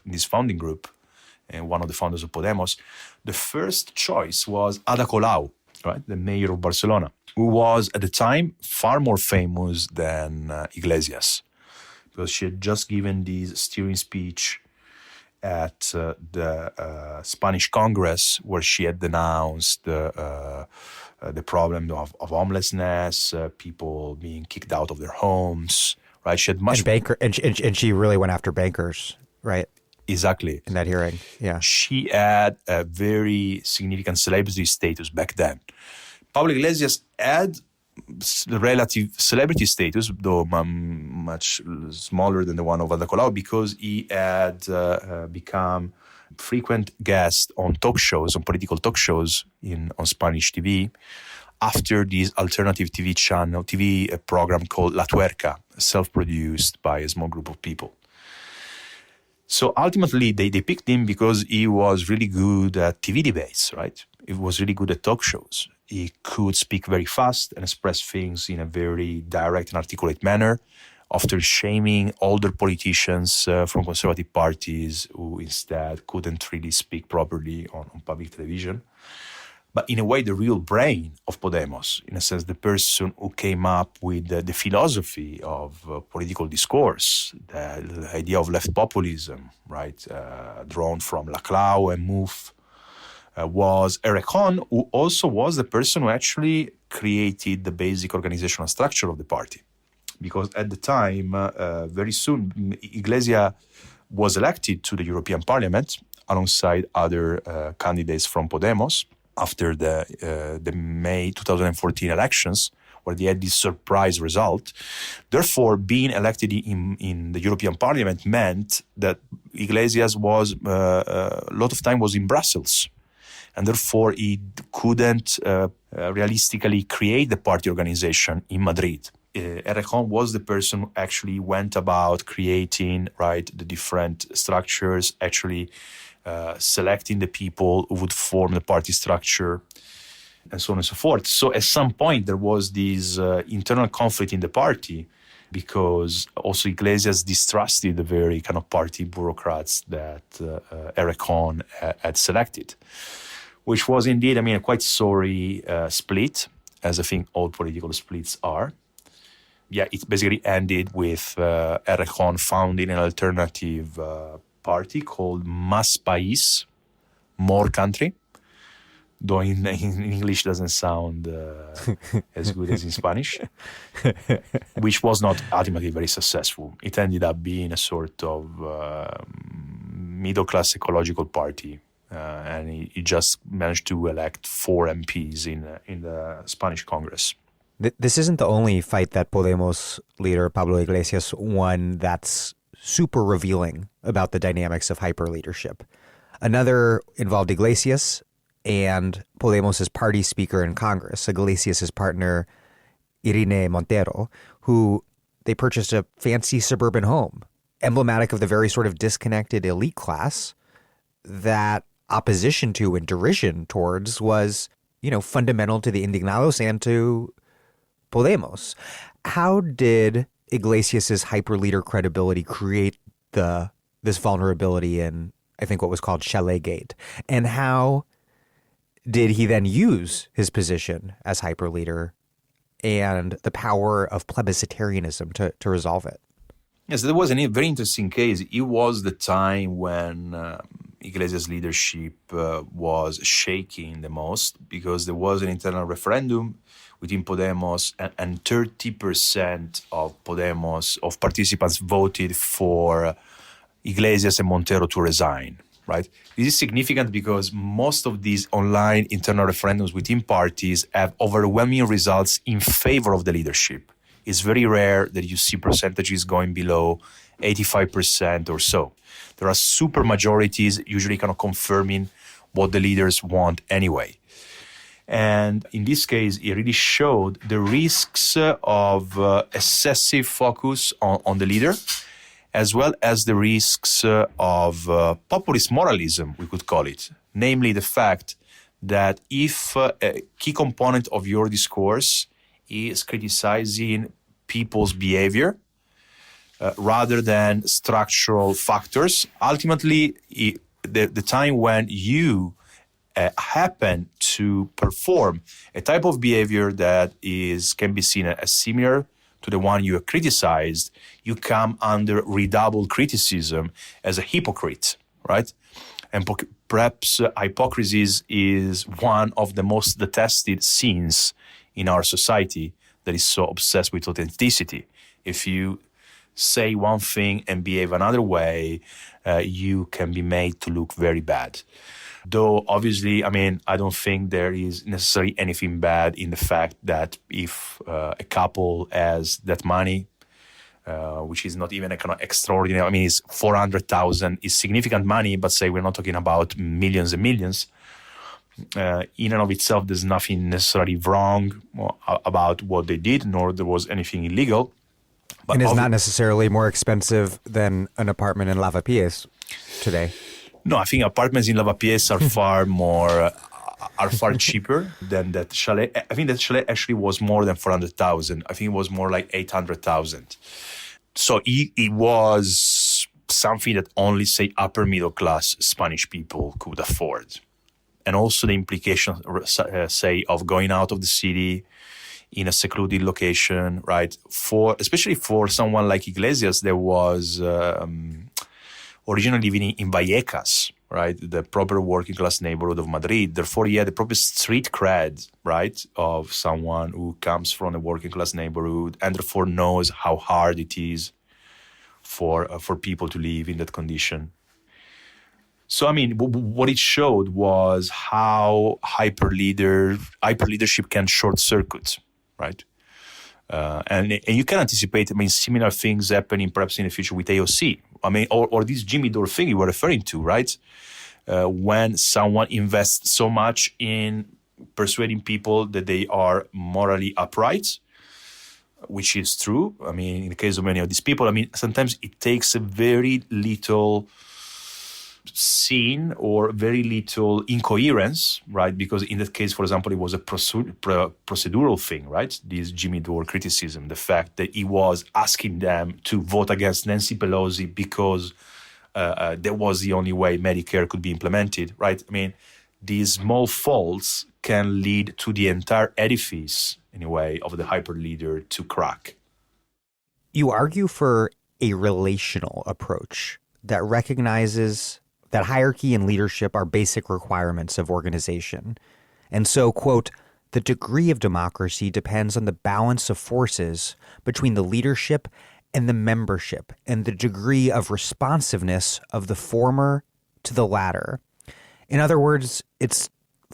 and one of the founders of Podemos, the first choice was Ada Colau, right? The mayor of Barcelona, who was at the time far more famous than Iglesias, because she had just given this steering speech at the Spanish Congress, where she had denounced the problem of homelessness, people being kicked out of their homes. Right? She had much and she really went after bankers, right? Exactly. In that hearing, yeah. She had a very significant celebrity status back then. Pablo Iglesias had relative celebrity status, though much smaller than the one of Ada Colau, because he had become frequent guest on talk shows, on political talk shows on Spanish TV, after this alternative TV program called La Tuerca, self-produced by a small group of people. So ultimately, they picked him because he was really good at TV debates, right? He was really good at talk shows. He could speak very fast and express things in a very direct and articulate manner, often shaming older politicians from conservative parties who instead couldn't really speak properly on public television. But in a way, the real brain of Podemos, in a sense, the person who came up with the philosophy of political discourse, the idea of left populism, right, drawn from Laclau and Mouffe, was Errejón, who also was the person who actually created the basic organizational structure of the party. Because at the time, very soon, Iglesias was elected to the European Parliament alongside other candidates from Podemos after the May 2014 elections, where they had this surprise result. Therefore, being elected in the European Parliament meant that Iglesias was a lot of time was in Brussels, and therefore he couldn't realistically create the party organization in Madrid. Errejón was the person who actually went about creating, right, the different structures, actually selecting the people who would form the party structure, and so on and so forth. So at some point, there was this internal conflict in the party, because also Iglesias distrusted the very kind of party bureaucrats that Errejón had selected, which was indeed, a quite sorry split, as I think all political splits are. Yeah, it basically ended with Errejón founding an alternative party called Más País, More Country, though in English doesn't sound as good as in Spanish, which was not ultimately very successful. It ended up being a sort of middle-class ecological party, and it just managed to elect 4 MPs in the Spanish Congress. This isn't the only fight that Podemos leader Pablo Iglesias won that's super revealing about the dynamics of hyper-leadership. Another involved Iglesias and Podemos' party speaker in Congress, Iglesias' partner Irene Montero, who they purchased a fancy suburban home, emblematic of the very sort of disconnected elite class that opposition to and derision towards was, fundamental to the Indignados and to Podemos. How did Iglesias' hyper-leader credibility create this vulnerability in, I think, what was called Chalet Gate? And how did he then use his position as hyper-leader and the power of plebiscitarianism to resolve it? Yes, there was a very interesting case. It was the time when Iglesias' leadership was shaking the most, because there was an internal referendum within Podemos, and 30% of Podemos, of participants, voted for Iglesias and Montero to resign, right? This is significant because most of these online internal referendums within parties have overwhelming results in favor of the leadership. It's very rare that you see percentages going below 85% or so. There are super majorities, usually kind of confirming what the leaders want anyway. And in this case, it really showed the risks of excessive focus on the leader, as well as the risks of populist moralism, we could call it. Namely, the fact that if a key component of your discourse is criticizing people's behavior rather than structural factors, ultimately, the time when you happen to perform a type of behavior that can be seen as similar to the one you have criticized, you come under redoubled criticism as a hypocrite, right? And perhaps hypocrisy is one of the most detested sins in our society that is so obsessed with authenticity. If you say one thing and behave another way, you can be made to look very bad. Though, obviously, I don't think there is necessarily anything bad in the fact that if a couple has that money, which is not even a kind of extraordinary, it's 400,000 is significant money, but say we're not talking about millions and millions. In and of itself, there's nothing necessarily wrong about what they did, nor there was anything illegal. But and it's not necessarily more expensive than an apartment in Lavapiés today. No, I think apartments in Lavapiés are far cheaper than that chalet. I think that chalet actually was more than 400,000. I think it was more like 800,000. So it was something that only, say, upper middle class Spanish people could afford. And also the implication, say, of going out of the city in a secluded location, right? Especially for someone like Iglesias, there was originally living in Vallecas, right? The proper working class neighborhood of Madrid. Therefore, he had the proper street cred, right? Of someone who comes from a working class neighborhood and therefore knows how hard it is for people to live in that condition. So, what it showed was how hyper leadership can short circuit, right? And you can anticipate, similar things happening perhaps in the future with AOC. Or this Jimmy Dore thing you were referring to, right? When someone invests so much in persuading people that they are morally upright, which is true. In the case of many of these people, sometimes it takes a very little scene or very little incoherence, right? Because in that case, for example, it was a procedural thing, right? This Jimmy Dore criticism, the fact that he was asking them to vote against Nancy Pelosi because that was the only way Medicare could be implemented, right? These small faults can lead to the entire edifice, in a way, of the hyper leader to crack. You argue for a relational approach that recognizes that hierarchy and leadership are basic requirements of organization. And so, quote, the degree of democracy depends on the balance of forces between the leadership and the membership and the degree of responsiveness of the former to the latter. In other words, it's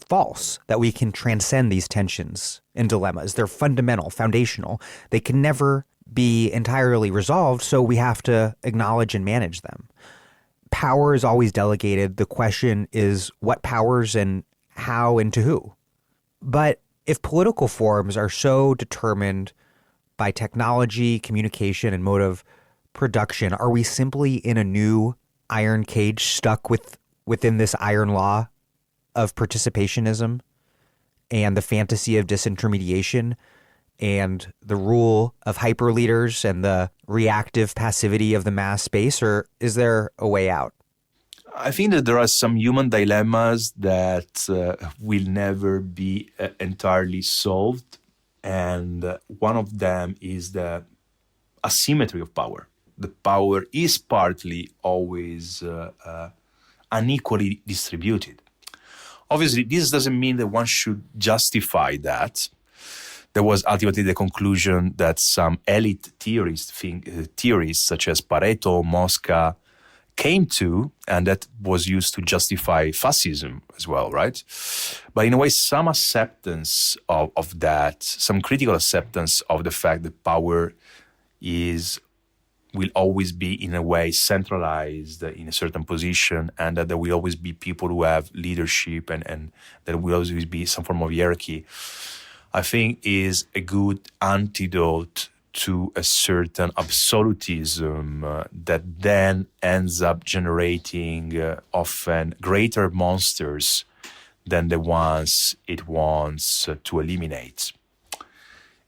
false that we can transcend these tensions and dilemmas. They're fundamental, foundational. They can never be entirely resolved, so we have to acknowledge and manage them. Power is always delegated. The question is what powers and how and to who. But if political forms are so determined by technology, communication, and mode of production, are we simply in a new iron cage stuck within this iron law of participationism and the fantasy of disintermediation and the rule of hyper leaders and the reactive passivity of the mass space, or is there a way out? I think that there are some human dilemmas that will never be entirely solved. And one of them is the asymmetry of power. The power is partly always unequally distributed. Obviously, this doesn't mean that one should justify that. There was ultimately the conclusion that some elite theorists such as Pareto, Mosca, came to, and that was used to justify fascism as well, right? But in a way, some acceptance of that, some critical acceptance of the fact that power will always be, in a way, centralized in a certain position, and that there will always be people who have leadership and there will always be some form of hierarchy, I think is a good antidote to a certain absolutism that then ends up generating often greater monsters than the ones it wants to eliminate.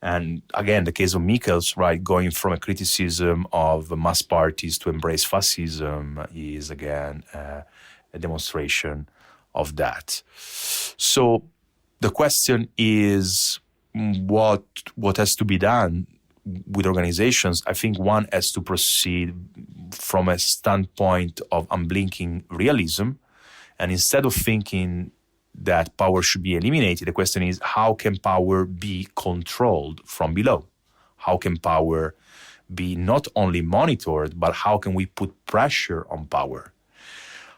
And again, the case of Michels, right, going from a criticism of mass parties to embrace fascism is again a demonstration of that. So the question is what has to be done with organizations. I think one has to proceed from a standpoint of unblinking realism. And instead of thinking that power should be eliminated, the question is, how can power be controlled from below? How can power be not only monitored, but how can we put pressure on power?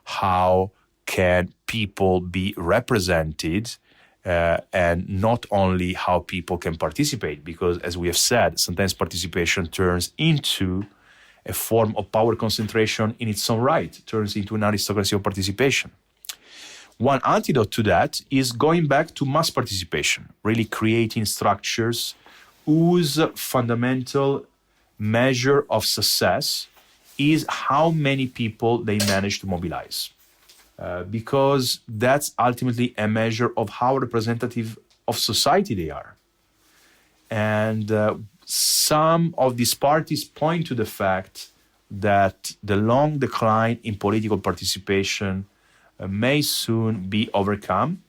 How can people be represented, and not only how people can participate? Because as we have said, sometimes participation turns into a form of power concentration in its own right, turns into an aristocracy of participation. One antidote to that is going back to mass participation, really creating structures whose fundamental measure of success is how many people they manage to mobilize. Because that's ultimately a measure of how representative of society they are. And some of these parties point to the fact that the long decline in political participation may soon be overcome.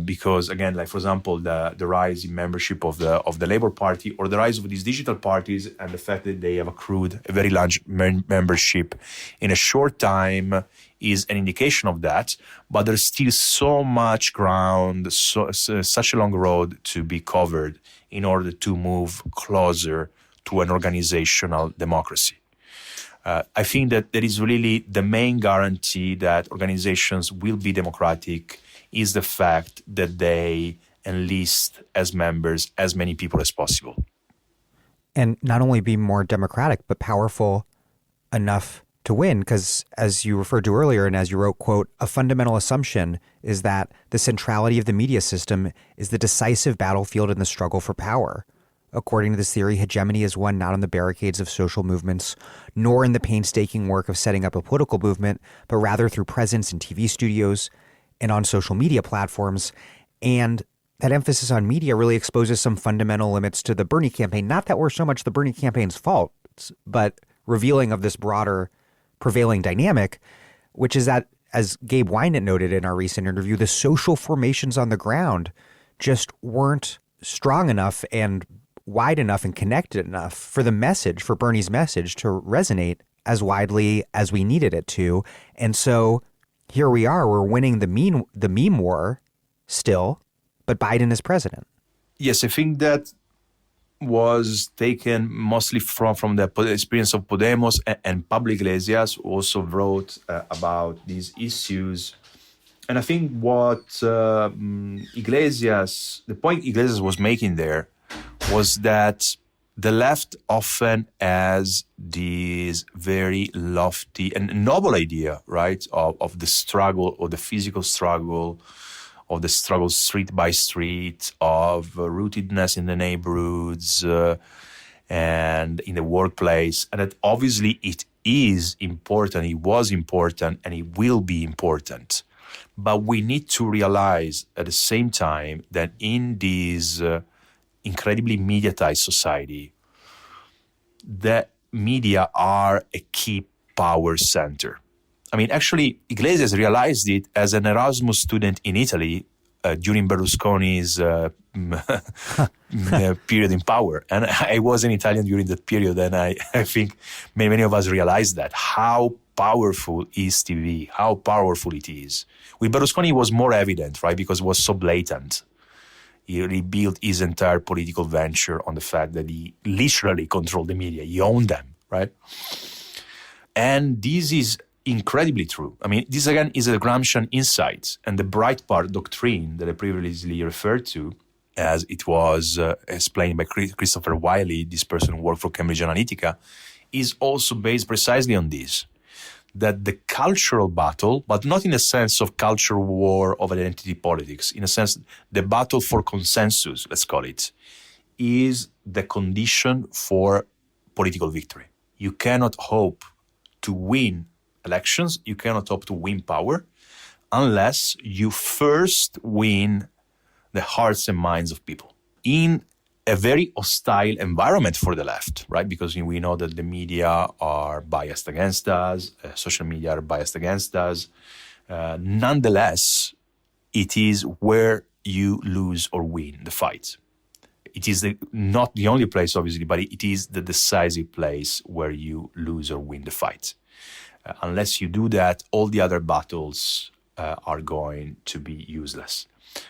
Because again, like for example, the rise in membership of the Labour Party, or the rise of these digital parties, and the fact that they have accrued a very large membership in a short time is an indication of that. But there's still so much ground, such a long road to be covered in order to move closer to an organizational democracy. I think that is really the main guarantee that organizations will be democratic is the fact that they enlist as members as many people as possible. And not only be more democratic, but powerful enough to win, because as you referred to earlier, and as you wrote, quote, a fundamental assumption is that the centrality of the media system is the decisive battlefield in the struggle for power. According to this theory, hegemony is won not on the barricades of social movements, nor in the painstaking work of setting up a political movement, but rather through presence in TV studios and on social media platforms. And that emphasis on media really exposes some fundamental limits to the Bernie campaign. Not that we're so much the Bernie campaign's fault, but revealing of this broader prevailing dynamic, which is that, as Gabe Wynant noted in our recent interview, the social formations on the ground just weren't strong enough and wide enough and connected enough for the message, for Bernie's message, to resonate as widely as we needed it to. And so here we are, we're winning the meme war still, but Biden is president. Yes, I think that was taken mostly from the experience of Podemos, and Pablo Iglesias, who also wrote about these issues. And I think what the point Iglesias was making there was that the left often has this very lofty and noble idea, right, of the struggle, or the physical struggle, of the struggle street by street, of rootedness in the neighborhoods and in the workplace. And that obviously it is important, it was important, and it will be important. But we need to realize at the same time that in this incredibly mediatized society, that media are a key power center. I mean, actually, Iglesias realized it as an Erasmus student in Italy during Berlusconi's period in power. And I was an Italian during that period, and I think many of us realized that, how powerful is TV, how powerful it is. With Berlusconi, it was more evident, right, because it was so blatant. He rebuilt his entire political venture on the fact that he literally controlled the media. He owned them, right? And this is incredibly true. I mean, this again is a Gramscian insight, and the Breitbart doctrine that I previously referred to, as it was explained by Christopher Wiley, this person who worked for Cambridge Analytica, is also based precisely on this. That the cultural battle, but not in the sense of cultural war of identity politics, in a sense, the battle for consensus, let's call it, is the condition for political victory. You cannot hope to win elections, you cannot hope to win power, unless you first win the hearts and minds of people. In a very hostile environment for the left, right? Because we know that the media are biased against us, social media are biased against us. Nonetheless, it is where you lose or win the fight. It is not the only place, obviously, but it is the decisive place where you lose or win the fight. Unless you do that, all the other battles are going to be useless.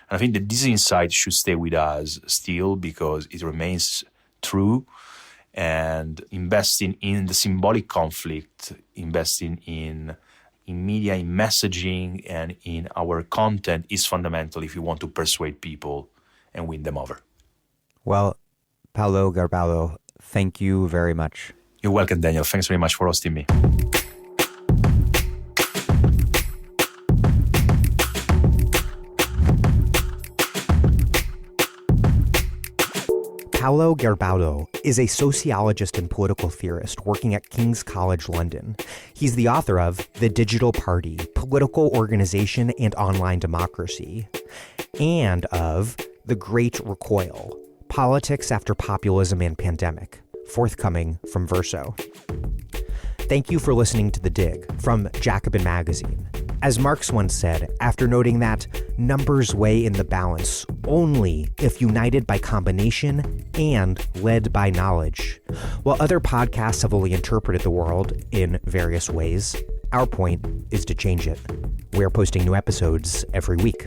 And I think that this insight should stay with us still because it remains true. And investing in the symbolic conflict, investing in media, in messaging, and in our content is fundamental if you want to persuade people and win them over. Well, Paolo Gerbaudo, thank you very much. You're welcome, Daniel. Thanks very much for hosting me. Paolo Gerbaudo is a sociologist and political theorist working at King's College London. He's the author of The Digital Party, Political Organization and Online Democracy, and of The Great Recoil, Politics After Populism and Pandemic, forthcoming from Verso. Thank you for listening to The Dig from Jacobin Magazine. As Marx once said, after noting that numbers weigh in the balance only if united by combination and led by knowledge. While other podcasts have only interpreted the world in various ways, our point is to change it. We're posting new episodes every week.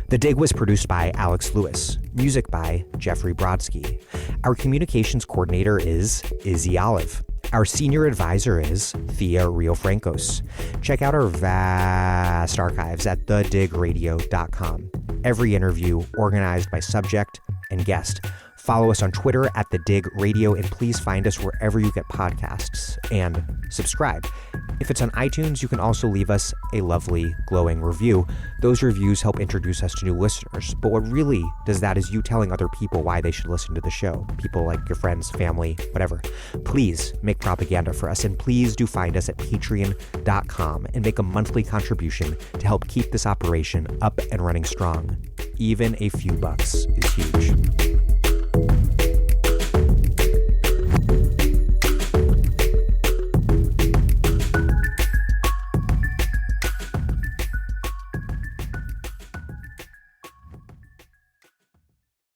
The Dig was produced by Alex Lewis, music by Jeffrey Brodsky. Our communications coordinator is Izzy Olive. Our senior advisor is Thea Riofrancos. Check out our vast archives at thedigradio.com. Every interview organized by subject and guest. Follow us on Twitter at The Dig Radio, and please find us wherever you get podcasts and subscribe. If it's on iTunes, you can also leave us a lovely, glowing review. Those reviews help introduce us to new listeners. But what really does that is you telling other people why they should listen to the show. People like your friends, family, whatever. Please make propaganda for us, and please do find us at patreon.com and make a monthly contribution to help keep this operation up and running strong. Even a few bucks is huge.